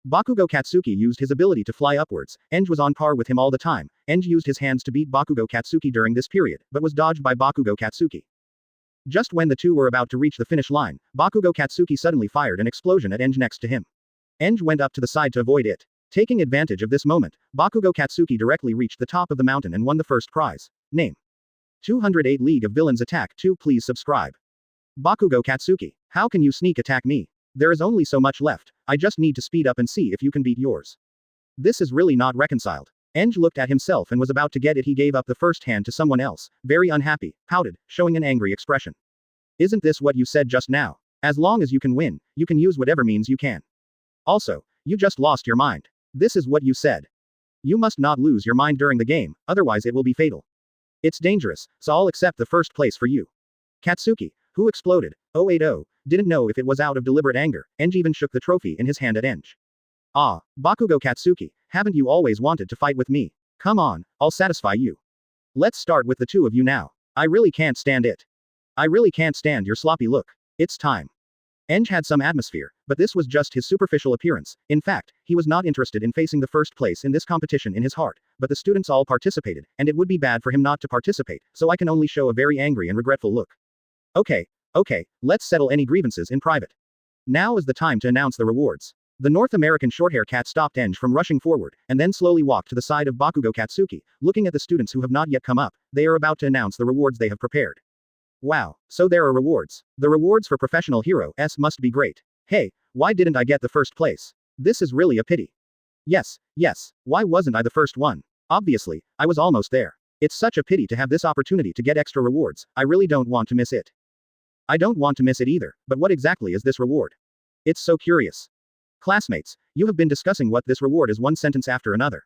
Bakugo Katsuki used his ability to fly upwards, Anzhe was on par with him all the time, Anzhe used his hands to beat Bakugo Katsuki during this period, but was dodged by Bakugo Katsuki. Just when the two were about to reach the finish line, Bakugo Katsuki suddenly fired an explosion at Anzhe next to him. Anzhe went up to the side to avoid it. Taking advantage of this moment, Bakugo Katsuki directly reached the top of the mountain and won the first prize. Name: 208 League of Villains Attack 2. Please subscribe. Bakugo Katsuki, how can you sneak attack me? There is only so much left, I just need to speed up and see if you can beat yours. This is really not reconciled. Anzhe looked at himself and was about to get it. He gave up the first hand to someone else, very unhappy, pouted, showing an angry expression. Isn't this what you said just now? As long as you can win, you can use whatever means you can. Also, you just lost your mind. This is what you said. You must not lose your mind during the game, otherwise it will be fatal. It's dangerous, so I'll accept the first place for you. Katsuki, who exploded, 080, didn't know if it was out of deliberate anger, Anzhe even shook the trophy in his hand at Anzhe. Ah, Bakugo Katsuki, haven't you always wanted to fight with me? Come on, I'll satisfy you. Let's start with the two of you now. I really can't stand it. I really can't stand your sloppy look. It's time. Anzhe had some atmosphere, but this was just his superficial appearance. In fact, he was not interested in facing the first place in this competition in his heart, but the students all participated, and it would be bad for him not to participate, so I can only show a very angry and regretful look. Okay, let's settle any grievances in private. Now is the time to announce the rewards. The North American Shorthair Cat stopped Anzhe from rushing forward, and then slowly walked to the side of Bakugo Katsuki, looking at the students who have not yet come up. They are about to announce the rewards they have prepared. Wow, so there are rewards. The rewards for professional heroes must be great. Hey, why didn't I get the first place? This is really a pity. Yes, why wasn't I the first one? Obviously, I was almost there. It's such a pity to have this opportunity to get extra rewards, I really don't want to miss it. I don't want to miss it either, but what exactly is this reward? It's so curious. Classmates, you have been discussing what this reward is one sentence after another.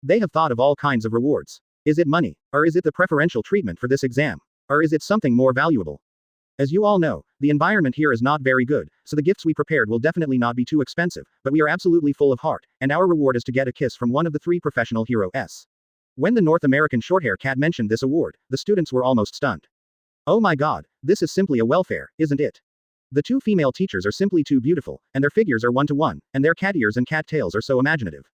They have thought of all kinds of rewards. Is it money? Or is it the preferential treatment for this exam? Or is it something more valuable? As you all know, the environment here is not very good, so the gifts we prepared will definitely not be too expensive, but we are absolutely full of heart, and our reward is to get a kiss from one of the 3 professional heroes. When the North American Shorthair Cat mentioned this award, the students were almost stunned. Oh my god, this is simply a welfare, isn't it? The 2 female teachers are simply too beautiful, and their figures are 1-to-1, and their cat ears and cat tails are so imaginative.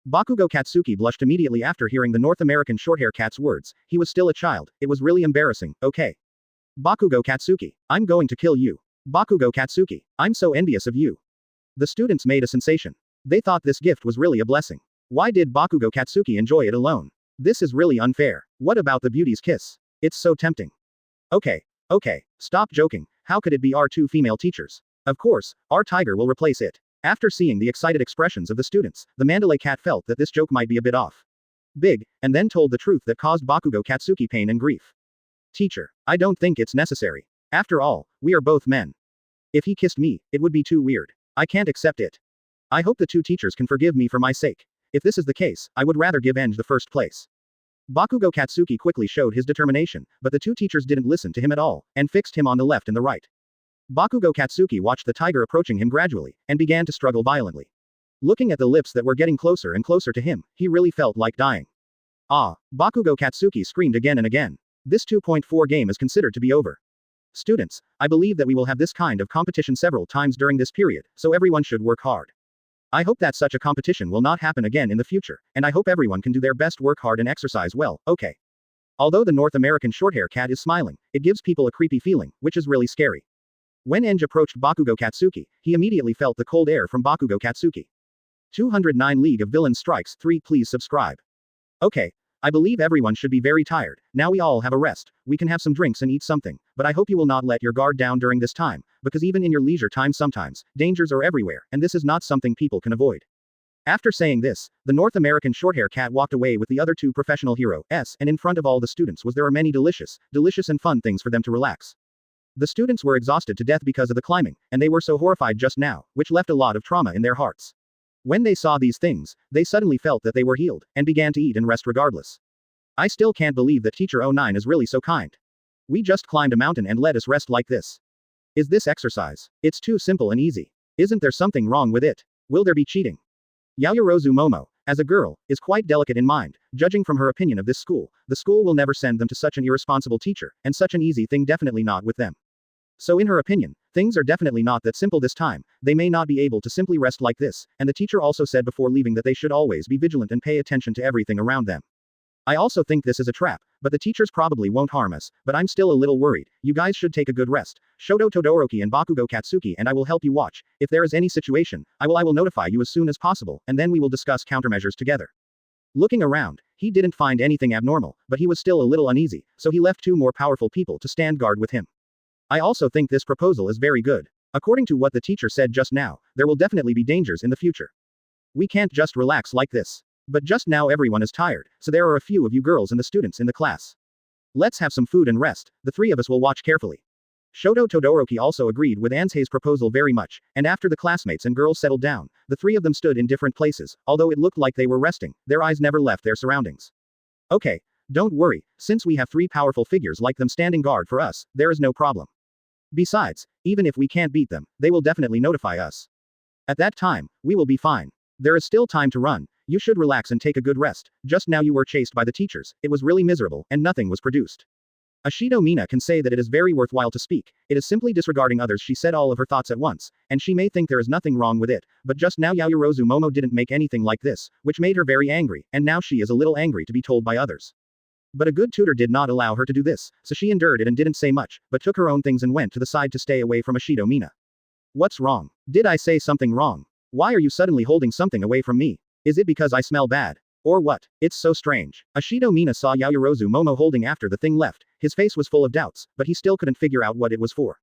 Bakugo Katsuki blushed immediately after hearing the North American Shorthair Cat's words. He was still a child, it was really embarrassing. Okay. Bakugo Katsuki, I'm going to kill you. Bakugo Katsuki, I'm so envious of you. The students made a sensation. They thought this gift was really a blessing. Why did Bakugo Katsuki enjoy it alone? This is really unfair. What about the beauty's kiss? It's so tempting. Okay, stop joking. How could it be our 2 female teachers? Of course, our tiger will replace it. After seeing the excited expressions of the students, the Mandalay Cat felt that this joke might be a bit off. Big, and then told the truth that caused Bakugo Katsuki pain and grief. Teacher, I don't think it's necessary. After all, we are both men. If he kissed me, it would be too weird. I can't accept it. I hope the 2 teachers can forgive me for my sake. If this is the case, I would rather give Anzhe the first place. Bakugo Katsuki quickly showed his determination, but the two teachers didn't listen to him at all, and fixed him on the left and the right. Bakugo Katsuki watched the tiger approaching him gradually, and began to struggle violently. Looking at the lips that were getting closer and closer to him, he really felt like dying. Ah! Bakugo Katsuki screamed again and again. This 2.4 game is considered to be over. Students, I believe that we will have this kind of competition several times during this period, so everyone should work hard. I hope that such a competition will not happen again in the future, and I hope everyone can do their best, work hard and exercise well, okay? Although the North American shorthair cat is smiling, it gives people a creepy feeling, which is really scary. When Anzhe approached Bakugo Katsuki, he immediately felt the cold air from Bakugo Katsuki. 209 League of Villains Strikes 3. Please subscribe. Okay. I believe everyone should be very tired. Now we all have a rest. We can have some drinks and eat something, but I hope you will not let your guard down during this time, because even in your leisure time sometimes, dangers are everywhere, and this is not something people can avoid. After saying this, the North American shorthair cat walked away with the other two professional heroes, and in front of all the students there are many delicious and fun things for them to relax. The students were exhausted to death because of the climbing, and they were so horrified just now, which left a lot of trauma in their hearts. When they saw these things, they suddenly felt that they were healed, and began to eat and rest regardless. I still can't believe that Teacher 09 is really so kind. We just climbed a mountain and let us rest like this. Is this exercise? It's too simple and easy. Isn't there something wrong with it? Will there be cheating? Yayorozu Momo, as a girl, is quite delicate in mind. Judging from her opinion of this school, the school will never send them to such an irresponsible teacher, and such an easy thing definitely not with them. So in her opinion, things are definitely not that simple this time. They may not be able to simply rest like this, and the teacher also said before leaving that they should always be vigilant and pay attention to everything around them. I also think this is a trap, but the teachers probably won't harm us, but I'm still a little worried. You guys should take a good rest. Shoto Todoroki and Bakugo Katsuki and I will help you watch. If there is any situation, I will notify you as soon as possible, and then we will discuss countermeasures together. Looking around, he didn't find anything abnormal, but he was still a little uneasy, so he left two more powerful people to stand guard with him. I also think this proposal is very good. According to what the teacher said just now, there will definitely be dangers in the future. We can't just relax like this. But just now everyone is tired, so there are a few of you girls and the students in the class. Let's have some food and rest, the three of us will watch carefully. Shoto Todoroki also agreed with Anzhe's proposal very much, and after the classmates and girls settled down, the three of them stood in different places, although it looked like they were resting, their eyes never left their surroundings. Okay. Don't worry, since we have three powerful figures like them standing guard for us, there is no problem. Besides, even if we can't beat them, they will definitely notify us. At that time, we will be fine. There is still time to run. You should relax and take a good rest. Just now you were chased by the teachers, it was really miserable, and nothing was produced. Ashido Mina can say that it is very worthwhile to speak, it is simply disregarding others. She said all of her thoughts at once, and she may think there is nothing wrong with it, but just now Yayorozu Momo didn't make anything like this, which made her very angry, and now she is a little angry to be told by others. But a good tutor did not allow her to do this, so she endured it and didn't say much, but took her own things and went to the side to stay away from Ashido Mina. What's wrong? Did I say something wrong? Why are you suddenly holding something away from me? Is it because I smell bad? Or what? It's so strange. Ashido Mina saw Yayorozu Momo holding after the thing left, his face was full of doubts, but he still couldn't figure out what it was for.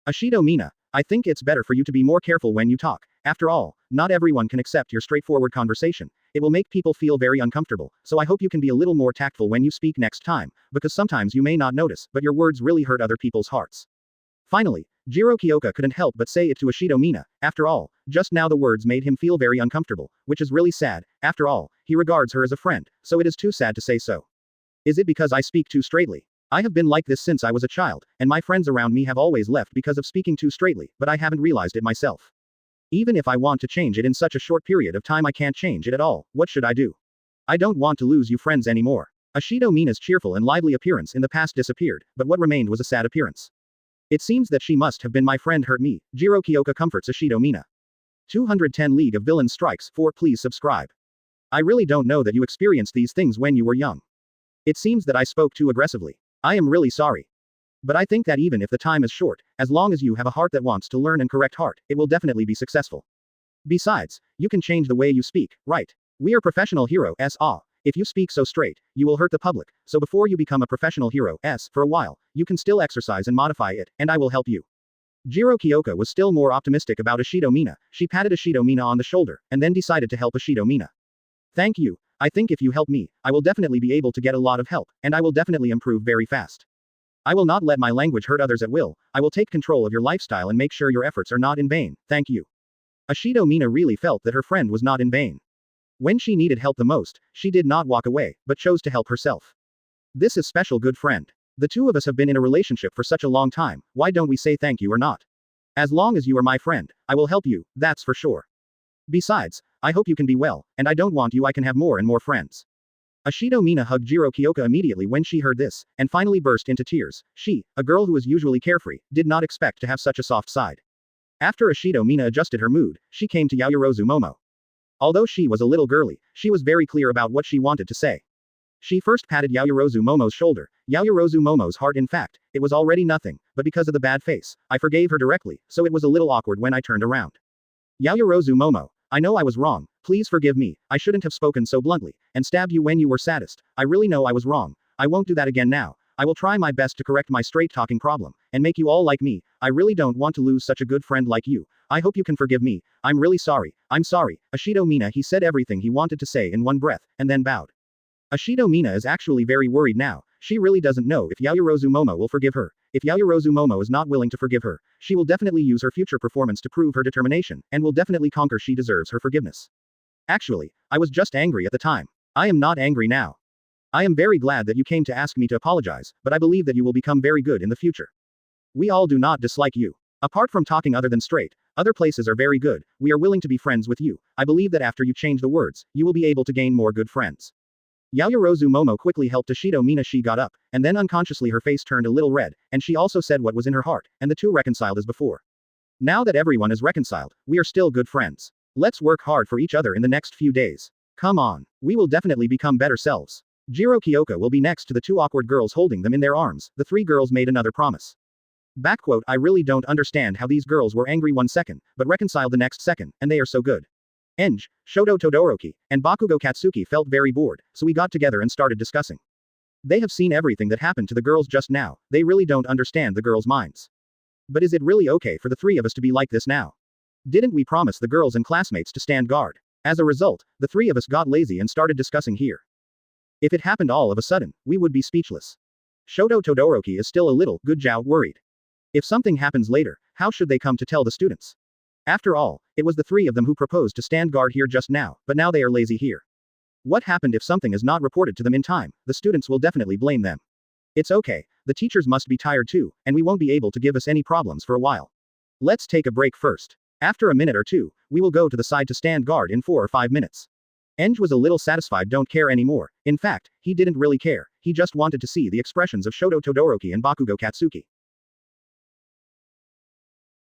Ashido Mina, I think it's better for you to be more careful when you talk. After all, not everyone can accept your straightforward conversation. It will make people feel very uncomfortable, so I hope you can be a little more tactful when you speak next time, because sometimes you may not notice, but your words really hurt other people's hearts. Finally, Jiro Kyoka couldn't help but say it to Ashido Mina. After all, just now the words made him feel very uncomfortable, which is really sad. After all, he regards her as a friend, so it is too sad to say so. Is it because I speak too straightly? I have been like this since I was a child, and my friends around me have always left because of speaking too straightly, but I haven't realized it myself. Even if I want to change it in such a short period of time, I can't change it at all. What should I do? I don't want to lose you friends anymore. Ashido Mina's cheerful and lively appearance in the past disappeared, but what remained was a sad appearance. It seems that she must have been my friend hurt me. Jiro Kyoka comforts Ashido Mina. 210 League of Villains Strikes 4. Please subscribe. I really don't know that you experienced these things when you were young. It seems that I spoke too aggressively. I am really sorry. But I think that even if the time is short, as long as you have a heart that wants to learn and correct heart, it will definitely be successful. Besides, you can change the way you speak, right? We are professional heroes. If you speak so straight, you will hurt the public, so before you become a professional hero, for a while, you can still exercise and modify it, and I will help you. Jiro Kyoka was still more optimistic about Ashido Mina. She patted Ashido Mina on the shoulder, and then decided to help Ashido Mina. Thank you. I think if you help me, I will definitely be able to get a lot of help, and I will definitely improve very fast. I will not let my language hurt others at will. I will take control of your lifestyle and make sure your efforts are not in vain. Thank you. Ashido Mina really felt that her friend was not in vain. When she needed help the most, she did not walk away, but chose to help herself. This is special, good friend. The two of us have been in a relationship for such a long time, why don't we say thank you or not? As long as you are my friend, I will help you, that's for sure. Besides, I hope you can be well, and I don't want you I can have more and more friends. Ashido Mina hugged Jiro Kyoka immediately when she heard this, and finally burst into tears. She, a girl who is usually carefree, did not expect to have such a soft side. After Ashido Mina adjusted her mood, she came to Yayorozu Momo. Although she was a little girly, she was very clear about what she wanted to say. She first patted Yayorozu Momo's shoulder. Yayorozu Momo's heart, in fact, it was already nothing, but because of the bad face, I forgave her directly, so it was a little awkward when I turned around. Yayorozu Momo, I know I was wrong, please forgive me, I shouldn't have spoken so bluntly, and stabbed you when you were saddest, I really know I was wrong, I won't do that again now, I will try my best to correct my straight-talking problem, and make you all like me, I really don't want to lose such a good friend like you, I hope you can forgive me, I'm really sorry, Ashido Mina. He said everything he wanted to say in one breath, and then bowed. Ashido Mina is actually very worried now, she really doesn't know if Yayorozu Momo will forgive her. If Yayorozu Momo is not willing to forgive her, she will definitely use her future performance to prove her determination, and will definitely conquer. She deserves her forgiveness. Actually, I was just angry at the time. I am not angry now. I am very glad that you came to ask me to apologize, but I believe that you will become very good in the future. We all do not dislike you. Apart from talking other than straight, other places are very good, we are willing to be friends with you. I believe that after you change the words, you will be able to gain more good friends. Yayorozu Momo quickly helped Ashido Mina. She got up, and then unconsciously her face turned a little red, and she also said what was in her heart, and the two reconciled as before. Now that everyone is reconciled, we are still good friends. Let's work hard for each other in the next few days. Come on, we will definitely become better selves. Jiro Kyoka will be next to the two awkward girls holding them in their arms. The three girls made another promise. Backquote, I really don't understand how these girls were angry one second, but reconciled the next second, and they are so good. Anzhe, Shoto Todoroki, and Bakugo Katsuki felt very bored, so we got together and started discussing. They have seen everything that happened to the girls just now, they really don't understand the girls' minds. But is it really okay for the three of us to be like this now? Didn't we promise the girls and classmates to stand guard? As a result, the three of us got lazy and started discussing here. If it happened all of a sudden, we would be speechless. Shoto Todoroki is still a little, worried. If something happens later, how should they come to tell the students? After all, it was the three of them who proposed to stand guard here just now, but now they are lazy here. What happened if something is not reported to them in time? The students will definitely blame them. It's okay, the teachers must be tired too, and we won't be able to give us any problems for a while. Let's take a break first. After a minute or two, we will go to the side to stand guard in 4 or 5 minutes. Anzhe was a little satisfied, don't care anymore. In fact, he didn't really care, he just wanted to see the expressions of Shoto Todoroki and Bakugo Katsuki.